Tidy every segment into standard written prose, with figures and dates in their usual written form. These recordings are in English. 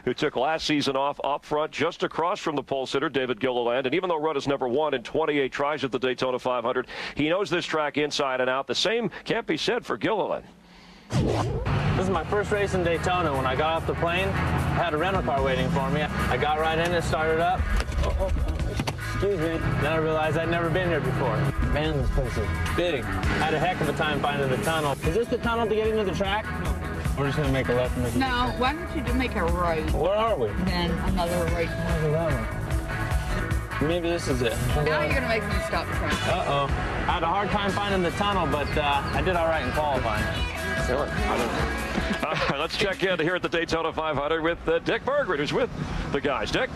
who took last season off up front just across from the pole sitter, David Gilliland. And even though Rudd has never won in 28 tries at the Daytona 500, he knows this track inside and out. The same can't be said for Gilliland. This is my first race in Daytona. When I got off the plane, I had a rental car waiting for me. I got right in it, started up. Excuse me. Then I realized I'd never been here before. Man, this place is big. I had a heck of a time finding the tunnel. Is this the tunnel to get into the track? We're just going to make a left. No, why don't you make a right? Where are we? Then another right. Maybe this is it. Now you're going to make me stop the train. Uh-oh. I had a hard time finding the tunnel, but I did all right in qualifying. Really? Let's check in here at the Daytona 500 with Dick Berggren, who's with the guys. Dick?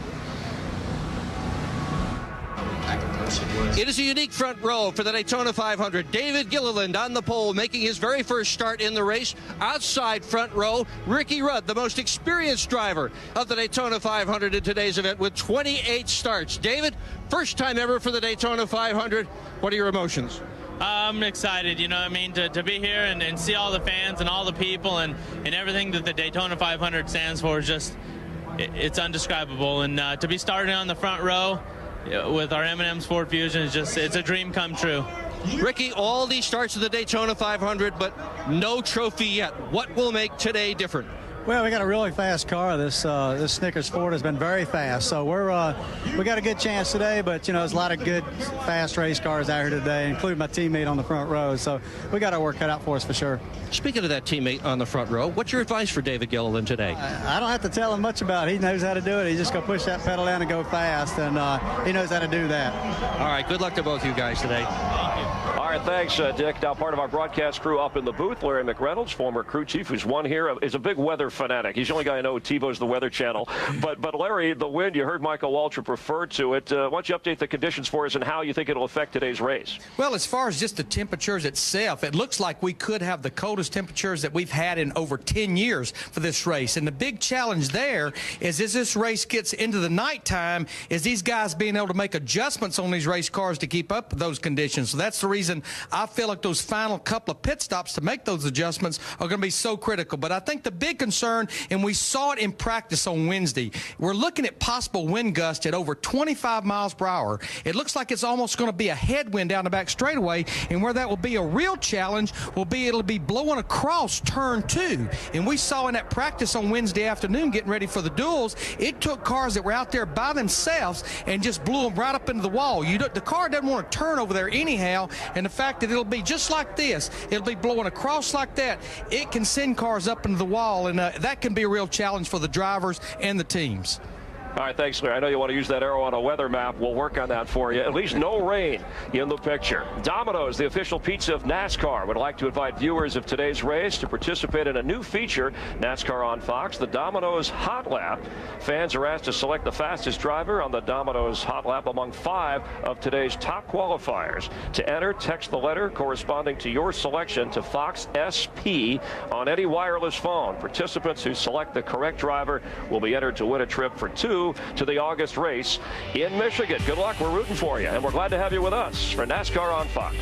It is a unique front row for the Daytona 500. David Gilliland on the pole, making his very first start in the race. Outside front row, Ricky Rudd, the most experienced driver of the Daytona 500 in today's event with 28 starts. David, first time ever for the Daytona 500. What are your emotions? I'm excited, you know what I mean, to be here and see all the fans and all the people and everything that the Daytona 500 stands for is just, it's undescribable. And to be starting on the front row with our M&M's Ford Fusion is just, it's a dream come true. Ricky, all these starts of the Daytona 500, but no trophy yet. What will make today different? Well, we got a really fast car. This Snickers Ford has been very fast, so we got a good chance today. But you know, there's a lot of good fast race cars out here today, including my teammate on the front row. So we got our work cut out for us for sure. Speaking of that teammate on the front row, what's your advice for David Gilliland today? I don't have to tell him much about it. He knows how to do it. He's just gonna push that pedal down and go fast, and he knows how to do that. All right, good luck to both you guys today. All right, thanks, Dick. Now part of our broadcast crew up in the booth, Larry McReynolds, former crew chief, who's won here, is a big weather fanatic. He's the only guy I know who TiVo's the Weather Channel. But Larry, the wind, you heard Michael Waltrip refer to it. Why don't you update the conditions for us and how you think it'll affect today's race? Well, as far as just the temperatures itself, it looks like we could have the coldest temperatures that we've had in over 10 years for this race. And the big challenge there is as this race gets into the nighttime, is these guys being able to make adjustments on these race cars to keep up with those conditions. So that's the reason I feel like those final couple of pit stops to make those adjustments are going to be so critical. But I think the big concern, and we saw it in practice on Wednesday, we're looking at possible wind gusts at over 25 miles per hour. It looks like it's almost going to be a headwind down the back straightaway, and where that will be a real challenge will be it'll be blowing across turn 2. And we saw in that practice on Wednesday afternoon getting ready for the duels, it took cars that were out there by themselves and just blew them right up into the wall. The car doesn't want to turn over there anyhow, and the fact that it'll be just like this, it'll be blowing across like that, it can send cars up into the wall, and that can be a real challenge for the drivers and the teams. All right, thanks, Larry. I know you want to use that arrow on a weather map. We'll work on that for you. At least no rain in the picture. Domino's, the official pizza of NASCAR, would like to invite viewers of today's race to participate in a new feature, NASCAR on Fox, the Domino's Hot Lap. Fans are asked to select the fastest driver on the Domino's Hot Lap among 5 of today's top qualifiers. To enter, text the letter corresponding to your selection to Fox SP on any wireless phone. Participants who select the correct driver will be entered to win a trip for 2 to the August race in Michigan. Good luck. We're rooting for you, and we're glad to have you with us for NASCAR on Fox.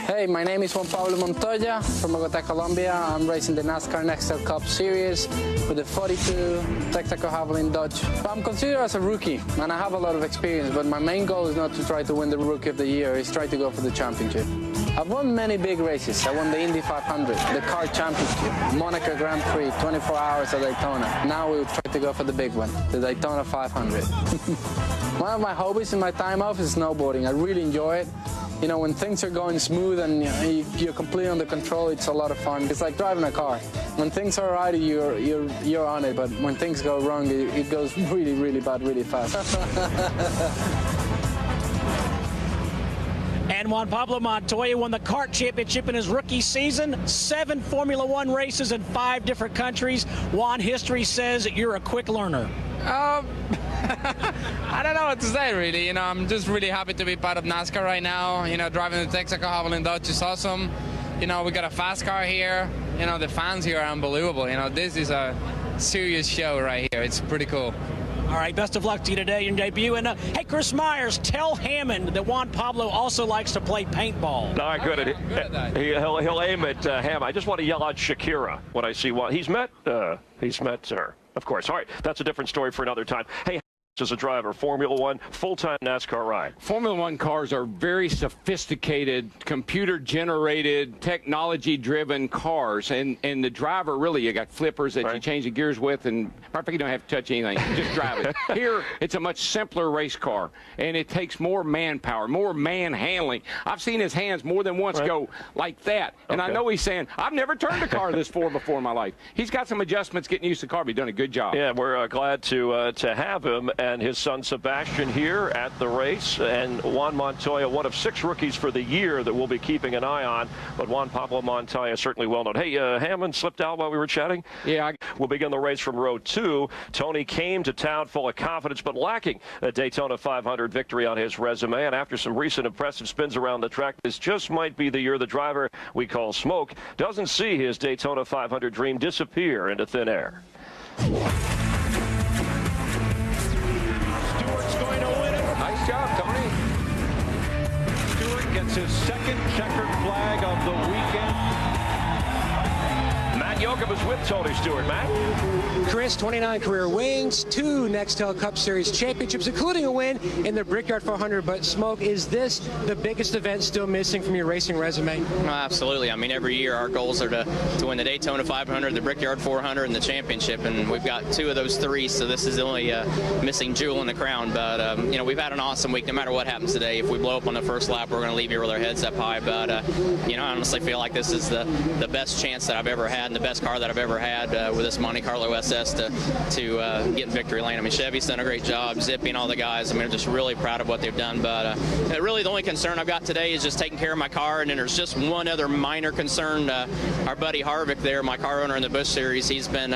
Hey, my name is Juan Pablo Montoya from Bogota, Colombia. I'm racing the NASCAR Nextel Cup Series with the 42 Texaco Javelin Dodge. I'm considered as a rookie, and I have a lot of experience, but my main goal is not to try to win the Rookie of the Year, it's try to go for the championship. I've won many big races. I won the Indy 500, the Car Championship, Monaco Grand Prix, 24 hours at Daytona. Now we'll try to go for the big one, the Daytona 500. One of my hobbies in my time off is snowboarding. I really enjoy it. You know, when things are going smooth and you're completely under control, it's a lot of fun. It's like driving a car. When things are right, you're on it, but when things go wrong, it goes really, really bad, really fast. And Juan Pablo Montoya won the kart championship in his rookie season. 7 Formula One races in 5 different countries. Juan, history says that you're a quick learner. I don't know what to say, really. You know, I'm just really happy to be part of NASCAR right now. You know, driving the Texaco Javelin Dodge is awesome. You know, we got a fast car here. You know, the fans here are unbelievable. You know, this is a serious show right here. It's pretty cool. All right, best of luck to you today in your debut. And hey, Chris Myers, tell Hammond that Juan Pablo also likes to play paintball. All right, good. He'll aim at Hammond. I just want to yell out Shakira when I see one. He's met her, of course. All right, that's a different story for another time. Hey, as a driver, Formula One, full-time NASCAR ride. Formula One cars are very sophisticated, computer-generated, technology-driven cars, and the driver, really, you got flippers that you change the gears with, and you don't have to touch anything. You just drive it. Here, it's a much simpler race car, and it takes more manpower, more man-handling. I've seen his hands more than once go like that, and I know he's saying, I've never turned a car this far before in my life. He's got some adjustments getting used to the car, but he's done a good job. Yeah, we're glad to have him and his son Sebastian here at the race, and Juan Montoya, one of 6 rookies for the year that we'll be keeping an eye on, but Juan Pablo Montoya certainly well known. Hey, Hammond slipped out while we were chatting. Yeah. We'll begin the race from row 2. Tony came to town full of confidence, but lacking a Daytona 500 victory on his resume, and after some recent impressive spins around the track, this just might be the year the driver we call Smoke doesn't see his Daytona 500 dream disappear into thin air. Nice job, Tony. Stewart gets his second checkered flag of the weekend. Matt Yoakum is with Tony Stewart. Matt? Chris, 29 career wins, 2 Nextel Cup Series championships, including a win in the Brickyard 400. But Smoke, is this the biggest event still missing from your racing resume? Absolutely. I mean, every year our goals are to win the Daytona 500, the Brickyard 400, and the championship, and we've got 2 of those 3, so this is the only missing jewel in the crown. But, you know, we've had an awesome week no matter what happens today. If we blow up on the first lap, we're going to leave here with our heads up high. But, you know, I honestly feel like this is the best chance that I've ever had and the best car that I've ever had with this Monte Carlo SS to get in victory lane. I mean, Chevy's done a great job, Zippy and all the guys. I mean, I'm just really proud of what they've done. But really the only concern I've got today is just taking care of my car. And then there's just one other minor concern. Our buddy Harvick there, my car owner in the Busch Series, he's been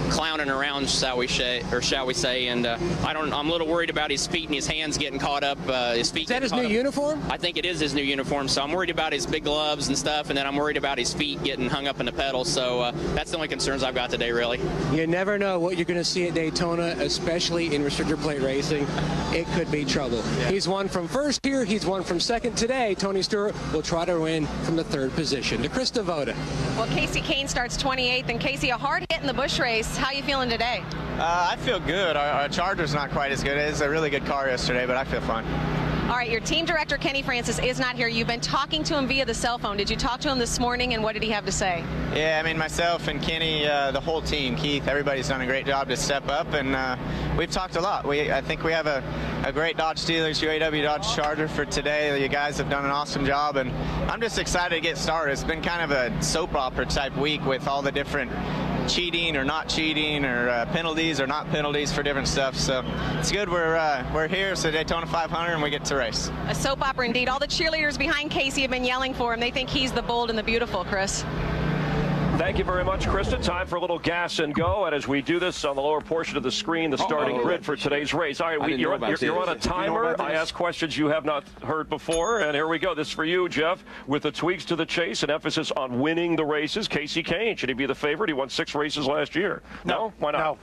clowning around, shall we say, and I'm a little worried about his feet and his hands getting caught up. His feet. Is that his new uniform? I think it is his new uniform, so I'm worried about his big gloves and stuff, and then I'm worried about his feet getting hung up in the pedals. So that's the only concerns I've got today, really. You never know what you're going to see at Daytona, especially in restrictor plate racing. It could be trouble. Yeah. He's won from first here. He's won from second. Today, Tony Stewart will try to win from the 3rd position. To Chris Devoda. Well, Casey Kane starts 28th, and Casey, a hard hit in the Busch race. How you feeling today? I feel good. Our Charger's not quite as good. It's a really good car yesterday, but I feel fine. All right, your team director, Kenny Francis, is not here. You've been talking to him via the cell phone. Did you talk to him this morning, and what did he have to say? Yeah, I mean, myself and Kenny, the whole team, Keith, everybody's done a great job to step up, and we've talked a lot. I think we have a great Dodge Steelers UAW Dodge Charger for today. You guys have done an awesome job, and I'm just excited to get started. It's been kind of a soap opera type week with all the different cheating or not cheating or penalties or not penalties for different stuff. So it's good we're here. It's the Daytona 500 and we get to race. A soap opera indeed. All the cheerleaders behind Casey have been yelling for him. They think he's the bold and the beautiful, Chris. Thank you very much, Krista. Time for a little gas and go. And as we do this on the lower portion of the screen, the starting grid for today's race. All right, you're on a timer. I ask questions you have not heard before. And here we go. This is for you, Jeff. With the tweaks to the chase and emphasis on winning the races, Casey Kane, should he be the favorite? He won 6 races last year. No? Why not? No.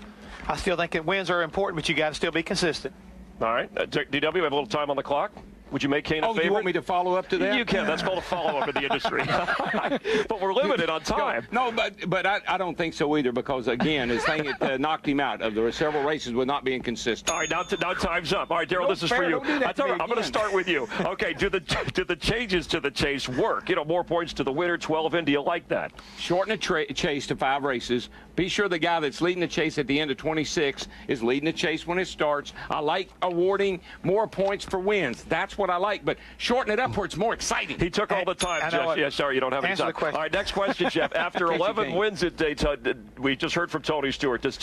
I still think that wins are important, but you got to still be consistent. All right. DW, we have a little time on the clock. Would you make Kane a favorite? You want me to follow up to that? You can. That's called a follow-up in the industry. But we're limited on time. No, but I don't think so either, because, again, his thing knocked him out of the several races with not being consistent. All right, now time's up. All right, Daryl, this is for you. I'm going to start with you. Okay, do the changes to the chase work? You know, more points to the winner, 12 in. Do you like that? Shorten the chase to 5 races. Be sure the guy that's leading the chase at the end of 26 is leading the chase when it starts. I like awarding more points for wins. That's what I like, but shorten it up where it's more exciting. He took all the time, Jeff. Yeah, sorry, you don't have any time. All right, next question, Jeff. After 11 wins at Daytona, we just heard from Tony Stewart. Does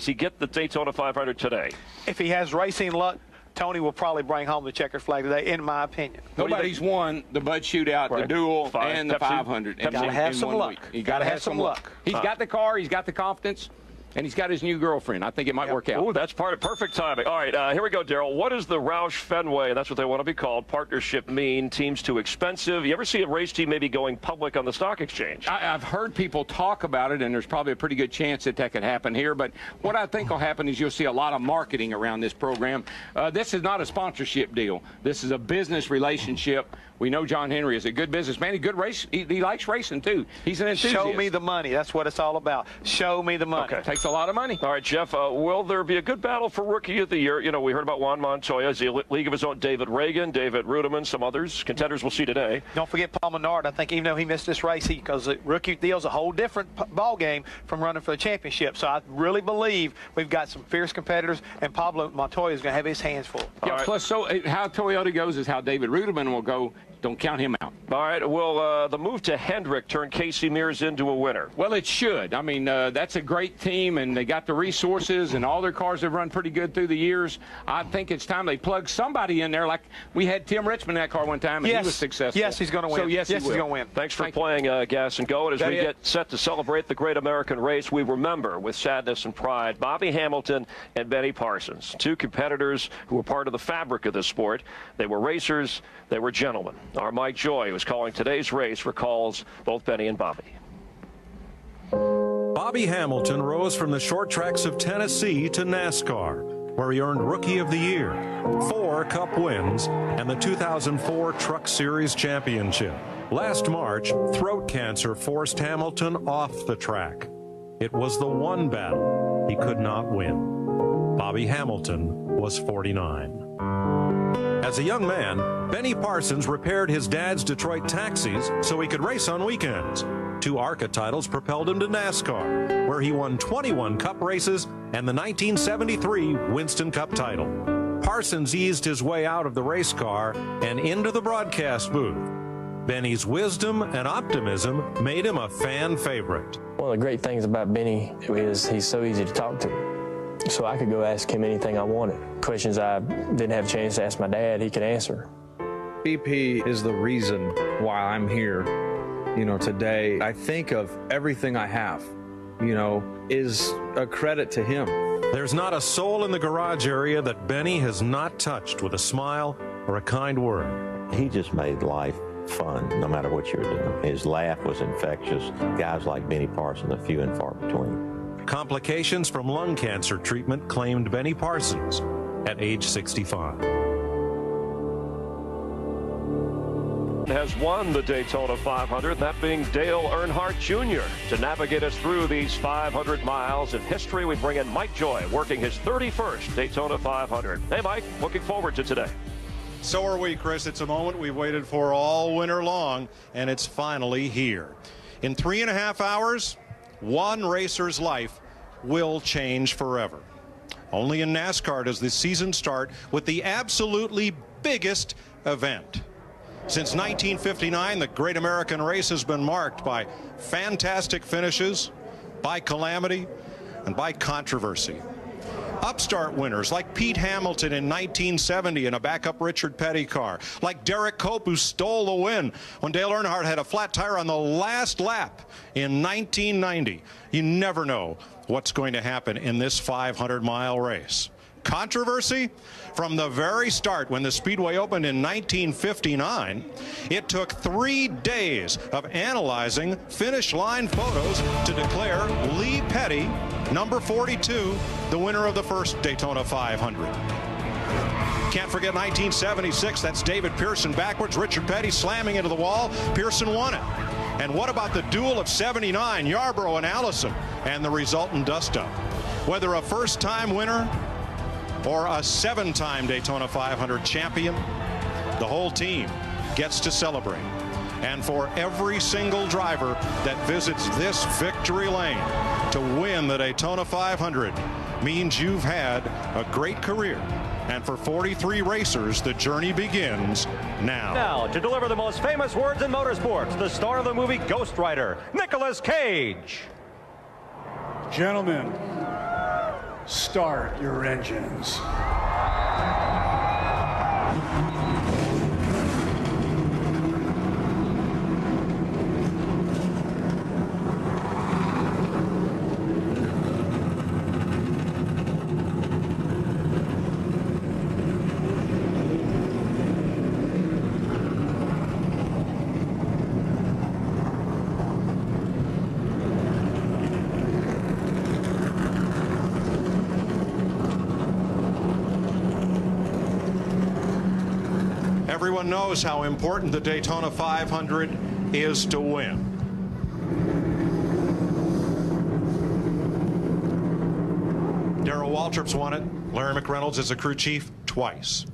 he get the Daytona 500 today? If he has racing luck, Tony will probably bring home the checkered flag today, in my opinion. Nobody's won the Bud Shootout, the Duel, and the 500. He's got to have some luck. He's got to have some luck. He's got the car. He's got the confidence. And he's got his new girlfriend. I think it might work out. Oh, that's perfect timing. All right, here we go, Darrell. What does the Roush Fenway, that's what they want to be called, partnership mean? Team's too expensive. You ever see a race team maybe going public on the stock exchange? I've heard people talk about it, and there's probably a pretty good chance that could happen here. But what I think will happen is you'll see a lot of marketing around this program. This is not a sponsorship deal. This is a business relationship. We know John Henry is a good businessman. He's good race. He likes racing, too. He's an enthusiast. Show me the money. That's what it's all about. Show me the money. Okay. Takes a lot of money. All right, Jeff, will there be a good battle for Rookie of the Year? You know, we heard about Juan Montoya. Is he a league of his own? David Reagan, David Ruderman, some others. Contenders we'll see today. Don't forget Paul Menard. I think even though he missed this race, because the rookie deal's a whole different ball game from running for the championship. So I really believe we've got some fierce competitors, and Pablo Montoya is going to have his hands full. Yeah, right. Plus, so how Toyota goes is how David Ruderman will go. Don't count him out. All right. Will the move to Hendrick turn Casey Mears into a winner? Well, it should. I mean, that's a great team, and they got the resources, and all their cars have run pretty good through the years. I think it's time they plug somebody in there. Like we had Tim Richmond in that car one time, and he was successful. Yes, he's going to win. So, yes, he's going to win. Thanks for playing Gas and Go. And as we get set to celebrate the great American race, we remember with sadness and pride Bobby Hamilton and Benny Parsons, two competitors who were part of the fabric of this sport. They were racers. They were gentlemen. Our Mike Joy, who is calling today's race, recalls both Benny and Bobby. Bobby Hamilton rose from the short tracks of Tennessee to NASCAR, where he earned Rookie of the Year, 4 Cup wins, and the 2004 Truck Series Championship. Last March, throat cancer forced Hamilton off the track. It was the one battle he could not win. Bobby Hamilton was 49. As a young man, Benny Parsons repaired his dad's Detroit taxis so he could race on weekends. 2 ARCA titles propelled him to NASCAR, where he won 21 Cup races and the 1973 Winston Cup title. Parsons eased his way out of the race car and into the broadcast booth. Benny's wisdom and optimism made him a fan favorite. One of the great things about Benny is he's so easy to talk to. So I could go ask him anything I wanted. Questions I didn't have a chance to ask my dad, he could answer. BP is the reason why I'm here, today. I think of everything I have, is a credit to him. There's not a soul in the garage area that Benny has not touched with a smile or a kind word. He just made life fun, no matter what you were doing. His laugh was infectious. Guys like Benny Parsons, a few and far between. Complications from lung cancer treatment claimed Benny Parsons at age 65. Has won the Daytona 500, that being Dale Earnhardt Jr. To navigate us through these 500 miles of history, we bring in Mike Joy, working his 31st Daytona 500. Hey, Mike, looking forward to today. So are we, Chris. It's a moment we've waited for all winter long, and it's finally here. In 3.5 hours, one racer's life will change forever. Only in NASCAR does the season start with the absolutely biggest event. Since 1959, the Great American Race has been marked by fantastic finishes, by calamity, and by controversy. Upstart winners like Pete Hamilton in 1970 in a backup Richard Petty car, like Derek Cope, who stole the win when Dale Earnhardt had a flat tire on the last lap in 1990. You never know what's going to happen in this 500-mile race. Controversy? From the very start, when the Speedway opened in 1959, it took 3 days of analyzing finish line photos to declare Lee Petty, number 42, the winner of the first Daytona 500. Can't forget 1976. That's David Pearson backwards, Richard Petty slamming into the wall. Pearson won it. And what about the duel of 79, Yarborough and Allison, and the resultant dust-up? Whether a first-time winner or a 7-time Daytona 500 champion, the whole team gets to celebrate. And for every single driver that visits this victory lane to win the Daytona 500 means you've had a great career. And for 43 racers, the journey begins now. Now, to deliver the most famous words in motorsports, the star of the movie Ghost Rider, Nicolas Cage. Gentlemen, start your engines. Everyone knows how important the Daytona 500 is to win. Darrell Waltrip's won it. Larry McReynolds is a crew chief twice.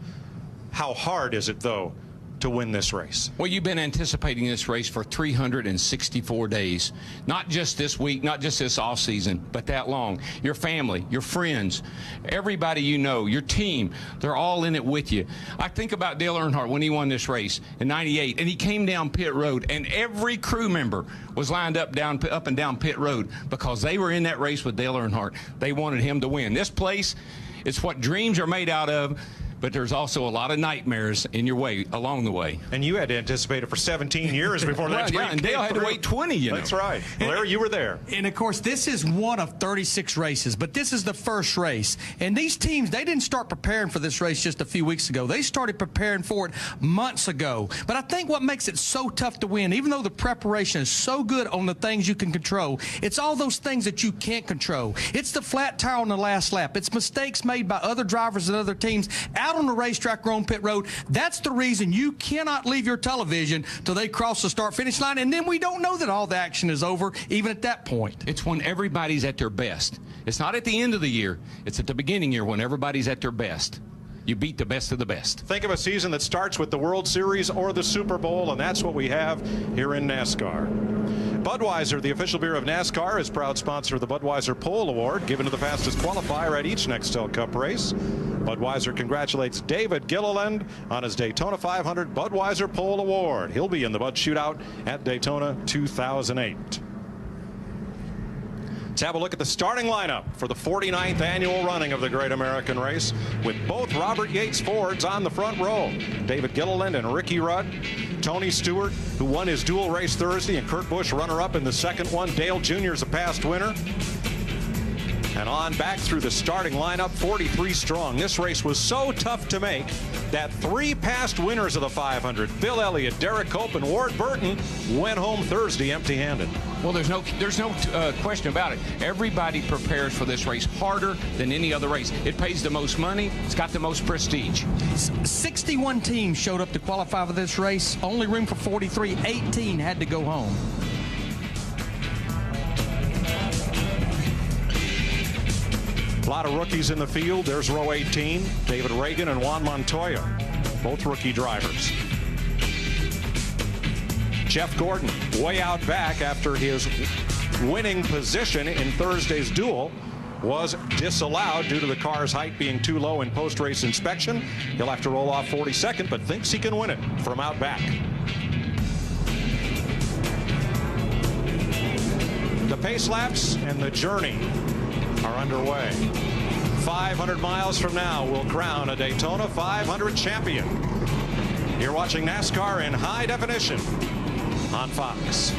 How hard is it, though, to win this race? Well, you've been anticipating this race for 364 days. Not just this week, not just this off season, but that long. Your family, your friends, everybody you know, your team, they're all in it with you. I think about Dale Earnhardt when he won this race in '98, and he came down pit road, and every crew member was lined up and down pit road because they were in that race with Dale Earnhardt. They wanted him to win. This place, it's what dreams are made out of. But there's also a lot of nightmares in your way along the way. And you had to anticipate it for 17 years before that. Right, yeah, and Dale had to wait 20, you know. That's right. Larry, you were there. And, of course, this is one of 36 races, but this is the first race. And these teams, they didn't start preparing for this race just a few weeks ago. They started preparing for it months ago. But I think what makes it so tough to win, even though the preparation is so good on the things you can control, it's all those things that you can't control. It's the flat tire on the last lap. It's mistakes made by other drivers and other teams out on the racetrack or on pit road. That's the reason you cannot leave your television till they cross the start-finish line, and then we don't know that all the action is over, even at that point. It's when everybody's at their best. It's not at the end of the year. It's at the beginning year when everybody's at their best. You beat the best of the best. Think of a season that starts with the World Series or the Super Bowl, and that's what we have here in NASCAR. Budweiser, the official beer of NASCAR, is proud sponsor of the Budweiser Pole Award, given to the fastest qualifier at each Nextel Cup race. Budweiser congratulates David Gilliland on his Daytona 500 Budweiser Pole Award. He'll be in the Bud Shootout at Daytona 2008. Let's have a look at the starting lineup for the 49th annual running of the Great American Race, with both Robert Yates Fords on the front row. David Gilliland and Ricky Rudd. Tony Stewart, who won his dual race Thursday, and Kurt Busch runner-up in the second one. Dale Jr. is a past winner. And on back through the starting lineup, 43 strong. This race was so tough to make that 3 past winners of the 500, Bill Elliott, Derek Cope, and Ward Burton, went home Thursday empty-handed. Well, there's no question about it. Everybody prepares for this race harder than any other race. It pays the most money. It's got the most prestige. 61 teams showed up to qualify for this race. Only room for 43. 18 had to go home. A lot of rookies in the field. There's row 18, David Reagan and Juan Montoya, both rookie drivers. Jeff Gordon way out back after his winning position in Thursday's duel was disallowed due to the car's height being too low in post-race inspection. He'll have to roll off 42nd, but thinks he can win it from out back. The pace laps and the journey are underway. 500 miles from now, we'll crown a Daytona 500 champion. You're watching NASCAR in high definition on Fox.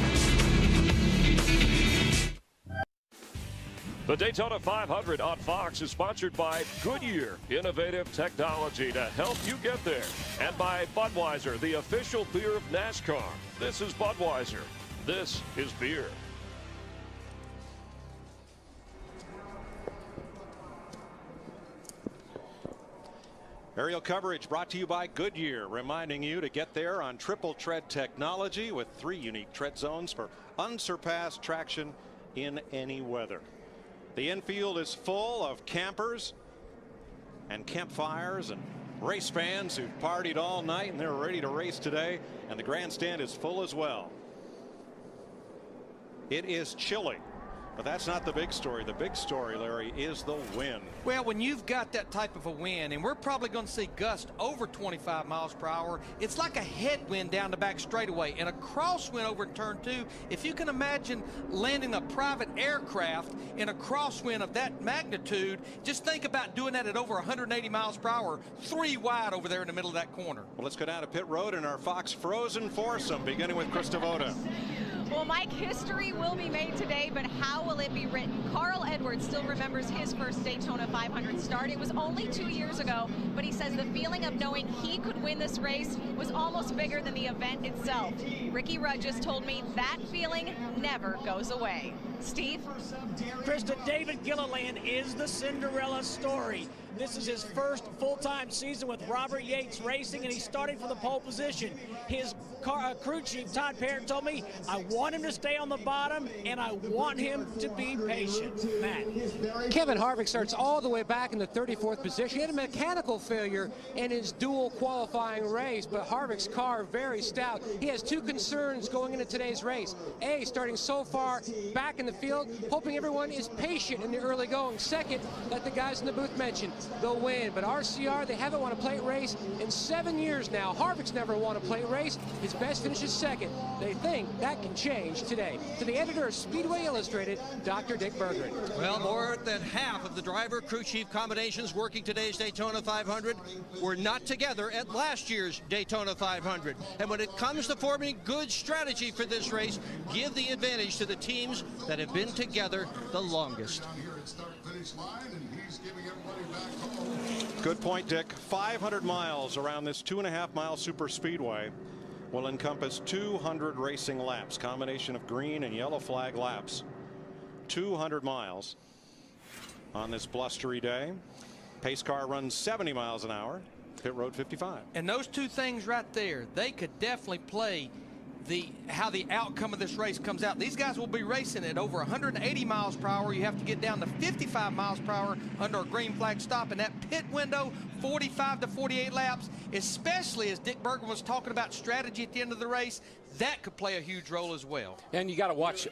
The Daytona 500 on Fox is sponsored by Goodyear, innovative technology to help you get there. And by Budweiser, the official beer of NASCAR. This is Budweiser. This is beer. Aerial coverage brought to you by Goodyear, reminding you to get there on triple tread technology with 3 unique tread zones for unsurpassed traction in any weather. The infield is full of campers and campfires and race fans who've partied all night and they're ready to race today, and the grandstand is full as well. It is chilly, but that's not the big story. The big story, Larry, is the wind. Well, when you've got that type of a wind, and we're probably going to see gusts over 25 miles per hour, it's like a headwind down the back straightaway and a crosswind over in turn 2. If you can imagine landing a private aircraft in a crosswind of that magnitude, just think about doing that at over 180 miles per hour, 3 wide over there in the middle of that corner. Well, let's go down to pit road in our Fox Frozen foursome, beginning with Chris Devoda. Well, Mike, history will be made today, but how will it be written? Carl Edwards still remembers his first Daytona 500 start. It was only 2 years ago, but he says the feeling of knowing he could win this race was almost bigger than the event itself. Ricky Rudd just told me that feeling never goes away. Steve? Krista, David Gilliland is the Cinderella story. This is his first full-time season with Robert Yates Racing, and he's starting from the pole position. His crew chief, Todd Parrott, told me, I want him to stay on the bottom, and I want him to be patient. Matt. Kevin Harvick starts all the way back in the 34th position. He had a mechanical failure in his dual qualifying race, but Harvick's car very stout. He has two concerns going into today's race. A, starting so far back in the field, hoping everyone is patient in the early going. Second, like the guys in the booth mentioned, they'll win. But RCR, they haven't won a plate race in 7 years now. Harvick's never won a plate race. His best finish is second. They think that can change today. To the editor of Speedway Illustrated, Dr. Dick Berggren. Well, more than half of the driver crew chief combinations working today's Daytona 500 were not together at last year's Daytona 500. And when it comes to forming good strategy for this race, give the advantage to the teams that have been together the longest. Good point, Dick. 500 miles around this 2.5-mile super speedway will encompass 200 racing laps, combination of green and yellow flag laps. 200 miles on this blustery day. Pace car runs 70 miles an hour. Pit road 55. And those two things right there, they could definitely play how the outcome of this race comes out. These guys will be racing at over 180 miles per hour. You have to get down to 55 miles per hour under a green flag stop. And that pit window, 45 to 48 laps, especially as Dick Berggren was talking about strategy at the end of the race, that could play a huge role as well. And you got to watch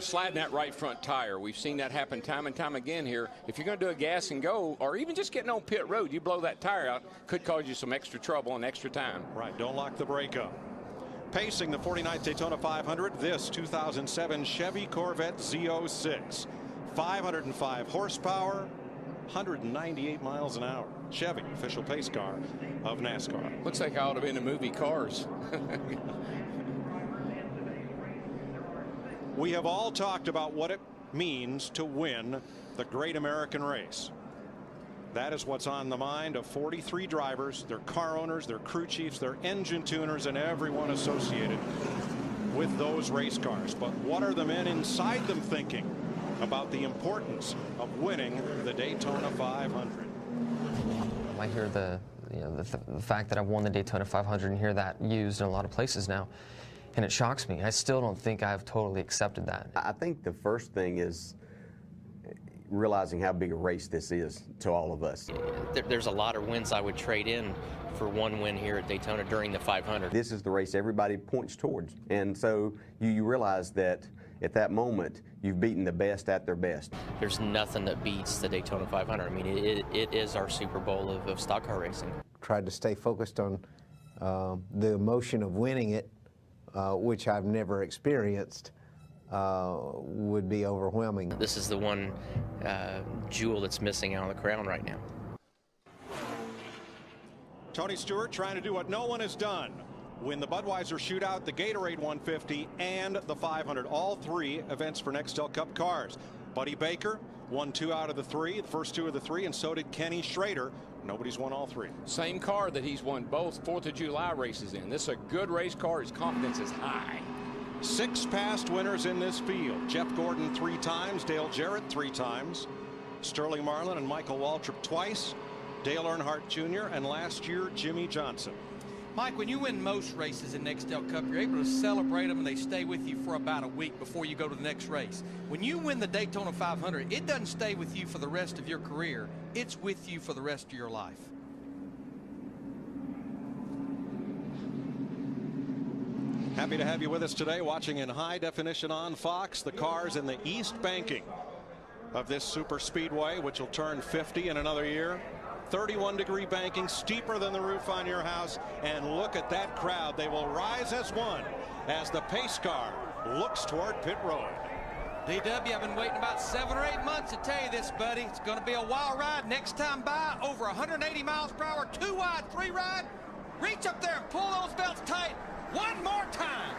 sliding that right front tire. We've seen that happen time and time again here. If you're going to do a gas and go, or even just getting on pit road, you blow that tire out, could cause you some extra trouble and extra time. Right, don't lock the brake up. Pacing the 49th Daytona 500, this 2007 Chevy Corvette Z06. 505 horsepower, 198 miles an hour. Chevy, official pace car of NASCAR. Looks like I ought to be in the movie Cars. We have all talked about what it means to win the great American race. That is what's on the mind of 43 drivers, their car owners, their crew chiefs, their engine tuners, and everyone associated with those race cars. But what are the men inside them thinking about the importance of winning the Daytona 500? I hear the fact that I've won the Daytona 500 and hear that used in a lot of places now, and it shocks me. I still don't think I've totally accepted that. I think the first thing is realizing how big a race this is to all of us. There's a lot of wins I would trade in for one win here at Daytona during the 500. This is the race everybody points towards, and so you realize that at that moment you've beaten the best at their best. There's nothing that beats the Daytona 500. I mean, it is our Super Bowl of stock car racing. Tried to stay focused on the emotion of winning it, which I've never experienced. Would be overwhelming. This is the one jewel that's missing out of the crown right now. Tony Stewart trying to do what no one has done. Win the Budweiser Shootout, the Gatorade 150, and the 500. All three events for Nextel Cup cars. Buddy Baker won 2 out of the 3, the first 2 of the 3, and so did Kenny Schrader. Nobody's won all 3. Same car that he's won both 4th of July races in. This is a good race car. His confidence is high. 6 past winners in this field. Jeff Gordon 3 times, Dale Jarrett 3 times, Sterling Marlin and Michael Waltrip twice, Dale Earnhardt Jr., and last year Jimmy Johnson. Mike, when you win most races in Nextel Cup, you're able to celebrate them and they stay with you for about a week before you go to the next race. When you win the Daytona 500, it doesn't stay with you for the rest of your career. It's with you for the rest of your life. Happy to have you with us today, watching in high definition on Fox the cars in the east banking of this super speedway, which will turn 50 in another year. 31-degree banking, steeper than the roof on your house, and look at that crowd. They will rise as one as the pace car looks toward pit road. DW, I've been waiting about 7 or 8 months to tell you this, buddy. It's going to be a wild ride. Next time by, over 180 miles per hour, 2 wide, 3 ride. Reach up there and pull those belts tight. One more time.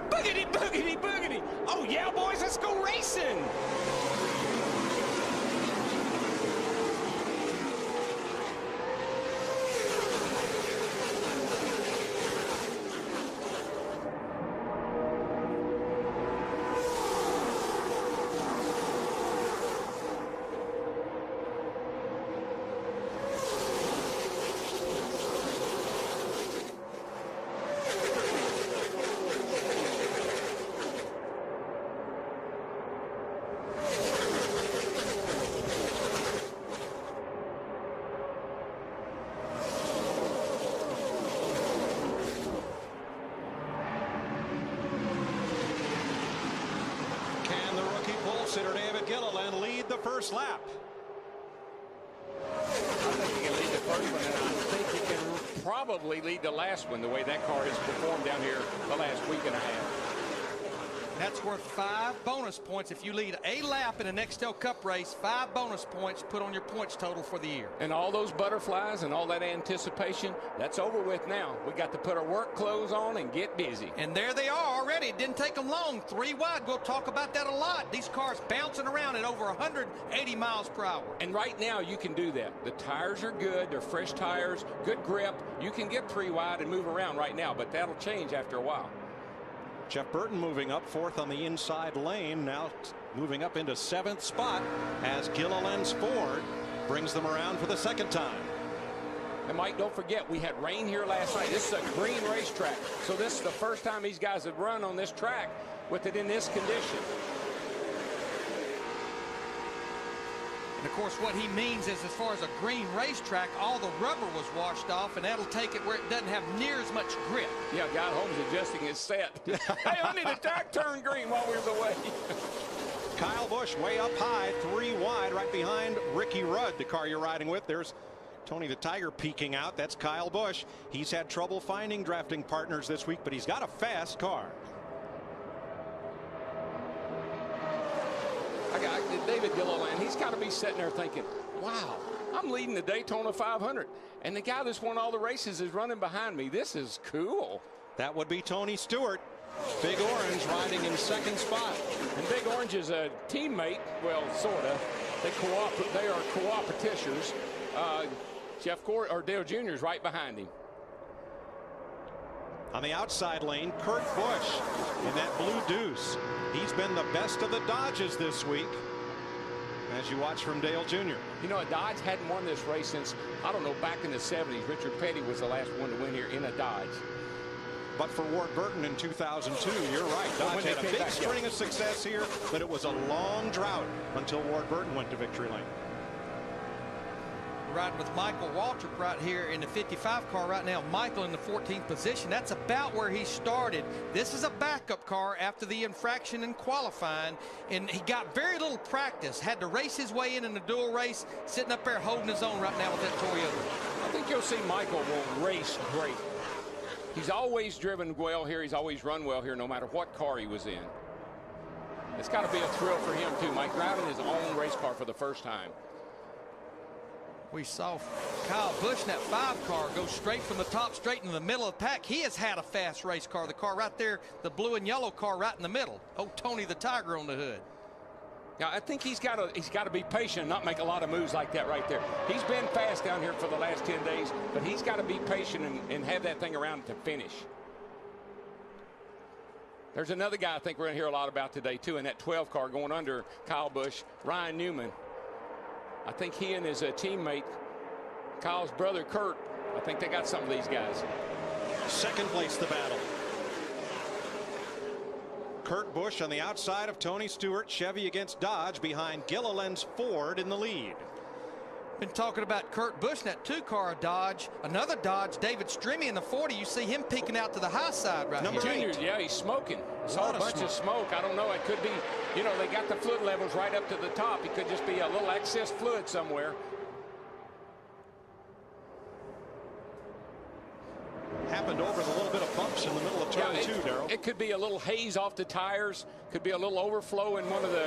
Boogity, boogity, boogity. Oh, yeah, boys, let's go racing. Twelve-seater David Gilliland lead the first lap. I think he can lead the first one, and I think he can probably lead the last one, the way that car has performed down here the last week and a half. That's worth 5 bonus points. If you lead a lap in a Nextel Cup race, 5 bonus points put on your points total for the year. And all those butterflies and all that anticipation, that's over with now. We got to put our work clothes on and get busy. And there they are already. It didn't take them long. 3 wide. We'll talk about that a lot. These cars bouncing around at over 180 miles per hour. And right now you can do that. The tires are good. They're fresh tires, good grip. You can get 3 wide and move around right now, but that'll change after a while. Jeff Burton moving up 4th on the inside lane, now moving up into 7th spot as Gilliland's Ford brings them around for the second time. And Mike, don't forget, we had rain here last night. This is a green racetrack, so this is the first time these guys have run on this track with it in this condition. And, of course, what he means is, as far as a green racetrack, all the rubber was washed off, and that'll take it where it doesn't have near as much grip. Yeah, God Holmes adjusting his set. Hey, I need a track turn green while we were away. Kyle Busch way up high, 3 wide, right behind Ricky Rudd, the car you're riding with. There's Tony the Tiger peeking out. That's Kyle Busch. He's had trouble finding drafting partners this week, but he's got a fast car. David Gilliland, he's got to be sitting there thinking, wow, I'm leading the Daytona 500. And the guy that's won all the races is running behind me. This is cool. That would be Tony Stewart. Big Orange riding in 2nd spot. And Big Orange is a teammate, well, sort of. They are co-opetitors. Dale Jr. is right behind him. On the outside lane, Kurt Busch in that blue deuce. He's been the best of the Dodges this week, as you watch from Dale Jr. You know, a Dodge hadn't won this race since, I don't know, back in the 70s. Richard Petty was the last one to win here in a Dodge. But for Ward Burton in 2002, you're right. Dodge had a big string of success here, but it was a long drought until Ward Burton went to victory lane. Riding with Michael Waltrip right here in the 55 car right now. Michael in the 14th position. That's about where he started. This is a backup car after the infraction in qualifying, and he got very little practice. Had to race his way in a dual race, sitting up there holding his own right now with that Toyota. I think you'll see Michael will race great. He's always driven well here. He's always run well here, no matter what car he was in. It's got to be a thrill for him, too. Mike driving his own race car for the first time. We saw Kyle Busch in that 5 car go straight from the top, straight into the middle of the pack. He has had a fast race car. The car right there, the blue and yellow car right in the middle. Oh, Tony the Tiger on the hood. Yeah, I think he's got to be patient and not make a lot of moves like that right there. He's been fast down here for the last 10 days, but he's got to be patient and have that thing around to finish. There's another guy I think we're going to hear a lot about today, too, in that 12 car going under Kyle Busch, Ryan Newman. I think he and his teammate, Kyle's brother, Kurt, I think they got some of these guys. 2nd place the battle. Kurt Busch on the outside of Tony Stewart. Chevy against Dodge behind Gilliland's Ford in the lead. Been talking about Kurt Busch in that 2 car Dodge. Another Dodge, David Stremme in the 40. You see him peeking out to the high side right Number here. Junior, yeah, he's smoking. Saw a bunch of smoke. I don't know. It could be, you know, they got the fluid levels right up to the top. It could just be a little excess fluid somewhere. Happened over the little bit of bumps in the middle of turn 2, Darrell. It could be a little haze off the tires. Could be a little overflow in one of the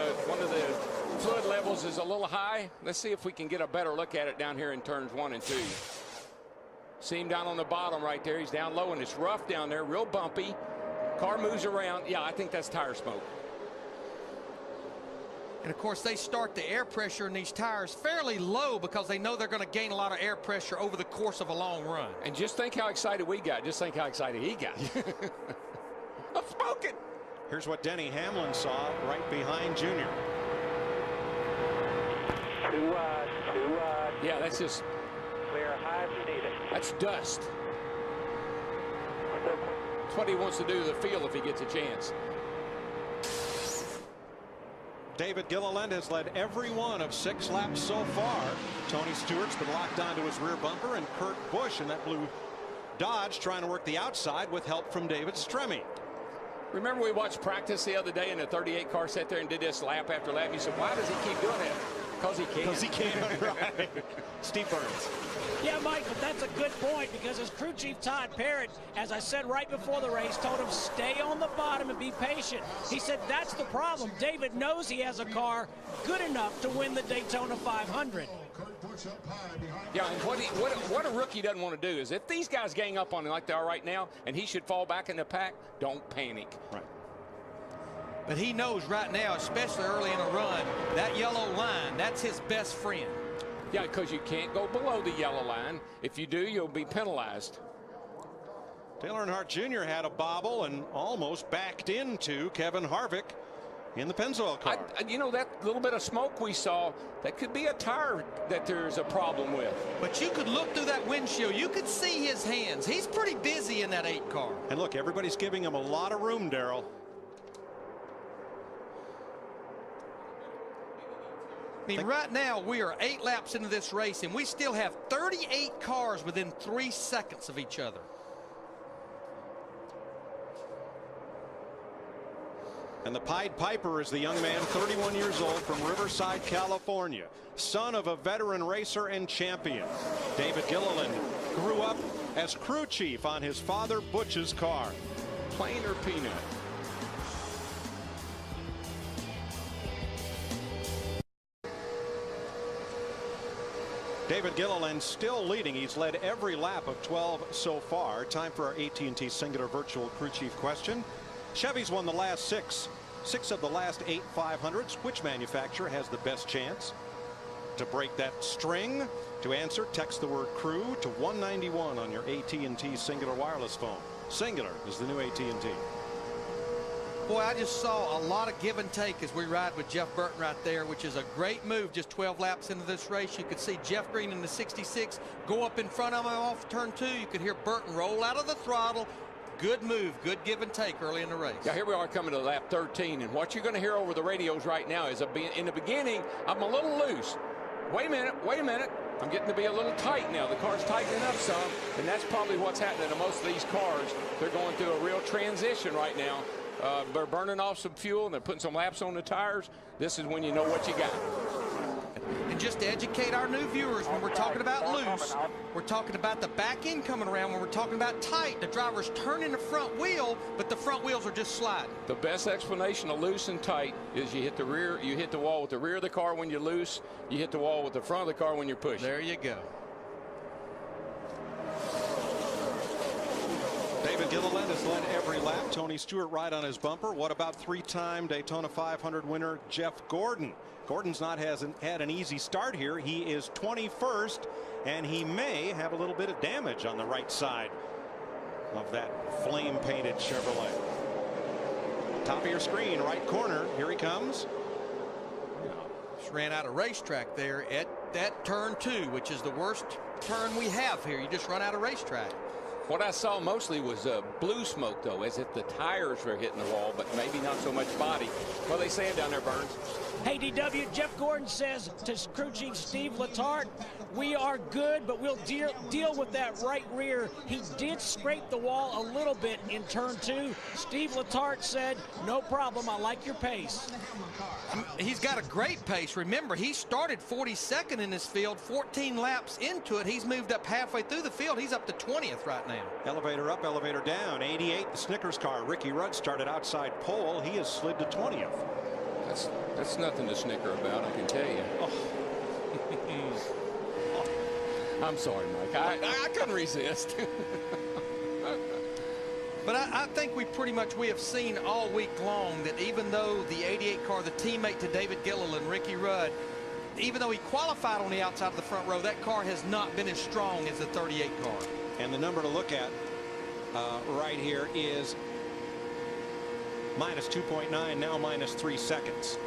fluid levels is a little high. Let's see if we can get a better look at it down here in turns 1 and 2. See him down on the bottom right there. He's down low and it's rough down there, real bumpy. Car moves around. Yeah, I think that's tire smoke. And, of course, they start the air pressure in these tires fairly low because they know they're going to gain a lot of air pressure over the course of a long run. And just think how excited we got. Just think how excited he got. I'm smoking. Here's what Denny Hamlin saw right behind Junior. 2 wide, 2 wide. Yeah, that's just Clear high if you need it. That's dust. That's what he wants to do to the field if he gets a chance. David Gilliland has led every one of 6 laps so far. Tony Stewart's been locked onto his rear bumper, and Kurt Busch in that blue Dodge trying to work the outside with help from David Stremme. Remember we watched practice the other day and the 38 car sat there and did this lap after lap. You said, why does he keep doing that? Because he can. Because he can, right. Steve Burns. Yeah, Mike, but that's a good point because his crew chief, Todd Parrott, as I said right before the race, told him stay on the bottom and be patient. He said that's the problem. David knows he has a car good enough to win the Daytona 500. Yeah, and what a rookie doesn't want to do is if these guys gang up on him like they are right now and he should fall back in the pack, don't panic. Right. But he knows right now, especially early in a run, that yellow line, that's his best friend. Yeah, because you can't go below the yellow line. If you do, you'll be penalized. Dale Earnhardt Jr. had a bobble and almost backed into Kevin Harvick in the Pennzoil car. You know, that little bit of smoke we saw, that could be a tire that there's a problem with. But you could look through that windshield. You could see his hands. He's pretty busy in that 8 car. And look, everybody's giving him a lot of room, Darrell. I mean, right now, we are 8 laps into this race, and we still have 38 cars within 3 seconds of each other. And the Pied Piper is the young man, 31 years old, from Riverside, California, son of a veteran racer and champion. David Gilliland grew up as crew chief on his father Butch's car. Plain or peanut? David Gilliland still leading. He's led every lap of 12 so far. Time for our AT&T Singular Virtual Crew Chief question. Chevy's won the last 6 of the last 8 500s. Which manufacturer has the best chance to break that string? To answer, text the word crew to 191 on your AT&T Singular wireless phone. Singular is the new AT&T. Boy, I just saw a lot of give and take as we ride with Jeff Burton right there, which is a great move just 12 laps into this race. You could see Jeff Green in the 66 go up in front of him off turn 2. You could hear Burton roll out of the throttle. Good move, good give and take early in the race. Yeah, here we are coming to lap 13, and what you're going to hear over the radios right now is in the beginning, I'm a little loose. Wait a minute. I'm getting to be a little tight now. The car's tightening up some, and that's probably what's happening to most of these cars. They're going through a real transition right now. They're burning off some fuel, and they're putting some laps on the tires. This is when you know what you got. And just to educate our new viewers, when we're talking about loose, we're talking about the back end coming around. When we're talking about tight, the driver's turning the front wheel, but the front wheels are just sliding. The best explanation of loose and tight is you hit the rear, you hit the wall with the rear of the car when you're loose, you hit the wall with the front of the car when you're pushing. There you go. David Gilliland has led every lap. Tony Stewart right on his bumper. What about 3-time Daytona 500 winner Jeff Gordon? Gordon's hasn't had an easy start here. He is 21st, and he may have a little bit of damage on the right side of that flame-painted Chevrolet. Top of your screen, right corner. Here he comes. Just ran out of racetrack there at that turn 2, which is the worst turn we have here. You just run out of racetrack. What I saw mostly was blue smoke, though, as if the tires were hitting the wall, but maybe not so much body. What are they saying down there, Burns? Hey, DW, Jeff Gordon says to crew chief Steve Letarte, we are good, but we'll deal with that right rear. He did scrape the wall a little bit in turn 2. Steve Letarte said, no problem, I like your pace. He's got a great pace. Remember, he started 42nd in this field, 14 laps into it. He's moved up halfway through the field. He's up to 20th right now. Elevator up, elevator down. 88, the Snickers car. Ricky Rudd started outside pole. He has slid to 20th. That's nothing to snicker about, I can tell you. Oh. I'm sorry, Mike. I couldn't resist. But I think we have seen all week long that even though the 88 car, the teammate to David Gilliland, Ricky Rudd, even though he qualified on the outside of the front row, that car has not been as strong as the 38 car. And the number to look at right here is minus 2.9, now minus 3 seconds.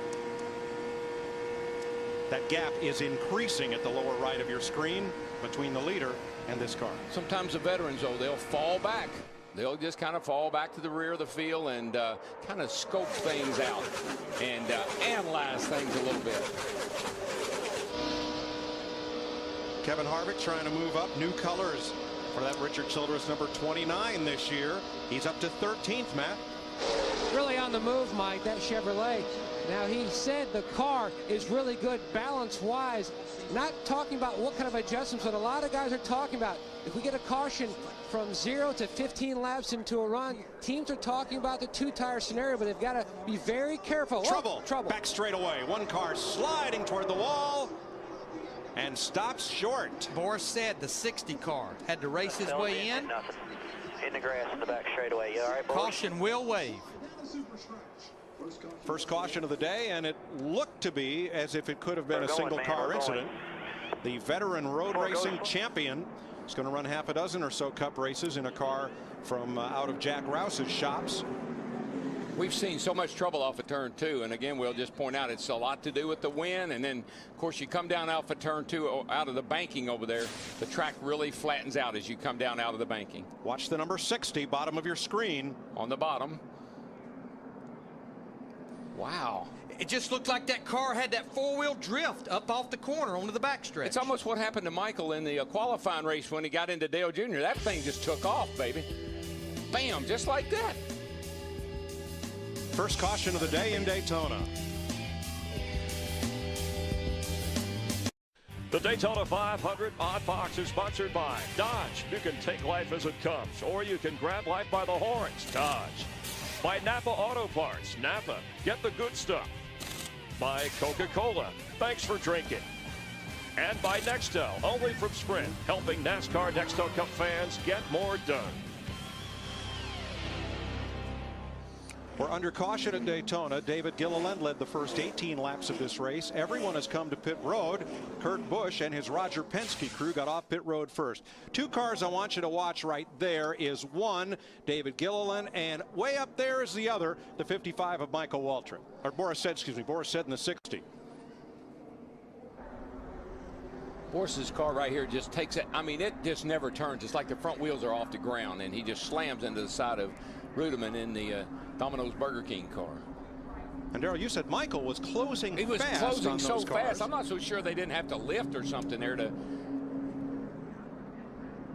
That gap is increasing at the lower right of your screen between the leader and this car. Sometimes the veterans, though, they'll fall back. They'll just kind of fall back to the rear of the field and kind of scope things out and analyze things a little bit. Kevin Harvick trying to move up. New colors for that Richard Childress number 29 this year. He's up to 13th, Matt. really on the move, Mike, that Chevrolet. Now, he said the car is really good balance-wise. Not talking about what kind of adjustments, but a lot of guys are talking about. If we get a caution from 0 to 15 laps into a run, teams are talking about the two-tire scenario, but they've got to be very careful. Trouble. Oh, trouble. Back straight away. One car sliding toward the wall and stops short. Boris said the 60 car had to race his way in. Nothing. In the grass in the back straightaway. You all right, boys? Caution will wave. First caution of the day, and it looked to be as if it could have been a single car incident. The veteran road racing champion is going to run half a dozen or so cup races in a car from out of Jack Rouse's shops. We've seen so much trouble off of turn 2, and again, we'll just point out it's a lot to do with the wind, and then of course you come down off of turn 2 out of the banking over there, the track really flattens out as you come down out of the banking. Watch the number 60, bottom of your screen. On the bottom. Wow. It just looked like that car had that four-wheel drift up off the corner onto the backstretch. It's almost what happened to Michael in the qualifying race when he got into Dale Jr. That thing just took off, baby. Bam, just like that. First caution of the day in Daytona. The Daytona 500 Odd Box is sponsored by Dodge. You can take life as it comes, or you can grab life by the horns. Dodge. By Napa Auto Parts. Napa, get the good stuff. By Coca-Cola. Thanks for drinking. And by Nextel, only from Sprint, helping NASCAR Nextel Cup fans get more done. We're under caution at Daytona. David Gilliland led the first 18 laps of this race. Everyone has come to pit road. Kurt Busch and his Roger Penske crew got off pit road first. Two cars I want you to watch right there is one, David Gilliland, and way up there is the other, the 55 of Michael Waltrip. Or Boris said, excuse me, Boris said in the 60. Boris's car right here just takes it. I mean, it just never turns. It's like the front wheels are off the ground, and he just slams into the side of Rudeman in the Domino's Burger King car. And Darrell, you said Michael was closing fast. He was closing so cars. fast. I'm not so sure they didn't have to lift or something there to.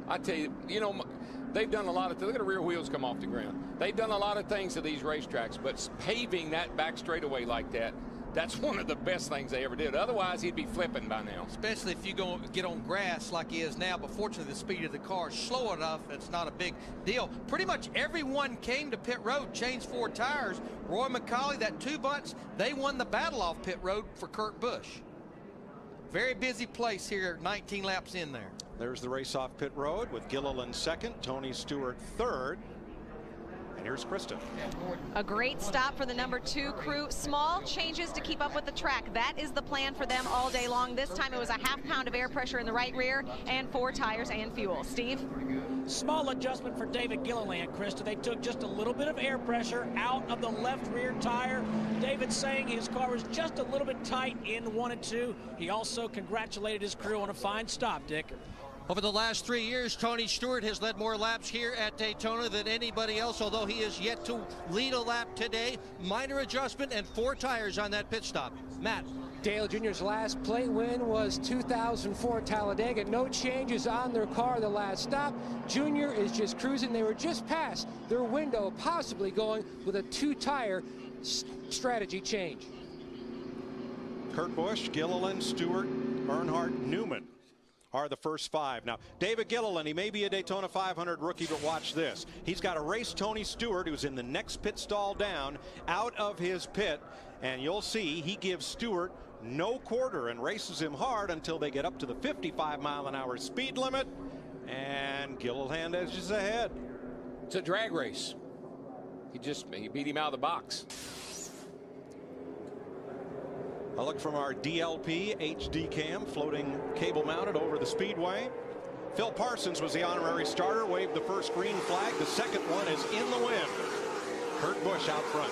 I tell you, you know, they've done a lot of. Look at the rear wheels come off the ground. They've done a lot of things to these racetracks, but paving that back straightaway like that. That's one of the best things they ever did. Otherwise, he'd be flipping by now. Especially if you go get on grass like he is now. But fortunately, the speed of the car is slow enough. It's not a big deal. Pretty much everyone came to pit road, changed 4 tires. Roy McCauley, that 2 bunts, they won the battle off pit road for Kurt Busch. Very busy place here, 19 laps in there. There's the race off pit road with Gilliland second, Tony Stewart third. And here's Kristen. A great stop for the number 2 crew. Small changes to keep up with the track. That is the plan for them all day long. This time it was a ½ pound of air pressure in the right rear and 4 tires and fuel. Steve? Small adjustment for David Gilliland, Krista. They took just a little bit of air pressure out of the left rear tire. David saying his car was just a little bit tight in 1 and 2. He also congratulated his crew on a fine stop, Dick. Over the last 3 years, Tony Stewart has led more laps here at Daytona than anybody else, although he is yet to lead a lap today. Minor adjustment and 4 tires on that pit stop. Matt. Dale Jr.'s last plate win was 2004 Talladega. No changes on their car the last stop. Jr. is just cruising. They were just past their window, possibly going with a 2-tire strategy change. Kurt Busch, Gilliland, Stewart, Earnhardt, Newman are the first 5. Now, David Gilliland, he may be a Daytona 500 rookie, but watch this. He's got to race Tony Stewart, who's in the next pit stall down, out of his pit, and you'll see he gives Stewart no quarter and races him hard until they get up to the 55-mile-an-hour speed limit, and Gilliland edges ahead. It's a drag race. He beat him out of the box. A look from our DLP HD cam, floating cable mounted over the speedway. Phil Parsons was the honorary starter, waved the first green flag. The second one is in the wind. Kurt Busch out front.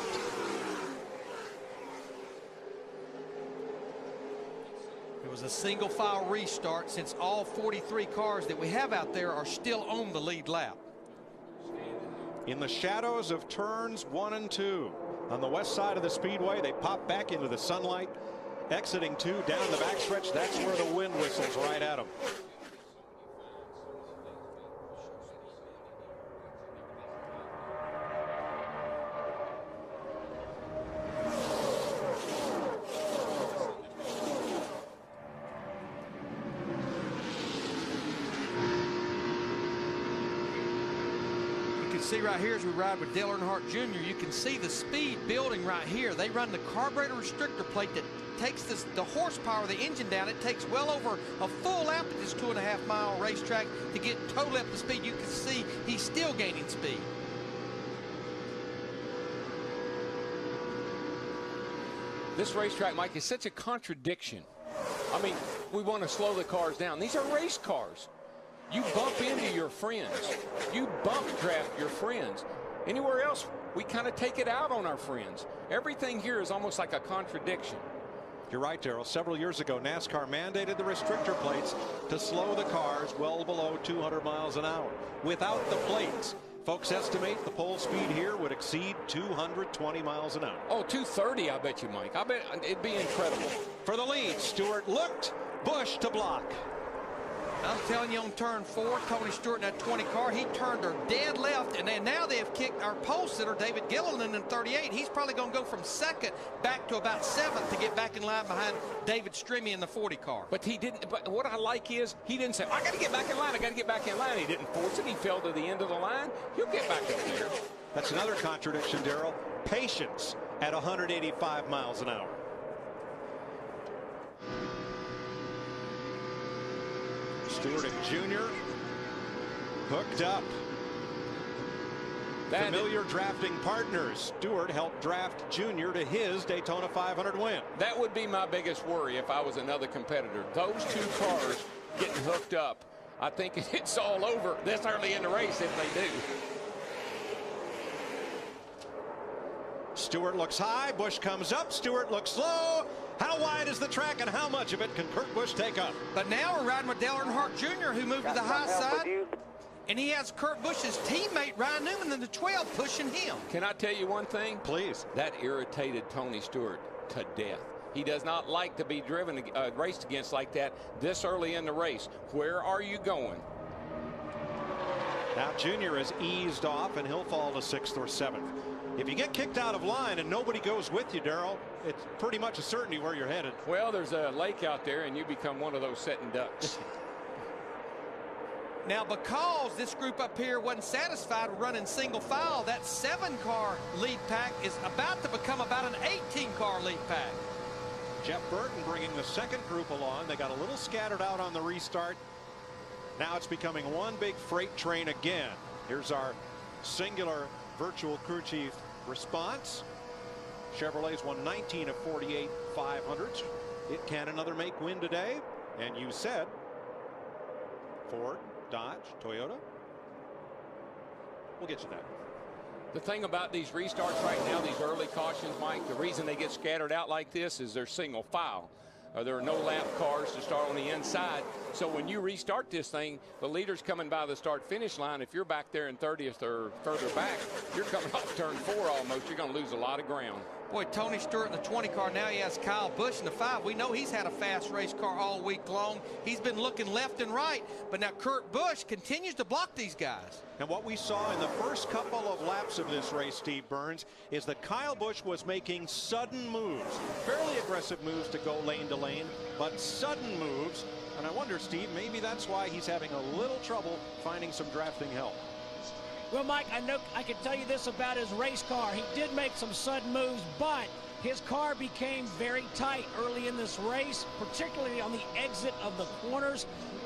It was a single file restart since all 43 cars that we have out there are still on the lead lap. In the shadows of turns 1 and 2 on the west side of the speedway, they pop back into the sunlight. Exiting 2 down the backstretch, that's where the wind whistles right at them. see right here as we ride with Dale Earnhardt Jr., you can see the speed building right here. They run the carburetor restrictor plate that takes the horsepower of the engine down. It takes well over a full lap at this 2.5-mile racetrack to get totally up to speed. You can see he's still gaining speed. This racetrack, Mike, is such a contradiction. I mean, we want to slow the cars down. These are race cars. You bump into your friends. You bump draft your friends. Anywhere else, we kind of take it out on our friends. Everything here is almost like a contradiction. You're right, Darrell. Several years ago, NASCAR mandated the restrictor plates to slow the cars well below 200 miles an hour. Without the plates, folks estimate the pole speed here would exceed 220 miles an hour. Oh, 230, I bet you, Mike. I bet it'd be incredible. For the lead, Stewart looked, Busch to block. I'm telling you, on turn 4, Tony Stewart in that 20 car, he turned her dead left, and then now they have kicked our pole sitter, David Gilliland, in 38. He's probably going to go from 2nd back to about 7th to get back in line behind David Stremme in the 40 car. But he didn't. But what I like is he didn't say, I got to get back in line. I got to get back in line. He didn't force it. He fell to the end of the line. He'll get back up there. That's another contradiction, Darrell. Patience at 185 miles an hour. Stewart and Jr. hooked up. Familiar drafting partners. Stewart helped draft Jr. to his Daytona 500 win. That would be my biggest worry if I was another competitor. Those two cars getting hooked up. I think it's all over this early in the race if they do. Stewart looks high. Busch comes up. Stewart looks low. How wide is the track and how much of it can Kurt Busch take up? But now we're riding with Dale Earnhardt Jr., who moved to the high side. And he has Kurt Busch's teammate, Ryan Newman, in the 12 pushing him. Can I tell you one thing? Please. That irritated Tony Stewart to death. He does not like to be driven, raced against like that this early in the race. Where are you going? Now Jr. has eased off and he'll fall to 6th or 7th. If you get kicked out of line and nobody goes with you, Darrell, it's pretty much a certainty where you're headed. Well, there's a lake out there and you become one of those sitting ducks. Now, because this group up here wasn't satisfied with running single file, that 7-car lead pack is about to become about an 18-car lead pack. Jeff Burton bringing the second group along. They got a little scattered out on the restart. Now it's becoming one big freight train again. Here's our singular virtual crew chief response. Chevrolet's won 19 of 48 500s. It can another make win today. And you said Ford, Dodge, Toyota. We'll get you that. The thing about these restarts right now, these early cautions, Mike, the reason they get scattered out like this is they're single file. There are no lap cars to start on the inside. So when you restart this thing, the leader's coming by the start-finish line. If you're back there in 30th or further back, you're coming off turn 4 almost. You're going to lose a lot of ground. Boy, Tony Stewart in the 20 car. Now he has Kyle Busch in the 5. We know he's had a fast race car all week long. He's been looking left and right. But now Kurt Busch continues to block these guys. And what we saw in the first couple of laps of this race, Steve Burns, is that Kyle Busch was making sudden moves. Fairly aggressive moves to go lane to lane, but sudden moves. And I wonder, Steve, maybe that's why he's having a little trouble finding some drafting help. Well, Mike, I know I can tell you this about his race car. He did make some sudden moves, but his car became very tight early in this race, particularly on the exit of the corners.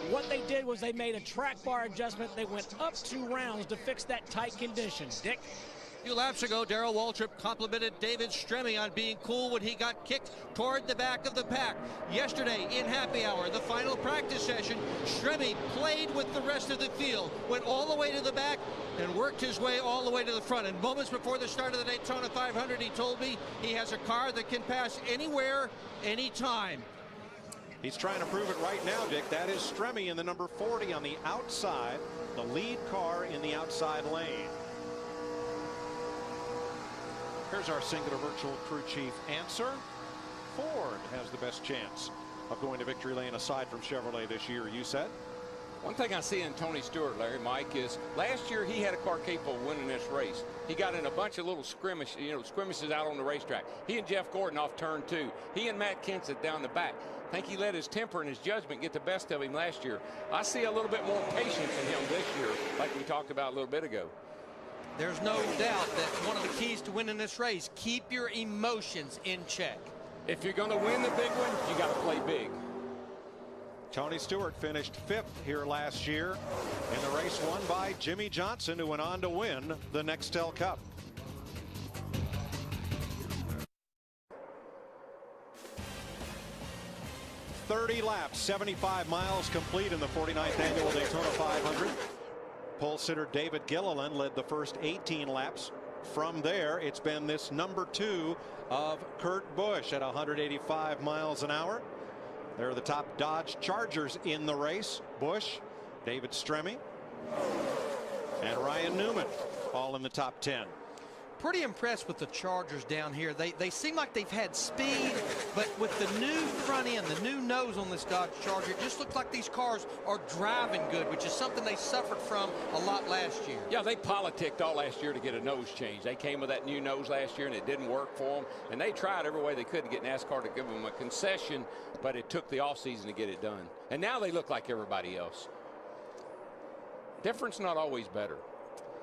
What they did was they made a track bar adjustment. They went up 2 rounds to fix that tight condition. Dick? A few laps ago, Darrell Waltrip complimented David Stremme on being cool when he got kicked toward the back of the pack. Yesterday, in happy hour, the final practice session, Stremme played with the rest of the field, went all the way to the back, and worked his way all the way to the front. And moments before the start of the Daytona 500, he told me he has a car that can pass anywhere, anytime. He's trying to prove it right now, Dick. That is Stremme in the number 40 on the outside, the lead car in the outside lane. Here's our singular virtual crew chief answer. Ford has the best chance of going to victory lane aside from Chevrolet this year, you said? One thing I see in Tony Stewart, Larry, Mike, is last year he had a car capable of winning this race. He got in a bunch of little skirmishes out on the racetrack. He and Jeff Gordon off turn 2. He and Matt Kenseth down the back. I think he let his temper and his judgment get the best of him last year. I see a little bit more patience in him this year, like we talked about a little bit ago. There's no doubt that one of the keys to winning this race, keep your emotions in check. If you're going to win the big one, you got to play big. Tony Stewart finished 5th here last year in the race won by Jimmy Johnson, who went on to win the Nextel Cup. "30 laps, 75 miles complete in the 49th annual Daytona 500. Pole sitter David Gilliland led the first 18 laps. From there, it's been this number 2 of Kurt Busch at 185 miles an hour. They're the top Dodge Chargers in the race. Busch, David Stremme, and Ryan Newman, all in the top 10. Pretty impressed with the Chargers down here. They seem like they've had speed, but with the new front end, the new nose on this Dodge Charger, it just looks like these cars are driving good, which is something they suffered from a lot last year. Yeah, they politicked all last year to get a nose change. They came with that new nose last year, and it didn't work for them. And they tried every way they could to get NASCAR to give them a concession, but it took the offseason to get it done. And now they look like everybody else. Difference not always better.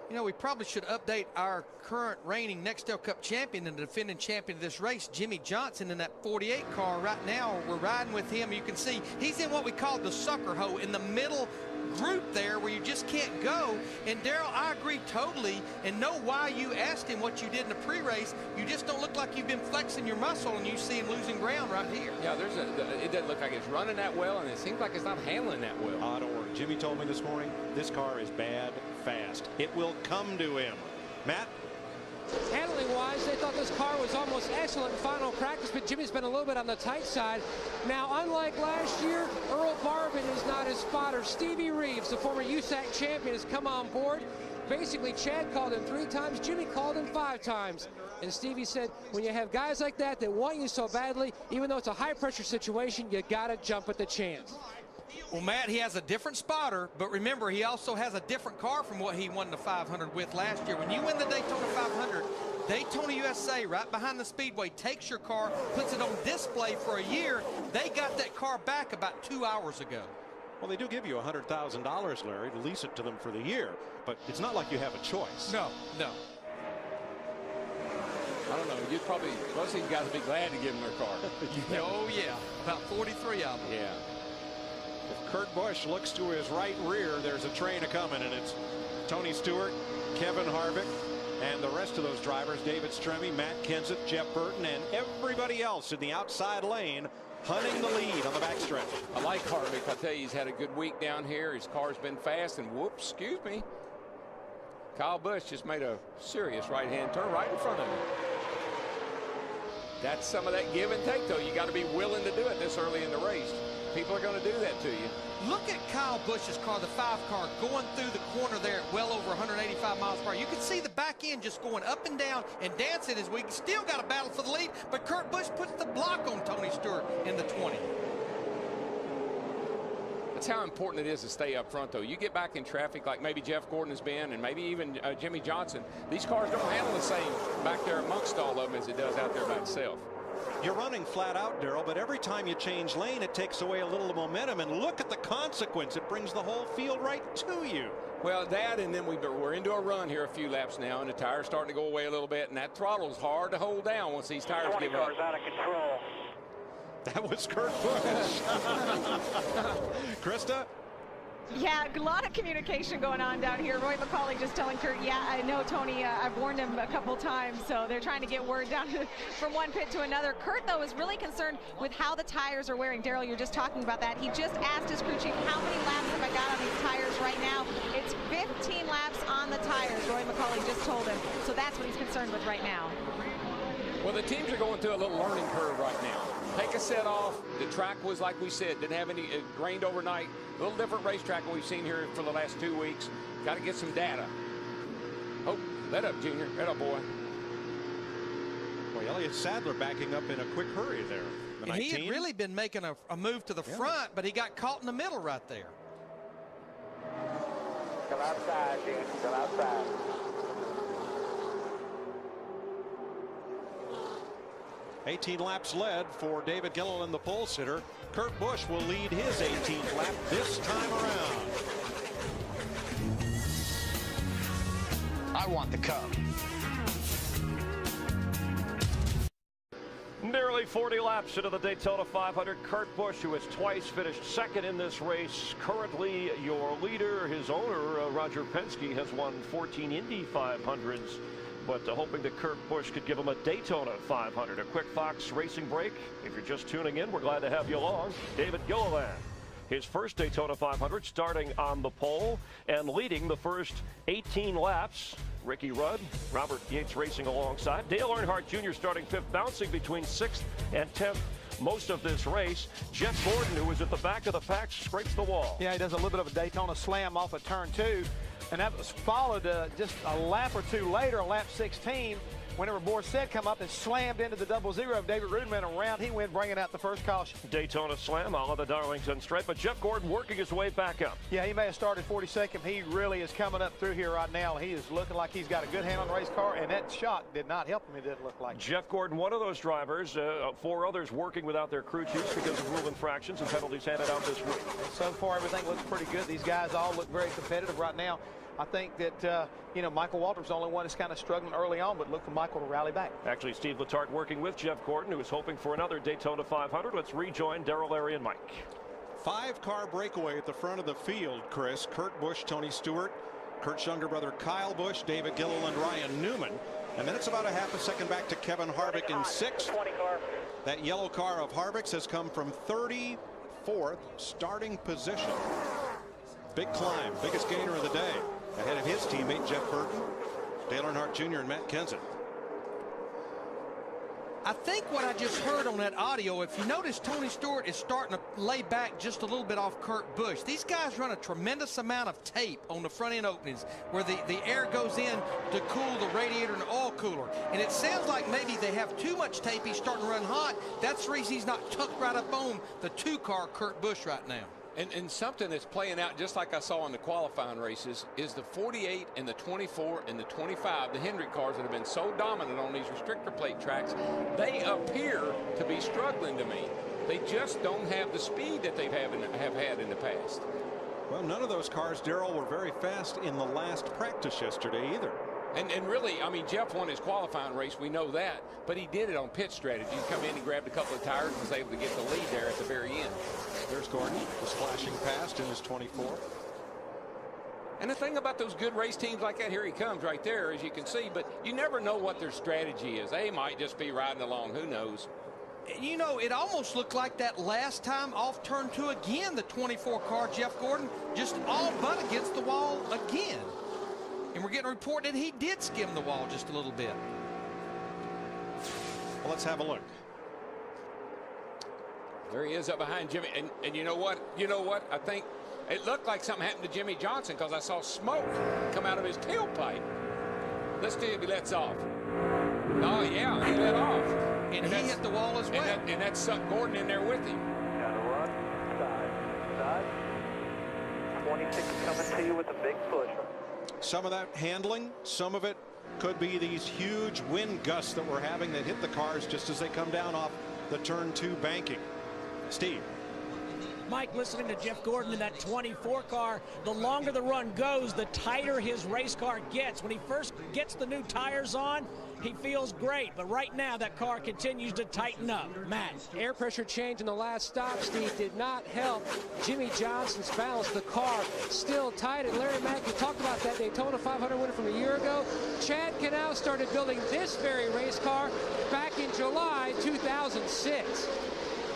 You know, we probably should update our current reigning Nextel Cup champion and defending champion of this race, Jimmy Johnson, in that 48 car. Right now, we're riding with him. You can see he's in what we call the sucker hole in the middle group there where you just can't go. And Darrell, I agree totally and know why you asked him what you did in the pre-race. You just don't look like you've been flexing your muscle, and you see him losing ground right here. Yeah, it doesn't look like it's running that well, and it seems like it's not handling that well. Don't worry. Jimmy told me this morning this car is bad fast. It will come to him. Matt? Handling-wise, they thought this car was almost excellent in final practice, but Jimmy's been a little bit on the tight side. Now, unlike last year, Earl Barvin is not his spotter. Stevie Reeves, the former USAC champion, has come on board. Basically, Chad called him 3 times, Jimmy called him 5 times. And Stevie said, when you have guys like that that want you so badly, even though it's a high-pressure situation, you got to jump at the chance. Well, Matt, he has a different spotter, but remember, he also has a different car from what he won the 500 with last year. When you win the Daytona 500, Daytona USA, right behind the Speedway, takes your car, puts it on display for a year. They got that car back about 2 hours ago. Well, they do give you $100,000, Larry, to lease it to them for the year, but it's not like you have a choice. No. I don't know. You'd probably, most of these guys would be glad to give them their car. Oh, yeah. About 43 of them. Yeah. If Kurt Busch looks to his right rear, there's a train a-coming, and it's Tony Stewart, Kevin Harvick, and the rest of those drivers, David Stremme, Matt Kenseth, Jeff Burton, and everybody else in the outside lane hunting the lead on the backstretch. I like Harvick. I tell you, he's had a good week down here. His car's been fast, and whoops, excuse me. Kyle Busch just made a serious right-hand turn right in front of him. That's some of that give and take, though. You got to be willing to do it this early in the race. People are going to do that to you. Look at Kyle Busch's car, the 5 car, going through the corner there at well over 185 miles per hour. You can see the back end just going up and down and dancing as we still got a battle for the lead, but Kurt Busch puts the block on Tony Stewart in the 20. That's how important it is to stay up front, though. You get back in traffic like maybe Jeff Gordon has been, and maybe even Jimmy Johnson. These cars don't handle the same back there amongst all of them as it does out there by itself. You're running flat out, Darrell, but every time you change lane, it takes away a little momentum, and look at the consequence. It brings the whole field right to you. Well, that, and then we're into a run here a few laps now, and the tire's starting to go away a little bit, and that throttle's hard to hold down once these tires give up. Car's out of control. That was Kurt Busch. Krista? Yeah, a lot of communication going on down here. Roy McCauley just telling Kurt, yeah, I know, Tony, I've warned him a couple times, so they're trying to get word down from one pit to another. Kurt, though, is really concerned with how the tires are wearing. Darrell, you're just talking about that. He just asked his crew chief, how many laps have I got on these tires right now? It's 15 laps on the tires, Roy McCauley just told him. So that's what he's concerned with right now. Well, the teams are going through a little learning curve right now. Take a set off. The track was, like we said, didn't have any, it rained overnight. A little different racetrack than we've seen here for the last 2 weeks. Got to get some data. Oh, let up, Junior. Let up, boy. Boy, Elliott Sadler backing up in a quick hurry there. And he had really been making a move to the front, but he got caught in the middle right there. Come outside, Junior. Come outside. "18 laps led for David Gilliland, the pole sitter. Kurt Busch will lead his 18th lap this time around. I I want the Cup. Nearly 40 laps into the Daytona 500. Kurt Busch, who has twice finished second in this race, currently your leader. His owner, Roger Penske, has won 14 Indy 500s, but hoping that Kurt Busch could give him a Daytona 500. A quick Fox Racing break. If you're just tuning in, we're glad to have you along. David Gilliland, his first Daytona 500, starting on the pole and leading the first 18 laps. Ricky Rudd, Robert Yates racing alongside. Dale Earnhardt Jr. starting fifth, bouncing between 6th and 10th most of this race. Jeff Gordon, who was at the back of the pack, scrapes the wall. Yeah, he does a little bit of a Daytona slam off of turn 2, and that was followed just a lap or two later, on lap 16, whenever Borsett come up and slammed into the 0-0 of David Rudman around. He went bringing out the first caution. Daytona slam, all of the Darlington straight, but Jeff Gordon working his way back up. Yeah, he may have started 42nd. He really is coming up through here right now. He is looking like he's got a good hand on the race car, and that shot did not help him, it didn't look like. Jeff Gordon, one of those drivers, 4 others working without their crew chiefs because of rule infractions and penalties handed out this week. And so far, everything looks pretty good. These guys all look very competitive right now. I think that, Michael Waltrip's the only one that's kind of struggling early on, but look for Michael to rally back. Actually, Steve Letarte working with Jeff Gordon, who is hoping for another Daytona 500. Let's rejoin Darrell, Larry, and Mike. 5-car breakaway at the front of the field, Chris. Kurt Busch, Tony Stewart, Kurt's younger brother Kyle Busch, David Gilliland, Ryan Newman. And then it's about a half a second back to Kevin Harvick in 6th. That yellow car of Harvick's has come from 34th starting position. Big climb, biggest gainer of the day. Ahead of his teammate Jeff Burton, Dale Earnhardt Jr. and Matt Kenseth. I think what I just heard on that audio, if you notice, Tony Stewart is starting to lay back just a little bit off Kurt Busch. These guys run a tremendous amount of tape on the front end openings where the air goes in to cool the radiator and the oil cooler. And it sounds like maybe they have too much tape. He's starting to run hot. That's the reason he's not tucked right up on the 2-car Kurt Busch right now. And something that's playing out just like I saw in the qualifying races is the 48 and the 24 and the 25, the Hendrick cars that have been so dominant on these restrictor plate tracks, they appear to be struggling to me. They just don't have the speed that they have had in the past. Well, none of those cars, Darrell, were very fast in the last practice yesterday either. And really, I mean, Jeff won his qualifying race, we know that, but he did it on pit strategy. He come in, he grabbed a couple of tires and was able to get the lead there at the very end. There's Gordon, was flashing past in his 24. And the thing about those good race teams like that, here he comes right there, as you can see, but you never know what their strategy is. They might just be riding along, who knows. You know, it almost looked like that last time off turn 2 again, the 24 car, Jeff Gordon, just all but against the wall again. And we're getting a report that he did skim the wall just a little bit. Well, let's have a look. There he is up behind Jimmy. And you know what? I think it looked like something happened to Jimmy Johnson because I saw smoke come out of his tailpipe. Let's see if he lets off. Oh, yeah, he let off. And he hit the wall as well. And that sucked Gordon in there with him. Got to run. Side. 26 coming to you with a big push. Some of that handling, some of it could be these huge wind gusts that we're having that hit the cars just as they come down off the turn 2 banking. Steve. Mike, listening to Jeff Gordon in that 24 car, the longer the run goes, the tighter his race car gets. When he first gets the new tires on, he feels great, but right now that car continues to tighten up. Matt. Air pressure change in the last stop, Steve, did not help Jimmy Johnson's balance. The car still tight, and Larry Mack, you talked about that Daytona 500 winner from a year ago. Chad Canal started building this very race car back in July 2006.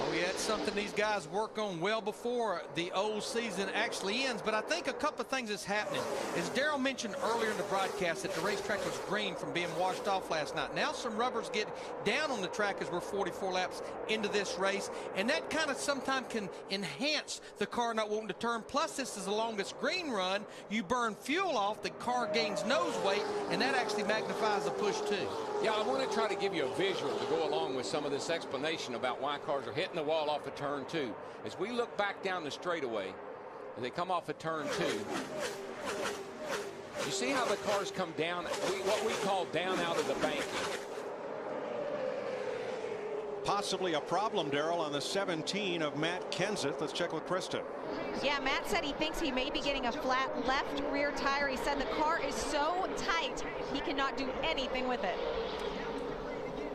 Oh, yeah, it's something these guys work on well before the old season actually ends. But I think a couple of things that's happening. As Darrell mentioned earlier in the broadcast that the racetrack was green from being washed off last night. Now some rubbers get down on the track as we're 44 laps into this race. And that kind of sometimes can enhance the car not wanting to turn. Plus, this is the longest green run. You burn fuel off, the car gains nose weight, and that actually magnifies the push too. Yeah, I want to try to give you a visual to go along with some of this explanation about why cars are hitting the wall off of turn 2. As we look back down the straightaway, as they come off of turn 2, you see how the cars come down, what we call down out of the banking. Possibly a problem, Darrell, on the 17 of Matt Kenseth. Let's check with Krista. Yeah, Matt said he thinks he may be getting a flat left rear tire. He said the car is so tight, he cannot do anything with it.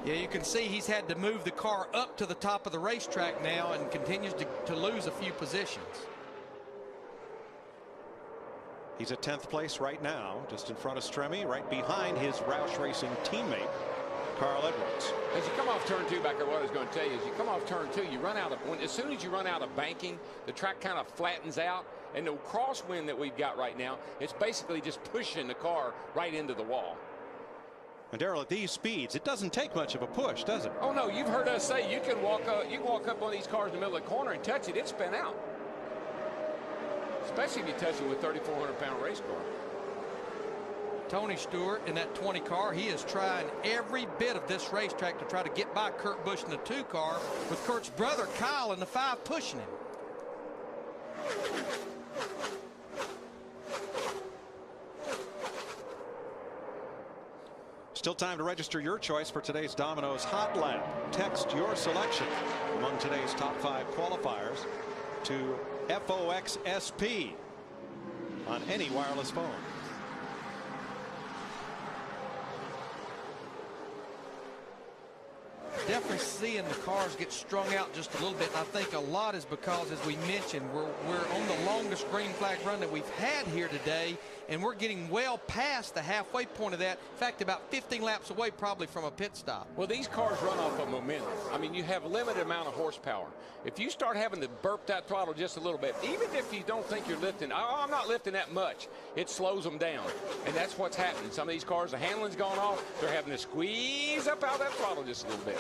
Yeah, you can see he's had to move the car up to the top of the racetrack now and continues to lose a few positions. He's at 10th place right now, just in front of Stremme, right behind his Roush Racing teammate, Carl Edwards. As you come off turn 2, back there, what I was going to tell you is you come off turn 2, you run out of, as soon as you run out of banking, the track kind of flattens out, and the crosswind that we've got right now, it's basically just pushing the car right into the wall. And Darrell, at these speeds, it doesn't take much of a push, does it? Oh no, you've heard us say you can walk up on these cars in the middle of the corner and touch it, it's spin out. Especially if you touch it with a 3,400-pound race car. Tony Stewart in that 20 car, he is trying every bit of this racetrack to try to get by Kurt Busch in the 2 car, with Kurt's brother Kyle in the 5 pushing him. Still time to register your choice for today's Domino's Hot Lap. Text your selection among today's top 5 qualifiers to FOXSP on any wireless phone. Definitely seeing the cars get strung out just a little bit, and I think a lot is because, as we mentioned, we're on the longest green flag run that we've had here today, and we're getting well past the halfway point of that. In fact, about 15 laps away probably from a pit stop. Well, these cars run off of momentum. I mean, you have a limited amount of horsepower. If you start having to burp that throttle just a little bit, even if you don't think you're lifting, oh, I'm not lifting that much, it slows them down. And that's what's happening. Some of these cars, the handling's gone off. They're having to squeeze up out of that throttle just a little bit.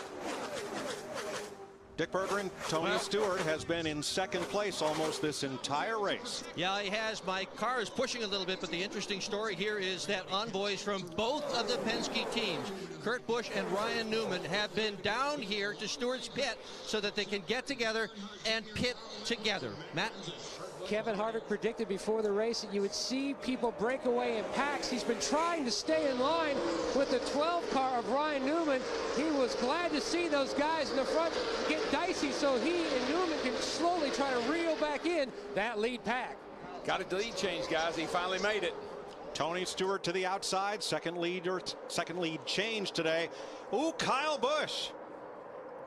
Dick Berger and Tony Stewart has been in 2nd place almost this entire race. Yeah, he has. My car is pushing a little bit, but the interesting story here is that envoys from both of the Penske teams, Kurt Busch and Ryan Newman, have been down here to Stewart's pit so that they can get together and pit together. Matt? Kevin Harvick predicted before the race that you would see people break away in packs. He's been trying to stay in line with the 12 car of Ryan Newman. He was glad to see those guys in the front get dicey so he and Newman can slowly try to reel back in that lead pack. Got a lead change, guys. He finally made it. Tony Stewart to the outside, second lead change today. Ooh, Kyle Busch.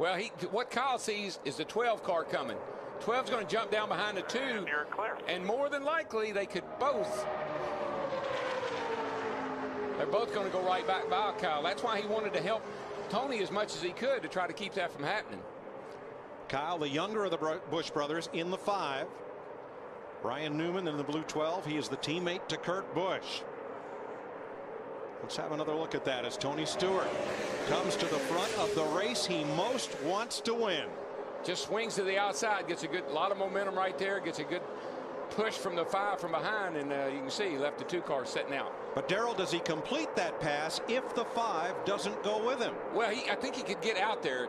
Well, what Kyle sees is the 12 car coming. 12's going to jump down behind the 2, and more than likely they could both. They're both going to go right back by Kyle. That's why he wanted to help Tony as much as he could to try to keep that from happening. Kyle, the younger of the Busch brothers, in the 5. Ryan Newman in the blue 12. He is the teammate to Kurt Busch. Let's have another look at that as Tony Stewart comes to the front of the race he most wants to win. Just swings to the outside, gets a lot of momentum right there, gets a good push from the 5 from behind, and you can see he left the 2 cars sitting out. But Darrell, does he complete that pass if the 5 doesn't go with him? Well, I think he could get out there.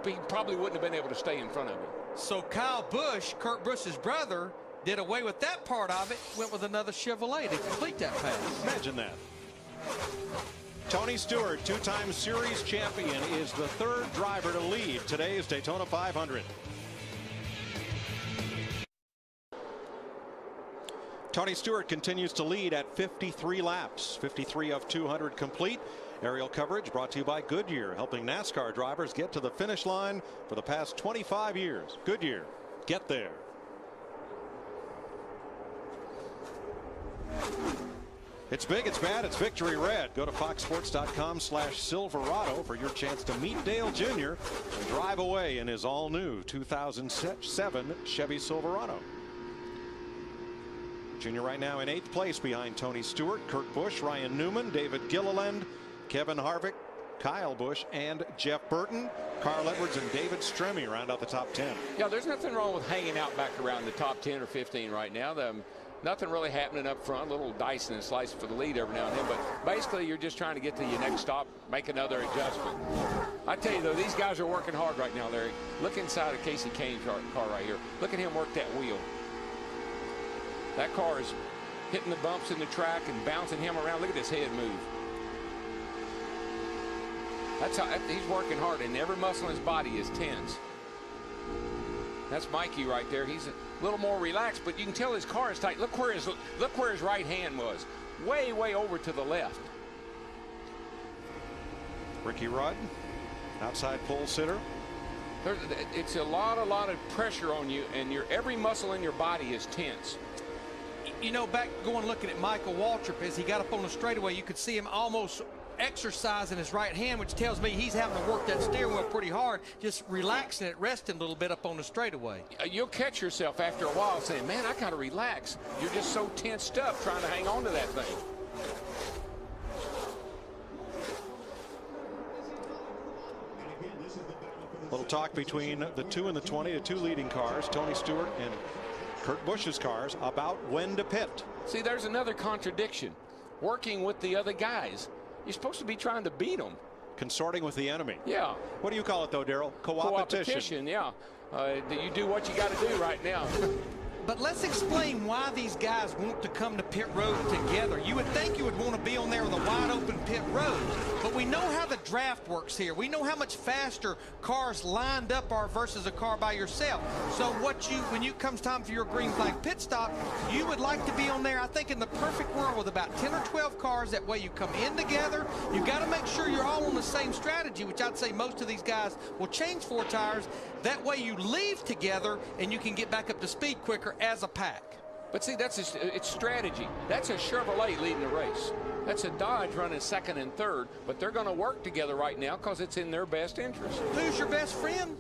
He probably wouldn't have been able to stay in front of him. So Kyle Busch, Kurt Busch's brother, did away with that part of it, went with another Chevrolet to complete that pass. Imagine that. Tony Stewart, 2-time series champion, is the 3rd driver to lead today's Daytona 500. Tony Stewart continues to lead at 53 laps, 53 of 200 complete. Aerial coverage brought to you by Goodyear, helping NASCAR drivers get to the finish line for the past 25 years. Goodyear, get there. It's big, it's bad, it's victory red. Go to foxsports.com/Silverado for your chance to meet Dale Jr. and drive away in his all-new 2007 Chevy Silverado. Jr. right now in 8th place behind Tony Stewart, Kurt Busch, Ryan Newman, David Gilliland, Kevin Harvick, Kyle Busch, and Jeff Burton. Carl Edwards and David Stremme round out the top 10. Yeah, there's nothing wrong with hanging out back around the top 10 or 15 right now. Nothing really happening up front, a little dicing and slicing for the lead every now and then, but basically you're just trying to get to your next stop, make another adjustment. I tell you though, these guys are working hard right now, Larry. Look inside of Casey Kane's car right here. Look at him work that wheel. That car is hitting the bumps in the track and bouncing him around. Look at his head move. That's how he's working hard, and every muscle in his body is tense. That's Mikey right there. He's a little more relaxed, but you can tell his car is tight. Look where his right hand was. Way, way over to the left. Ricky Rudd, outside pole sitter. It's a lot of pressure on you, and every muscle in your body is tense. You know, back going looking at Michael Waltrip, as he got up on the straightaway, you could see him almost exercising his right hand, which tells me he's having to work that steering wheel pretty hard, just relaxing it, resting a little bit up on the straightaway. You'll catch yourself after a while saying, man, I gotta relax. You're just so tensed up trying to hang on to that thing. Little talk between the 2 and the 20, the 2 leading cars, Tony Stewart and Kurt Busch's cars, about when to pit. See, there's another contradiction. Working with the other guys. You're supposed to be trying to beat them. Consorting with the enemy. Yeah. What do you call it, though, Darrell? Co-opetition. Yeah. You do what you got to do right now. But let's explain why these guys want to come to pit road together. You would think you would want to be on there with a wide open pit road, but we know how the draft works here. We know how much faster cars lined up are versus a car by yourself. So when you comes time for your green flag pit stop, you would like to be on there, I think, in the perfect world with about 10 or 12 cars. That way you come in together. You got to make sure you're all on the same strategy, which I'd say most of these guys will change 4 tires. That way you leave together and you can get back up to speed quicker as a pack. But see, it's strategy. That's a Chevrolet leading the race. That's a Dodge running second and third, but they're going to work together right now because it's in their best interest. Who's your best friend?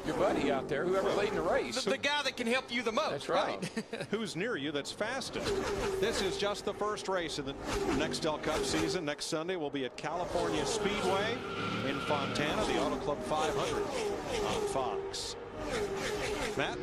Your buddy out there, whoever's leading the race. The guy that can help you the most. That's right. Who's near you that's fastest? This is just the first race of the Nextel Cup season. Next Sunday we'll be at California Speedway in Fontana, the Auto Club 500 on Fox. Matt?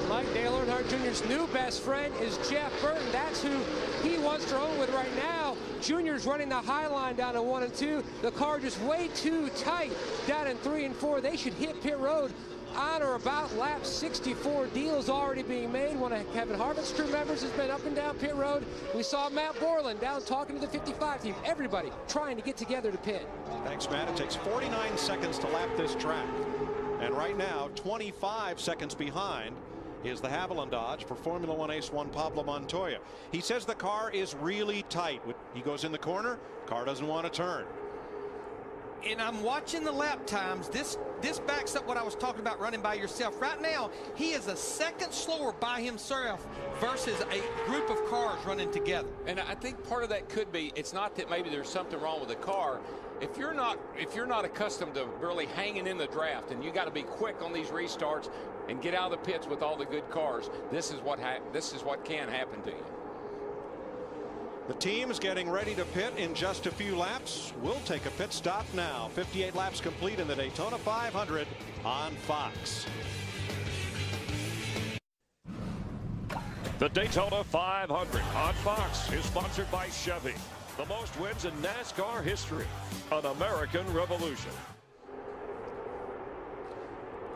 Mike Dale Earnhardt Jr.'s new best friend is Jeff Burton. That's who he wants to run with right now. Junior's running the high line down in 1 and 2. The car just way too tight down in 3 and 4. They should hit pit road on or about lap 64. Deals already being made. One of Kevin Harvick's crew members has been up and down pit road. We saw Matt Borland down talking to the 55 team. Everybody trying to get together to pit. Thanks, Matt. It takes 49 seconds to lap this track. And right now, 25 seconds behind is the Haviland Dodge for Formula One Ace 1 Pablo Montoya. He says the car is really tight. He goes in the corner, car doesn't want to turn. And I'm watching the lap times. This backs up what I was talking about running by yourself. Right now, he is a second slower by himself versus a group of cars running together. And I think part of that could be, it's not that maybe there's something wrong with the car. If you're not accustomed to really hanging in the draft and you got to be quick on these restarts and get out of the pits with all the good cars, this is what can happen to you. The team's getting ready to pit in just a few laps. We'll take a pit stop now. 58 laps complete in the Daytona 500 on Fox. The Daytona 500 on Fox is sponsored by Chevy. The most wins in NASCAR history. An American Revolution.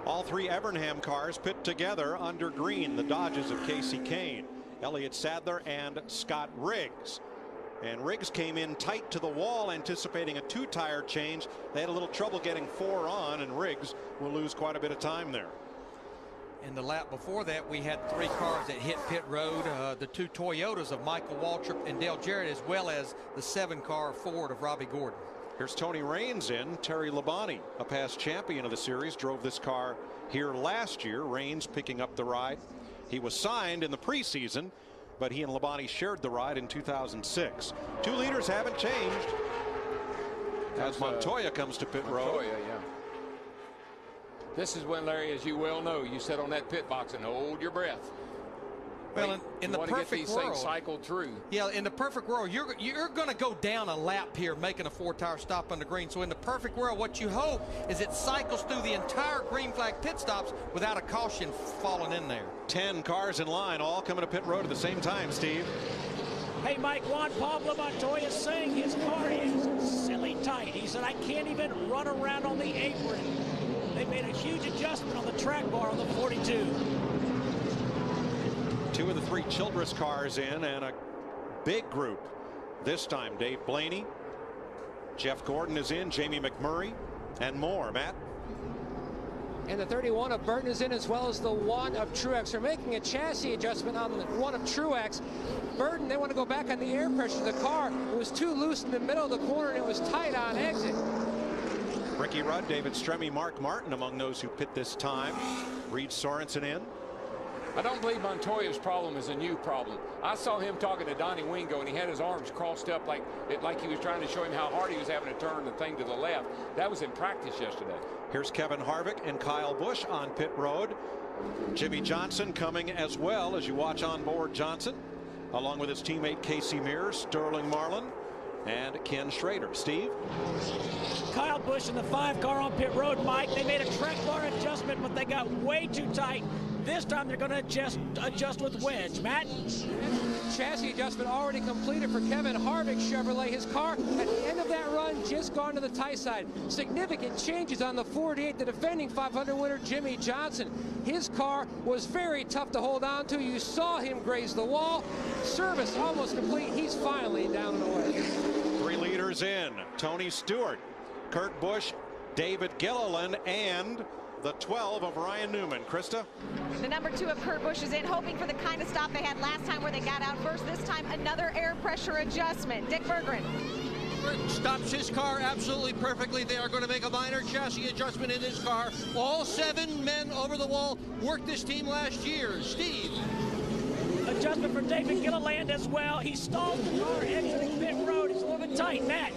All 3 Evernham cars pit together under green. The Dodges of Casey Kane, Elliott Sadler, and Scott Riggs. And Riggs came in tight to the wall, anticipating a 2-tire change. They had a little trouble getting 4 on, and Riggs will lose quite a bit of time there. In the lap before that, we had 3 cars that hit pit road. The 2 Toyotas of Michael Waltrip and Dale Jarrett, as well as the 7-car Ford of Robbie Gordon. Here's Tony Raines in. Terry Labonte, a past champion of the series, drove this car here last year. Raines picking up the ride. He was signed in the preseason, but he and Labonte shared the ride in 2006. 2 leaders haven't changed as Montoya comes to pit road. Yeah. This is when, Larry, as you well know, you sit on that pit box and hold your breath. Well, in the perfect world, get these things cycled through. Yeah, in the perfect world, you're going to go down a lap here making a 4-tire stop on the green. So in the perfect world, what you hope is it cycles through the entire green flag pit stops without a caution falling in there. 10 cars in line, all coming to pit road at the same time, Steve. Hey, Mike, Juan Pablo Montoya saying his car is silly tight. He said, I can't even run around on the apron. They made a huge adjustment on the track bar on the 42. 2 of the 3 Childress cars in, and a big group this time. Dave Blaney, Jeff Gordon is in, Jamie McMurray, and more. Matt? And the 31 of Burton is in, as well as the 1 of Truex. They're making a chassis adjustment on the 1 of Truex. Burton, they want to go back on the air pressure of the car. It was too loose in the middle of the corner, and it was tight on exit. Ricky Rudd, David Stremme, Mark Martin among those who pit this time. Reed Sorensen in. I don't believe Montoya's problem is a new problem. I saw him talking to Donnie Wingo, and he had his arms crossed up like he was trying to show him how hard he was having to turn the thing to the left. That was in practice yesterday. Here's Kevin Harvick and Kyle Busch on pit road. Jimmy Johnson coming as well as you watch on board Johnson, along with his teammate Casey Mears, Sterling Marlin, and Ken Schrader. Steve? Kyle Busch in the 5 car on pit road, Mike. They made a track bar adjustment, but they got way too tight. This time they're going to adjust with wedge. Matt? Chassis adjustment already completed for Kevin Harvick Chevrolet. His car at the end of that run just gone to the tight side. Significant changes on the 48. The defending 500 winner Jimmy Johnson. His car was very tough to hold on to. You saw him graze the wall. Service almost complete. He's finally down and away. 3 leaders in. Tony Stewart, Kurt Busch, David Gilliland, and the 12 of Ryan Newman. Krista? The number 2 of Kurt Busch is in, hoping for the kind of stop they had last time where they got out first. This time, another air pressure adjustment. Dick Berggren. Stops his car absolutely perfectly. They are going to make a minor chassis adjustment in his car. All 7 men over the wall worked this team last year. Steve? Adjustment for David Gilliland as well. He stalled the car exiting pit road. It's a little bit tight. Matt?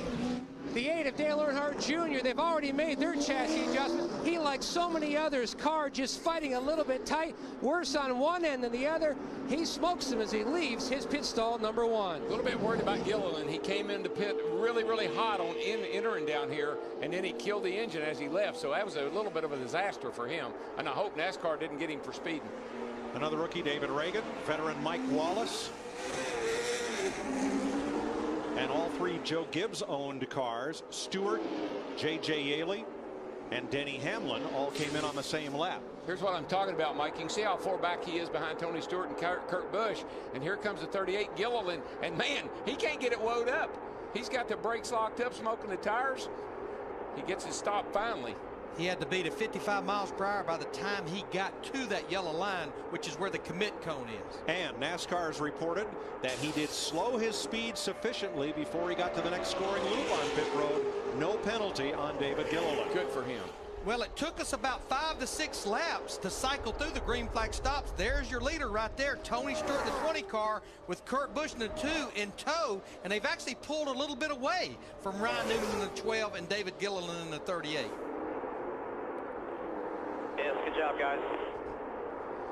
The 8 of Dale Earnhardt Jr., they've already made their chassis adjustment. He, like so many others, car just fighting a little bit tight, worse on one end than the other. He smokes him as he leaves his pit stall number 1. A little bit worried about Gilliland. He came into pit really, really hot on entering down here, and then he killed the engine as he left. So that was a little bit of a disaster for him. And I hope NASCAR didn't get him for speeding. Another rookie, David Reagan, veteran Mike Wallace. And all 3 Joe Gibbs-owned cars, Stewart, J.J. Yaley, and Denny Hamlin, all came in on the same lap. Here's what I'm talking about, Mike. You can see how far back he is behind Tony Stewart and Kurt Busch. And here comes the 38 Gilliland. And, man, he can't get it wound up. He's got the brakes locked up, smoking the tires. He gets his stop finally. He had to beat at 55 miles per hour by the time he got to that yellow line, which is where the commit cone is. And NASCAR has reported that he did slow his speed sufficiently before he got to the next scoring loop on pit road. No penalty on David Gilliland. Good for him. Well, it took us about 5 to 6 laps to cycle through the green flag stops. There's your leader right there, Tony Stewart, the 20 car, with Kurt Busch in the 2 in tow, and they've actually pulled a little bit away from Ryan Newman in the 12 and David Gilliland in the 38. Yes, good job, guys.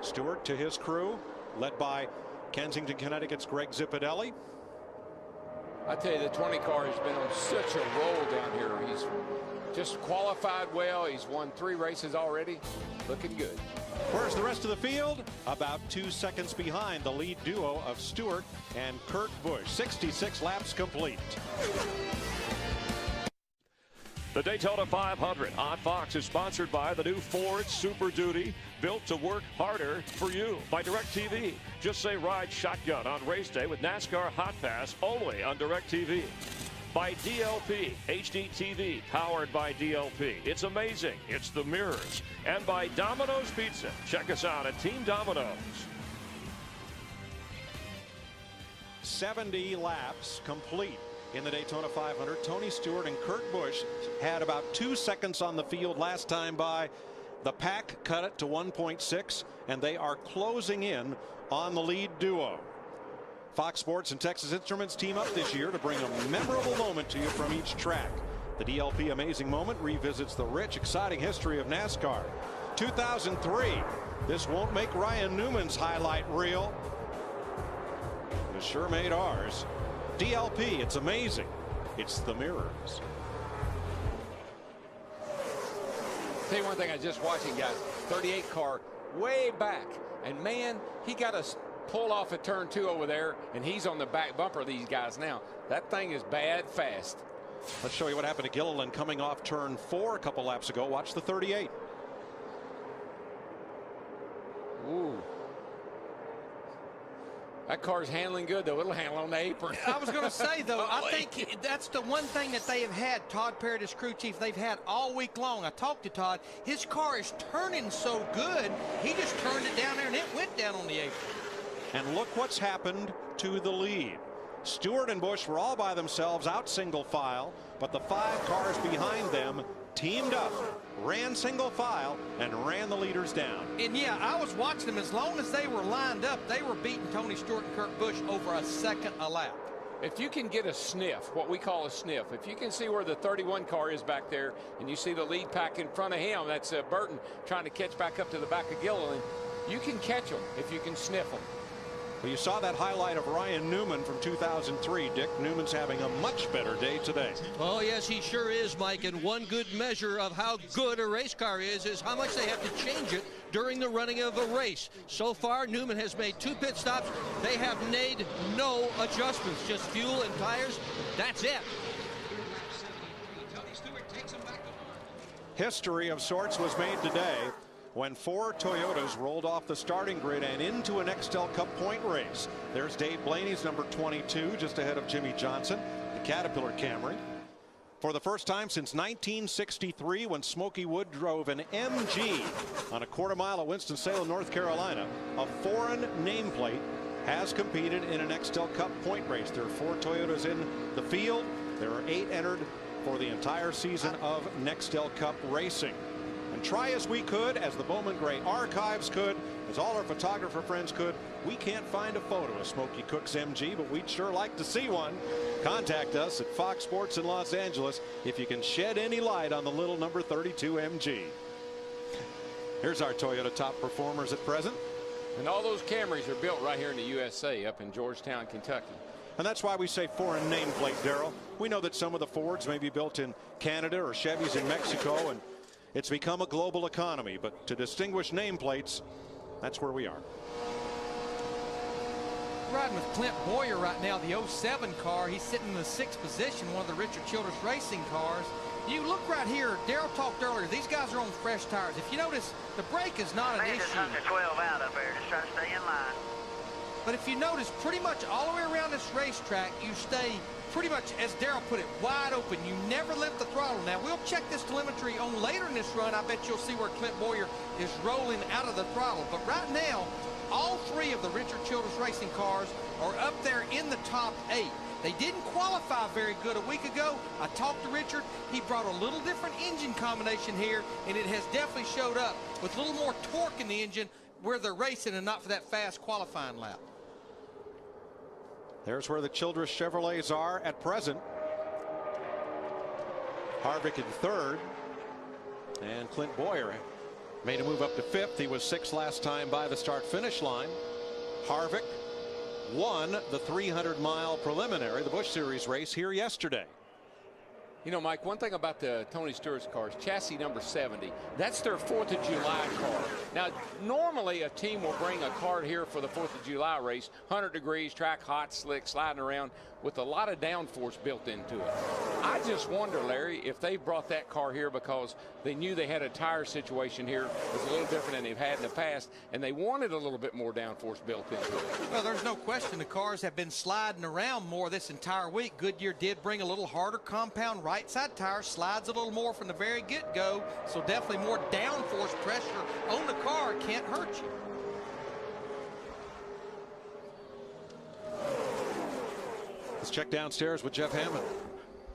Stewart to his crew, led by Kensington, Connecticut's Greg Zipadelli. I tell you, the 20 car has been on such a roll down here. He's just qualified well. He's won 3 races already. Looking good. Where's the rest of the field? About 2 seconds behind the lead duo of Stewart and Kurt Busch. 66 laps complete. The Daytona 500 on Fox is sponsored by the new Ford Super Duty, built to work harder for you. By DirecTV, just say ride shotgun on race day with NASCAR Hot Pass only on DirecTV. By DLP, HD TV, powered by DLP. It's amazing. It's the mirrors. And by Domino's Pizza. Check us out at Team Domino's. 70 laps complete in the Daytona 500. Tony Stewart and Kurt Busch had about 2 seconds on the field last time by. The pack cut it to 1.6, and they are closing in on the lead duo. Fox Sports and Texas Instruments team up this year to bring a memorable moment to you from each track. The DLP Amazing Moment revisits the rich, exciting history of NASCAR. 2003, this won't make Ryan Newman's highlight reel. It sure made ours. DLP, it's amazing. It's the mirrors. Tell you one thing, I was just watching, guys. 38 car way back, and man, he got us pull off at turn 2 over there, and he's on the back bumper of these guys now. That thing is bad fast. Let's show you what happened to Gilliland coming off turn 4 a couple laps ago. Watch the 38. Ooh. That car's handling good, though. It'll handle on the apron. I was going to say, though, I think that's the one thing that they have had, Todd Parrott, as crew chief, they've had all week long. I talked to Todd. His car is turning so good, he just turned it down there, and it went down on the apron. And look what's happened to the lead. Stewart and Busch were all by themselves out single file, but the 5 cars behind them teamed up, ran single file, and ran the leaders down. And yeah, I was watching them. As long as they were lined up, they were beating Tony Stewart and Kurt Busch over a second a lap. If you can get a sniff, what we call a sniff, if you can see where the 31 car is back there, and you see the lead pack in front of him, that's Burton trying to catch back up to the back of Gilliland, you can catch them if you can sniff them. Well, you saw that highlight of Ryan Newman from 2003. Dick, Newman's having a much better day today. Oh, yes, he sure is, Mike. And one good measure of how good a race car is how much they have to change it during the running of a race. So far, Newman has made 2 pit stops. They have made no adjustments, just fuel and tires. That's it. History of sorts was made today when 4 Toyotas rolled off the starting grid and into a Nextel Cup point race. There's Dave Blaney's number 22, just ahead of Jimmy Johnson, the Caterpillar Camry. For the first time since 1963, when Smokey Wood drove an MG on a quarter-mile at Winston-Salem, North Carolina, a foreign nameplate has competed in a Nextel Cup point race. There are 4 Toyotas in the field. There are 8 entered for the entire season of Nextel Cup racing. And try as we could, as the Bowman Gray archives could, as all our photographer friends could, we can't find a photo of Smokey Cook's MG, but we'd sure like to see one. Contact us at Fox Sports in Los Angeles if you can shed any light on the little number 32 MG. Here's our Toyota top performers at present. And all those Camrys are built right here in the USA, up in Georgetown, Kentucky. And that's why we say foreign nameplate, Darrell. We know that some of the Fords may be built in Canada or Chevys in Mexico, and it's become a global economy, but to distinguish nameplates, that's where we are. Riding with Clint Boyer right now, the 07 car. He's sitting in the 6th position, one of the Richard Childress racing cars. You look right here, Darrell talked earlier, these guys are on fresh tires. If you notice, the brake is not an issue. Just 12 out up there, just trying to stay in line. But if you notice, pretty much all the way around this racetrack, you stay pretty much, as Darrell put it, wide open. You never lift the throttle. Now, we'll check this telemetry on later in this run. I bet you'll see where Clint Boyer is rolling out of the throttle. But right now, all 3 of the Richard Childress racing cars are up there in the top 8. They didn't qualify very good a week ago. I talked to Richard. He brought a little different engine combination here, and it has definitely showed up with a little more torque in the engine where they're racing and not for that fast qualifying lap. There's where the Childress Chevrolets are at present. Harvick in 3rd. And Clint Boyer made a move up to 5th. He was 6th last time by the start-finish line. Harvick won the 300-mile preliminary, the Busch Series race here yesterday. You know, Mike, one thing about the Tony Stewart's cars, chassis number 70, that's their 4th of July car. Now, normally a team will bring a car here for the 4th of July race, 100 degrees, track hot, slick, sliding around with a lot of downforce built into it. I just wonder, Larry, if they brought that car here because they knew they had a tire situation here that's a little different than they've had in the past, and they wanted a little bit more downforce built into it. Well, there's no question the cars have been sliding around more this entire week. Goodyear did bring a little harder compound right side tire, slides a little more from the very get-go, so definitely more downforce pressure on the car can't hurt you. Let's check downstairs with Jeff Hammond.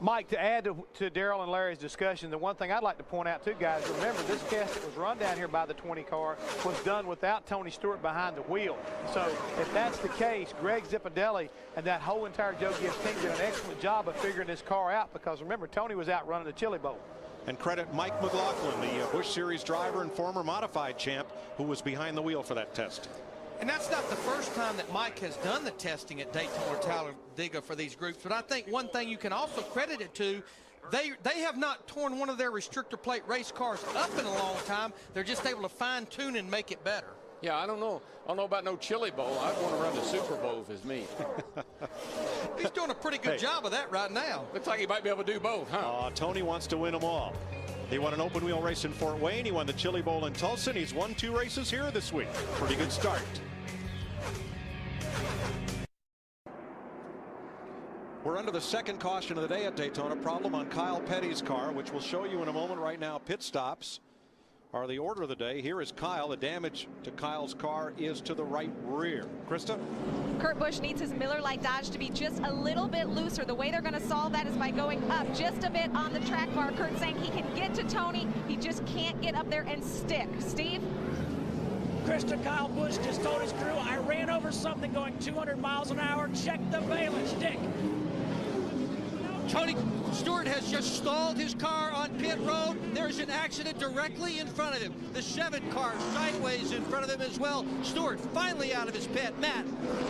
Mike, to add to Darrell and Larry's discussion, the one thing I'd like to point out too, guys, remember this test that was run down here by the 20 car was done without Tony Stewart behind the wheel. So if that's the case, Greg Zipadelli and that whole entire Joe Gibbs team did an excellent job of figuring this car out, because remember, Tony was out running the Chili Bowl. And credit Mike McLaughlin, the Busch Series driver and former modified champ, who was behind the wheel for that test. And that's not the first time that Mike has done the testing at Daytona or Talladega for these groups. But I think one thing you can also credit it to, they have not torn one of their restrictor plate race cars up in a long time. They're just able to fine tune and make it better. Yeah, I don't know about no Chili Bowl. I'd want to run the Super Bowl if it's me. He's doing a pretty good job of that right now. Looks like he might be able to do both, huh? Tony wants to win them all. He won an open wheel race in Fort Wayne. He won the Chili Bowl in Tulsa. And he's won 2 races here this week. Pretty good start. We're under the second caution of the day at Daytona. Problem on Kyle Petty's car, which we'll show you in a moment. Right now, pit stops are the order of the day. Here is Kyle. The damage to Kyle's car is to the right rear. Krista? Kurt Busch needs his Miller Lite Dodge to be just a little bit looser. The way they're going to solve that is by going up just a bit on the track bar. Kurt saying he can get to Tony. He just can't get up there and stick. Steve? Krista, Kyle Busch just told his crew, I ran over something going 200 miles an hour. Check the valence, Dick. Tony Stewart has just stalled his car on pit road. There's an accident directly in front of him. The Chevette car sideways in front of him as well. Stewart finally out of his pit. Matt.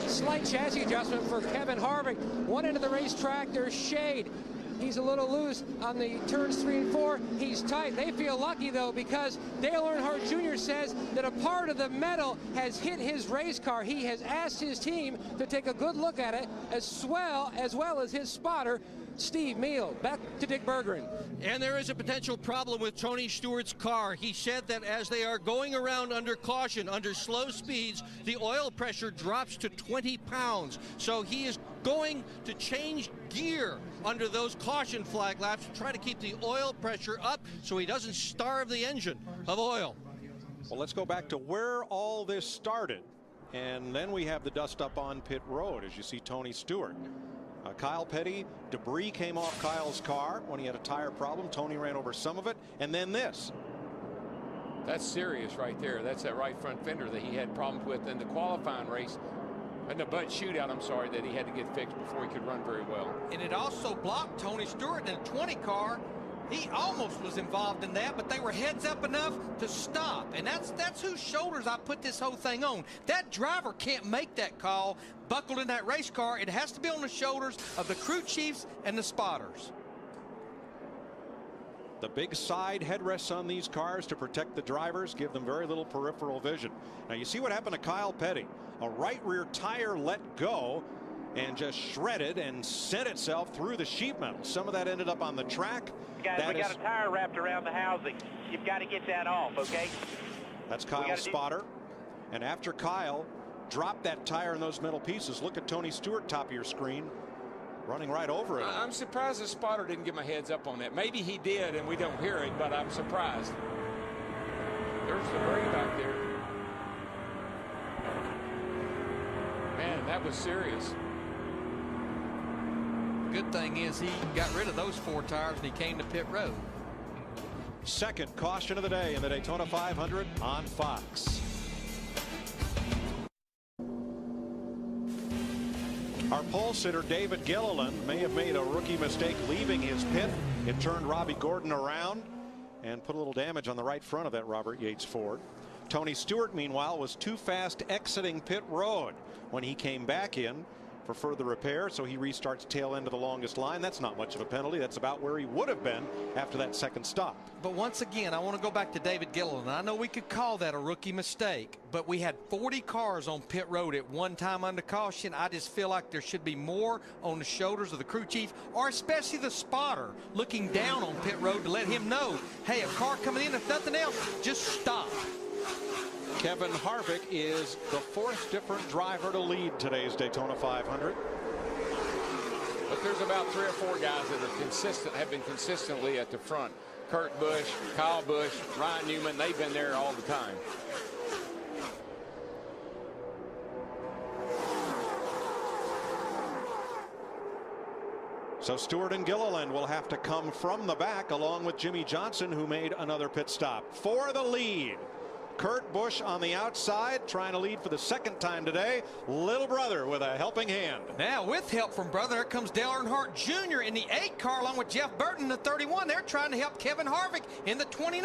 Slight chassis adjustment for Kevin Harvick. One end of the racetrack, there's shade. He's a little loose on the turns 3 and 4. He's tight. They feel lucky, though, because Dale Earnhardt Jr. says that a part of the metal has hit his race car. He has asked his team to take a good look at it, as well as his spotter, Steve Meal. Back to Dick Bergeron. And there is a potential problem with Tony Stewart's car. He said that as they are going around under caution, under slow speeds, the oil pressure drops to 20 pounds. So he is going to change gear under those caution flag laps to try to keep the oil pressure up so he doesn't starve the engine of oil. Well, let's go back to where all this started. And then we have the dust up on pit road as you see Tony Stewart. Kyle Petty, debris came off Kyle's car when he had a tire problem. Tony ran over some of it. And then this. That's serious right there. That's that right front fender that he had problems with in the qualifying race. And the butt shootout, I'm sorry, that he had to get fixed before he could run very well. And it also blocked Tony Stewart in a 20 car. He almost was involved in that, but they were heads up enough to stop. And that's whose shoulders I put this whole thing on. That driver can't make that call buckled in that race car. It has to be on the shoulders of the crew chiefs and the spotters. The big side headrests on these cars to protect the drivers, give them very little peripheral vision. Now you see what happened to Kyle Petty. A right rear tire let go and just shredded and sent itself through the sheet metal. Some of that ended up on the track. Guys, we got a tire wrapped around the housing. You've got to get that off, okay? That's Kyle's spotter. And after Kyle dropped that tire and those metal pieces, look at Tony Stewart, top of your screen, running right over it. I'm surprised the spotter didn't give him a heads up on that. Maybe he did and we don't hear it, but I'm surprised. There's the brake back there. Man, that was serious. Good thing is he got rid of those 4 tires and he came to pit road. Second caution of the day in the Daytona 500 on Fox. Our pole sitter David Gilliland may have made a rookie mistake leaving his pit. It turned Robbie Gordon around and put a little damage on the right front of that Robert Yates Ford. Tony Stewart, meanwhile, was too fast exiting pit road when he came back in for further repair, so he restarts tail end of the longest line. That's not much of a penalty. That's about where he would have been after that second stop. But once again, I want to go back to David Gilliland. I know we could call that a rookie mistake, but we had 40 cars on pit road at one time under caution. I just feel like there should be more on the shoulders of the crew chief, or especially the spotter, looking down on pit road to let him know, hey, a car coming in, if nothing else, just stop. Kevin Harvick is the 4th different driver to lead today's Daytona 500. But there's about 3 or 4 guys that are consistent, have been consistently at the front. Kurt Busch, Kyle Busch, Ryan Newman, they've been there all the time. So Stewart and Gilliland will have to come from the back along with Jimmy Johnson, who made another pit stop for the lead. Kurt Busch on the outside, trying to lead for the second time today. Little brother with a helping hand. Now with help from brother, here comes Dale Earnhardt Jr. in the 8 car along with Jeff Burton in the 31. They're trying to help Kevin Harvick in the 29.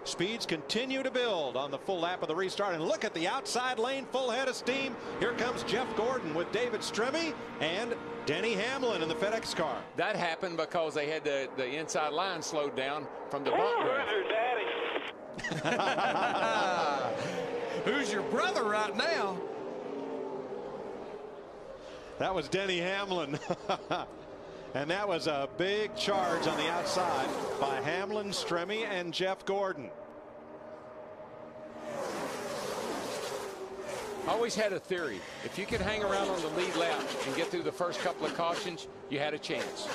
Speeds continue to build on the full lap of the restart. And look at the outside lane, full head of steam. Here comes Jeff Gordon with David Stremme and Denny Hamlin in the FedEx car. That happened because they had the inside line slowed down from the bump. Who's your daddy? Who's your brother right now? That was Denny Hamlin. And that was a big charge on the outside by Hamlin, Stremme, and Jeff Gordon. I always had a theory. If you could hang around on the lead lap and get through the first couple of cautions, you had a chance.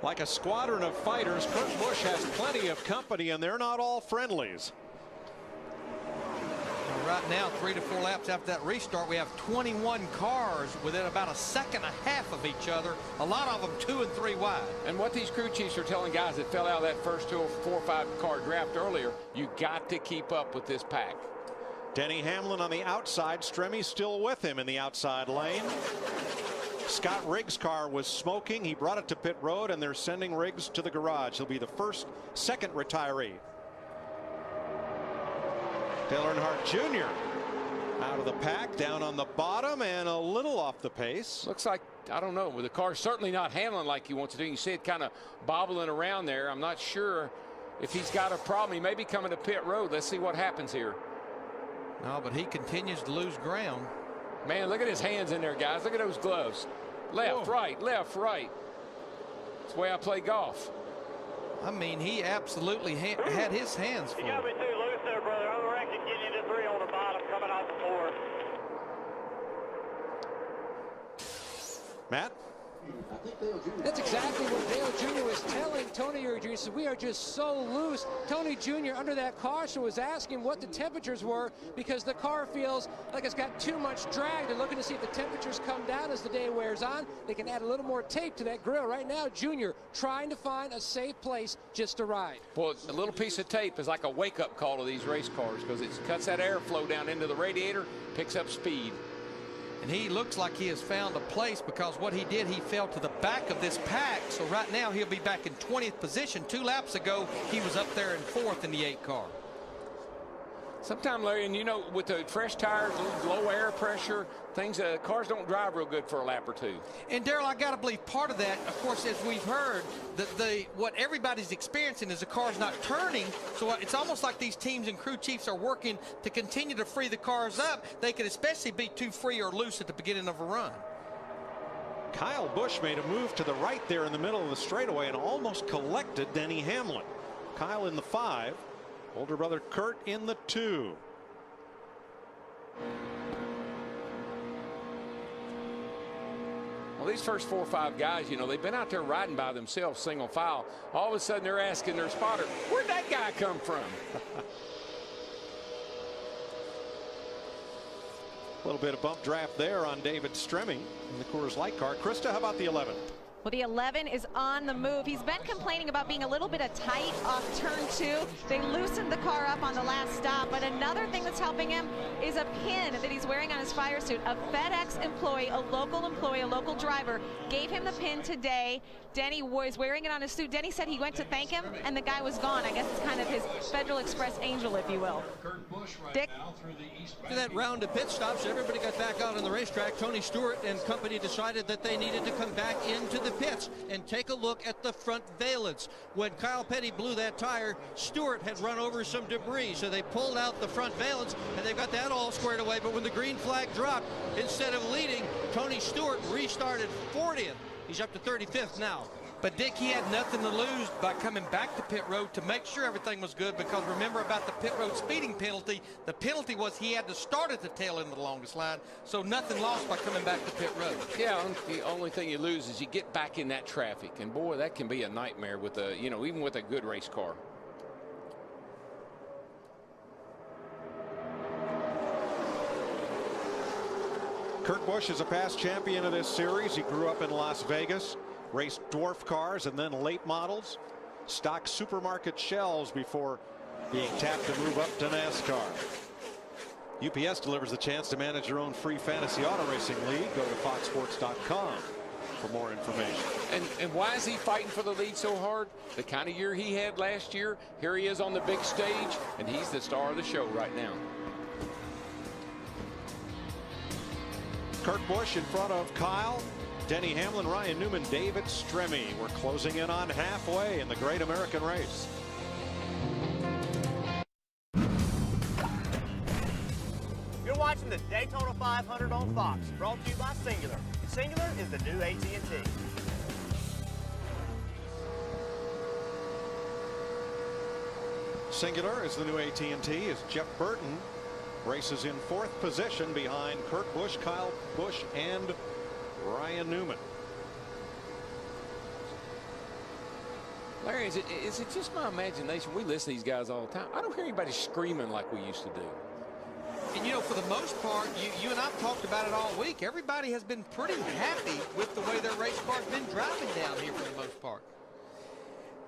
Like a squadron of fighters, Kurt Busch has plenty of company, and they're not all friendlies. Right now, 3 to 4 laps after that restart, we have 21 cars within about a second and a half of each other, a lot of them 2 and 3 wide. And what these crew chiefs are telling guys that fell out of that first 4 or 5 car draft earlier, you got to keep up with this pack. Denny Hamlin on the outside. Stremmy's still with him in the outside lane. Scott Riggs' car was smoking. He brought it to pit road, and they're sending Riggs to the garage. He'll be the second retiree. Dale Earnhardt Jr. out of the pack, down on the bottom and a little off the pace. Looks like, I don't know, the car's certainly not handling like he wants to do. You see it kind of bobbling around there. I'm not sure if he's got a problem. He may be coming to pit road. Let's see what happens here. No, but he continues to lose ground. Man, look at his hands in there, guys. Look at those gloves. Left, right, left, right. That's the way I play golf. I mean, he absolutely had his hands full. You got me too loose there, brother. I'm reckon getting you to 3 on the bottom, coming off the floor. Matt? That's exactly what Dale Jr. was telling Tony Jr. He said, we are just so loose. Tony Jr. under that caution was asking what the temperatures were because the car feels like it's got too much drag. They're looking to see if the temperatures come down as the day wears on. They can add a little more tape to that grill. Right now, Jr. trying to find a safe place just to ride. Well, a little piece of tape is like a wake-up call to these race cars because it cuts that airflow down into the radiator, picks up speed. And he looks like he has found a place because what he did, he fell to the back of this pack. So right now he'll be back in 20th position. 2 laps ago, he was up there in 4th in the 8 car. Sometimes, Larry, and you know, with the fresh tires, low air pressure, things, cars don't drive real good for a lap or 2. And Darrell, I got to believe part of that, of course, as we've heard, what everybody's experiencing is the car's not turning. So it's almost like these teams and crew chiefs are working to continue to free the cars up. They could especially be too free or loose at the beginning of a run. Kyle Busch made a move to the right there in the middle of the straightaway and almost collected Denny Hamlin. Kyle in the 5. Older brother Kurt in the 2. Well, these first 4 or 5 guys, you know, they've been out there riding by themselves single file. All of a sudden they're asking their spotter, where'd that guy come from? A little bit of bump draft there on David Stremme in the Coors Light car. Krista, how about the 11? Well, the 11 is on the move. He's been complaining about being a little bit tight off turn 2. They loosened the car up on the last stop, but another thing that's helping him is a pin that he's wearing on his fire suit. A FedEx employee, a local driver, gave him the pin today. Denny was wearing it on his suit. Denny said he went to thank him, and the guy was gone. I guess it's kind of his Federal Express angel, if you will. Dick? After that round of pit stops, everybody got back out on the racetrack. Tony Stewart and company decided that they needed to come back into the pits and take a look at the front valence. When Kyle Petty blew that tire, Stewart had run over some debris, so they pulled out the front valence and they've got that all squared away. But when the green flag dropped, instead of leading, Tony Stewart restarted 40th. He's up to 35th now. But Dick, he had nothing to lose by coming back to pit road to make sure everything was good, because remember about the pit road speeding penalty. The penalty was he had to start at the tail end of the longest line, so nothing lost by coming back to pit road. Yeah, the only thing you lose is you get back in that traffic, and boy, that can be a nightmare with a, you know, even with a good race car. Kurt Busch is a past champion of this series. He grew up in Las Vegas, raced dwarf cars and then late models, stocked supermarket shelves before being tapped to move up to NASCAR. UPS delivers the chance to manage your own free fantasy auto racing league. Go to foxsports.com for more information. And why is he fighting for the lead so hard? The kind of year he had last year. Here he is on the big stage, and he's the star of the show right now. Kurt Busch in front of Kyle, Denny Hamlin, Ryan Newman, David Stremme. We're closing in on halfway in the Great American Race. You're watching the Daytona 500 on Fox, brought to you by Singular. Singular is the new AT&T. Singular is the new AT&T as Jeff Burton races in 4th position behind Kurt Busch, Kyle Busch, and Ryan Newman. Larry, is it just my imagination? We listen to these guys all the time. I don't hear anybody screaming like we used to do. And, you know, for the most part, you and I have talked about it all week. Everybody has been pretty happy with the way their race car's been driving down here for the most part.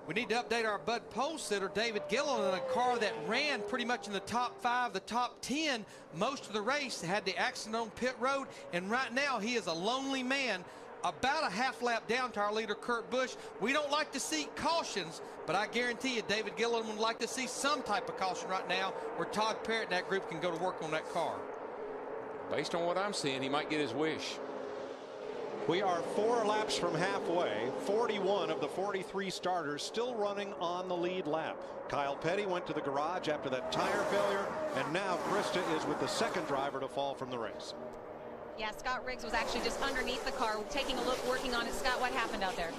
We need to update our Bud pole sitter, David Gilliland, in a car that ran pretty much in the top 5, the top 10 most of the race, had the accident on pit road, and right now he is a lonely man about a half lap down to our leader, Kurt Busch. We don't like to see cautions, but I guarantee you David Gilliland would like to see some type of caution right now where Todd Parrott and that group can go to work on that car. Based on what I'm seeing, he might get his wish. We are 4 laps from halfway. 41 of the 43 starters still running on the lead lap. Kyle Petty went to the garage after that tire failure, and now Krista is with the second driver to fall from the race. Yeah, Scott Riggs was actually just underneath the car, taking a look, working on it. Scott, what happened out there?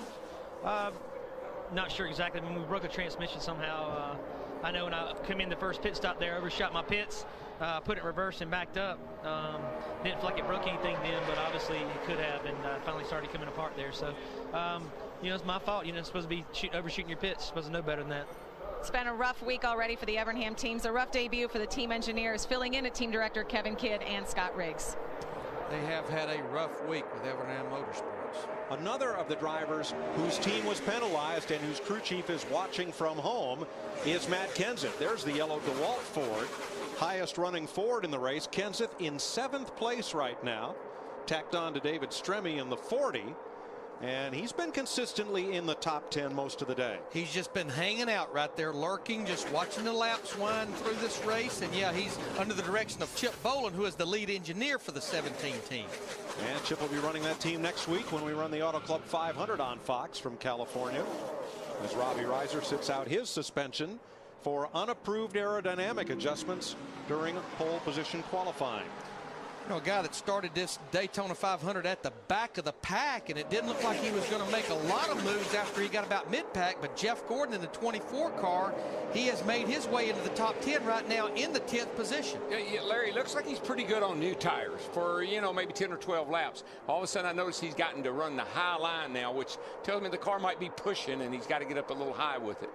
Not sure exactly. I mean, we broke a transmission somehow. I know when I come in the first pit stop there, overshot my pits, put it in reverse and backed up. Didn't feel like it broke anything then, but obviously it could have, and finally started coming apart there. So, you know, it's my fault. You know, it's supposed to be overshooting your pits. Supposed to know better than that. It's been a rough week already for the Evernham teams. A rough debut for the team engineers, filling in at team director Kevin Kidd and Scott Riggs. They have had a rough week with Evernham Motorsports. Another of the drivers whose team was penalized and whose crew chief is watching from home is Matt Kenseth. There's the yellow DeWalt Ford, highest running Ford in the race. Kenseth in 7th place right now, tacked on to David Stremme in the 40. And he's been consistently in the top 10 most of the day. He's just been hanging out right there, lurking, just watching the laps wind through this race. And yeah, he's under the direction of Chip Boland, who is the lead engineer for the 17 team. And Chip will be running that team next week when we run the Auto Club 500 on Fox from California, as Robbie Reiser sits out his suspension for unapproved aerodynamic adjustments during pole position qualifying. You know, a guy that started this Daytona 500 at the back of the pack, and it didn't look like he was going to make a lot of moves after he got about mid-pack, but Jeff Gordon in the 24 car, he has made his way into the top 10 right now in the 10th position. Yeah, Larry, looks like he's pretty good on new tires for, you know, maybe 10 or 12 laps. All of a sudden I noticed he's gotten to run the high line now, which tells me the car might be pushing and he's got to get up a little high with it.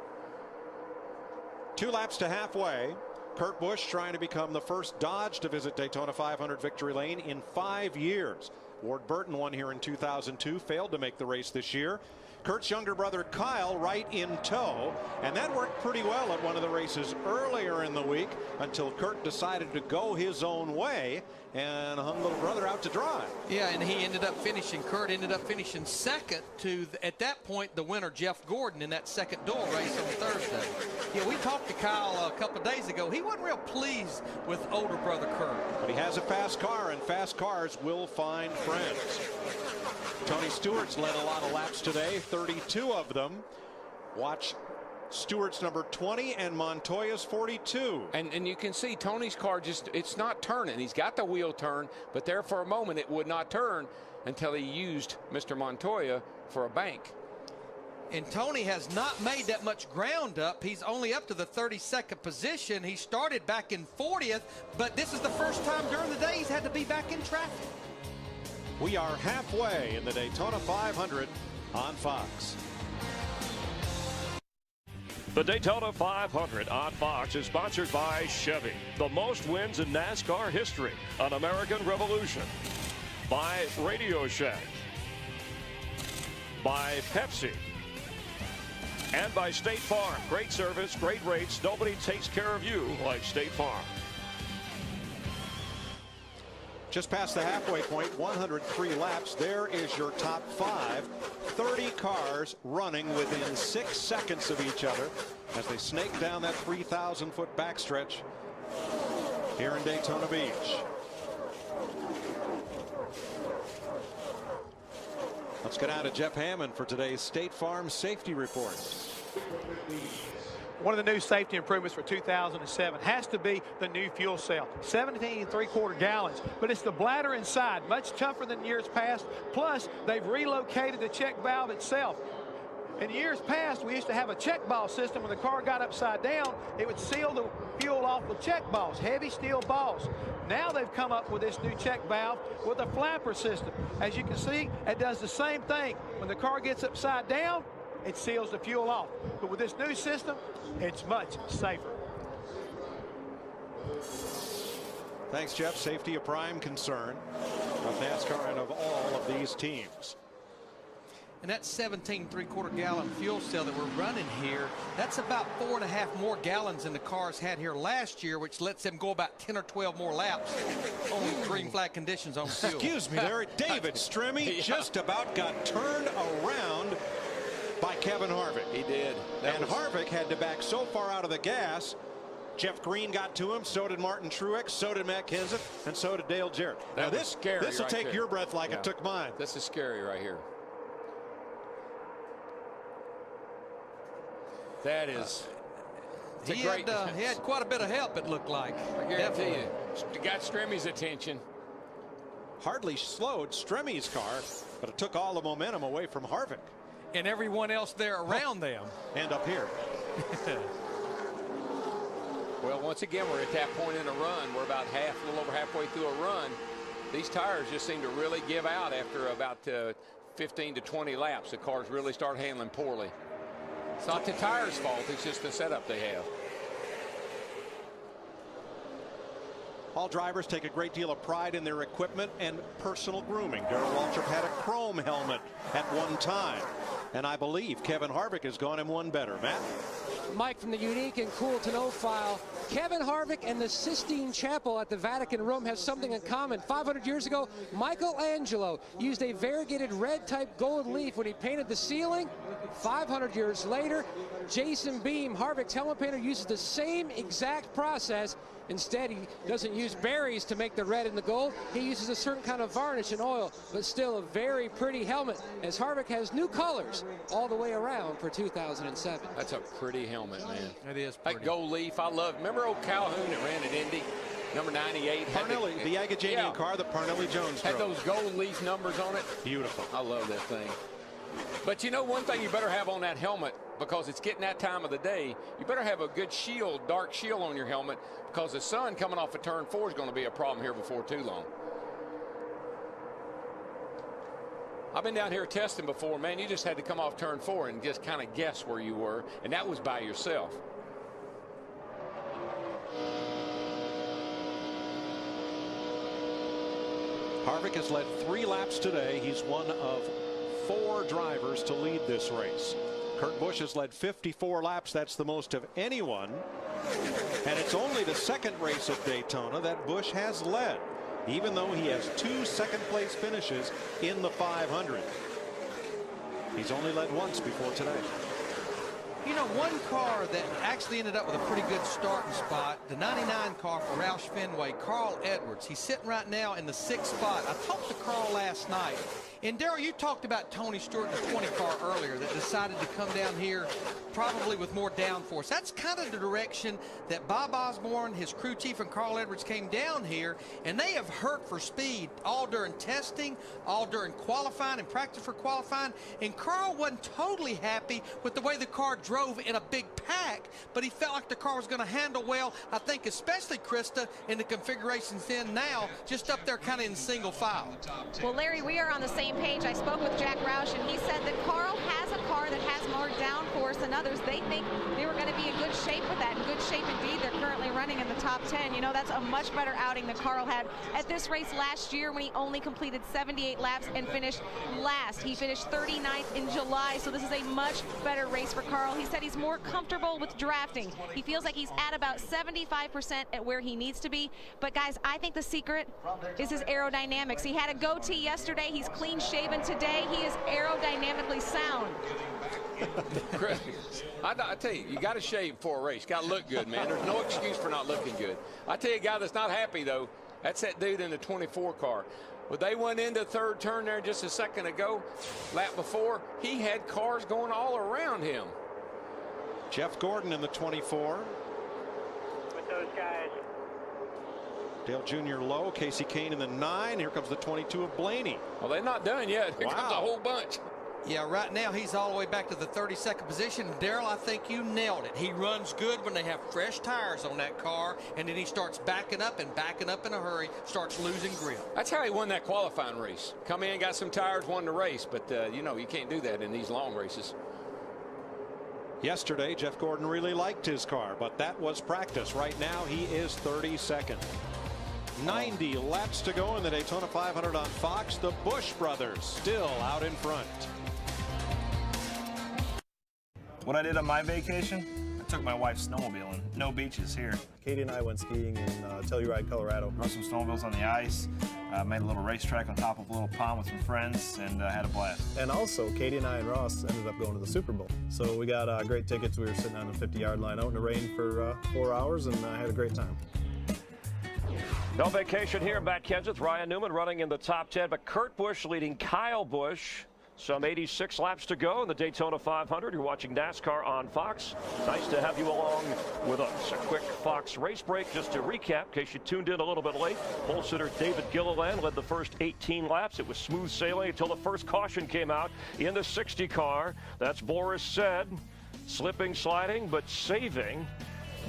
2 laps to halfway. Kurt Busch trying to become the first Dodge to visit Daytona 500 victory lane in 5 years. Ward Burton won here in 2002, failed to make the race this year. Kurt's younger brother Kyle right in tow, and that worked pretty well at one of the races earlier in the week until Kurt decided to go his own way and hung little brother out to dry. Yeah, and he ended up finishing, Kurt ended up finishing second to, at that point, the winner, Jeff Gordon, in that second dual race on Thursday. Yeah, we talked to Kyle a couple of days ago. He wasn't real pleased with older brother Kurt. But he has a fast car, and fast cars will find friends. Tony Stewart's led a lot of laps today, 32 of them. Watch Stewart's number 20 and Montoya's 42. And you can see Tony's car just, it's not turning. He's got the wheel turn, but there for a moment it would not turn until he used Mr. Montoya for a bank. And Tony has not made that much ground up. He's only up to the 32nd position. He started back in 40th, but this is the first time during the day he's had to be back in traffic. We are halfway in the Daytona 500 on Fox. The Daytona 500 on Fox is sponsored by Chevy, the most wins in NASCAR history, an American Revolution. By Radio Shack. By Pepsi. And by State Farm. Great service, great rates. Nobody takes care of you like State Farm. Just past the halfway point, 103 laps. There is your top 5. 30 cars running within 6 seconds of each other as they snake down that 3,000-foot backstretch here in Daytona Beach. Let's get out to Jeff Hammond for today's State Farm Safety Report. One of the new safety improvements for 2007 has to be the new fuel cell, 17 3/4 gallons, but it's the bladder inside, much tougher than years past. Plus, they've relocated the check valve itself. In years past, we used to have a check valve system. When the car got upside down, it would seal the fuel off with check balls, heavy steel balls. Now they've come up with this new check valve with a flapper system. As you can see, it does the same thing. When the car gets upside down, it seals the fuel off. But with this new system, it's much safer. Thanks, Jeff. Safety a prime concern of NASCAR and of all of these teams. And that 17 3/4 gallon fuel cell that we're running here, that's about 4.5 more gallons than the cars had here last year, which lets them go about 10 or 12 more laps on green flag conditions on fuel. Excuse me there. David Stremme just about got turned around by Kevin Harvick. He did. And Harvick had to back so far out of the gas. Jeff Green got to him, so did Martin Truex, so did Matt Kenseth, and so did Dale Jarrett. Now this will take your breath like it took mine. This is scary right here. That is. He had quite a bit of help, it looked like. I guarantee you. Got Stremme's attention. Hardly slowed Stremme's car, but it took all the momentum away from Harvick. And everyone else there around them. And up here. Well, once again, we're at that point in a run. We're about a little over halfway through a run. These tires just seem to really give out after about 15 to 20 laps. The cars really start handling poorly. It's not the tires' fault. It's just the setup they have. All drivers take a great deal of pride in their equipment and personal grooming. Darrell Waltrip had a chrome helmet at one time, and I believe Kevin Harvick has gone him one better. Matt? Mike, from the Unique and Cool to Know file, Kevin Harvick and the Sistine Chapel at the Vatican Rome has something in common. 500 years ago, Michelangelo used a variegated red type gold leaf when he painted the ceiling. 500 years later, Jason Beam, Harvick's helmet painter, uses the same exact process. Instead, he doesn't use berries to make the red and the gold. He uses a certain kind of varnish and oil, but still a very pretty helmet, as Harvick has new colors all the way around for 2007. That's a pretty helmet, man. It is pretty. That gold leaf, I love. Remember old Calhoun that ran at Indy? Number 98. Parnelli, the Agajanian car that Parnelli Jones drove. Had those gold leaf numbers on it. Beautiful. I love that thing. But you know one thing you better have on that helmet, because it's getting that time of the day, you better have a good shield, dark shield on your helmet, because the sun coming off of turn 4 is going to be a problem here before too long. I've been down here testing before, man. You just had to come off turn 4 and just kind of guess where you were, and that was by yourself. Harvick has led 3 laps today. He's one of 4 drivers to lead this race. Kurt Busch has led 54 laps. That's the most of anyone. And it's only the second race at Daytona that Busch has led, even though he has 2 second-place finishes in the 500. He's only led once before today. You know, one car that actually ended up with a pretty good starting spot, the 99 car for Roush Fenway, Carl Edwards. He's sitting right now in the 6th spot. I talked to Carl last night, And Darrell, you talked about Tony Stewart in the 20 car earlier that decided to come down here probably with more downforce. That's kind of the direction that Bob Osborne, his crew chief, and Carl Edwards came down here, and they have hurt for speed all during testing, all during qualifying and practice for qualifying. And Carl wasn't totally happy with the way the car drove in a big pack, but he felt like the car was going to handle well. I think especially Krista in the configurations in now, just up there kind of in single file. Well, Larry, we are on the same page. I spoke with Jack Roush, and he said that Carl has a car that has more downforce than others. They think they were going to be in good shape with that. In good shape indeed. They're currently running in the top 10. You know, that's a much better outing than Carl had at this race last year when he only completed 78 laps and finished last. He finished 39th in July, so this is a much better race for Carl. He said he's more comfortable with drafting. He feels like he's at about 75% at where he needs to be. But guys, I think the secret is his aerodynamics. He had a goatee yesterday. He's clean shaven today. He is aerodynamically sound. Chris, I tell you, you got to shave before a race. Got to look good, man. There's no excuse for not looking good. I tell you, a guy that's not happy though, that's that dude in the 24 car. Well, they went into third turn there just a second ago. Lap before, he had cars going all around him. Jeff Gordon in the 24. With those guys. Dale Jr. low, Casey Kane in the 9. Here comes the 22 of Blaney. Well, they're not done yet. Here comes a whole bunch. Yeah, right now he's all the way back to the 32nd position. Darrell, I think you nailed it. He runs good when they have fresh tires on that car, and then he starts backing up in a hurry, starts losing grip. That's how he won that qualifying race. Come in, got some tires, won the race. But, you know, you can't do that in these long races. Yesterday, Jeff Gordon really liked his car, but that was practice. Right now, he is 32nd. 90 laps to go in the Daytona 500 on Fox. The Busch brothers still out in front. What I did on my vacation, I took my wife snowmobiling. No beaches here. Katie and I went skiing in Telluride, Colorado. Rode some snowmobiles on the ice, made a little racetrack on top of a little pond with some friends, and had a blast. And also, Katie and I and Ross ended up going to the Super Bowl. So we got great tickets. We were sitting on the 50-yard line out in the rain for 4 hours, and had a great time. No vacation here in Matt Kenseth. Ryan Newman running in the top 10, but Kurt Busch leading Kyle Busch. Some 86 laps to go in the Daytona 500. You're watching NASCAR on Fox. Nice to have you along with us. A quick Fox race break just to recap in case you tuned in a little bit late. Pole sitter David Gilliland led the first 18 laps. It was smooth sailing until the first caution came out in the 60 car. That's Boris Said. Slipping, sliding, but saving.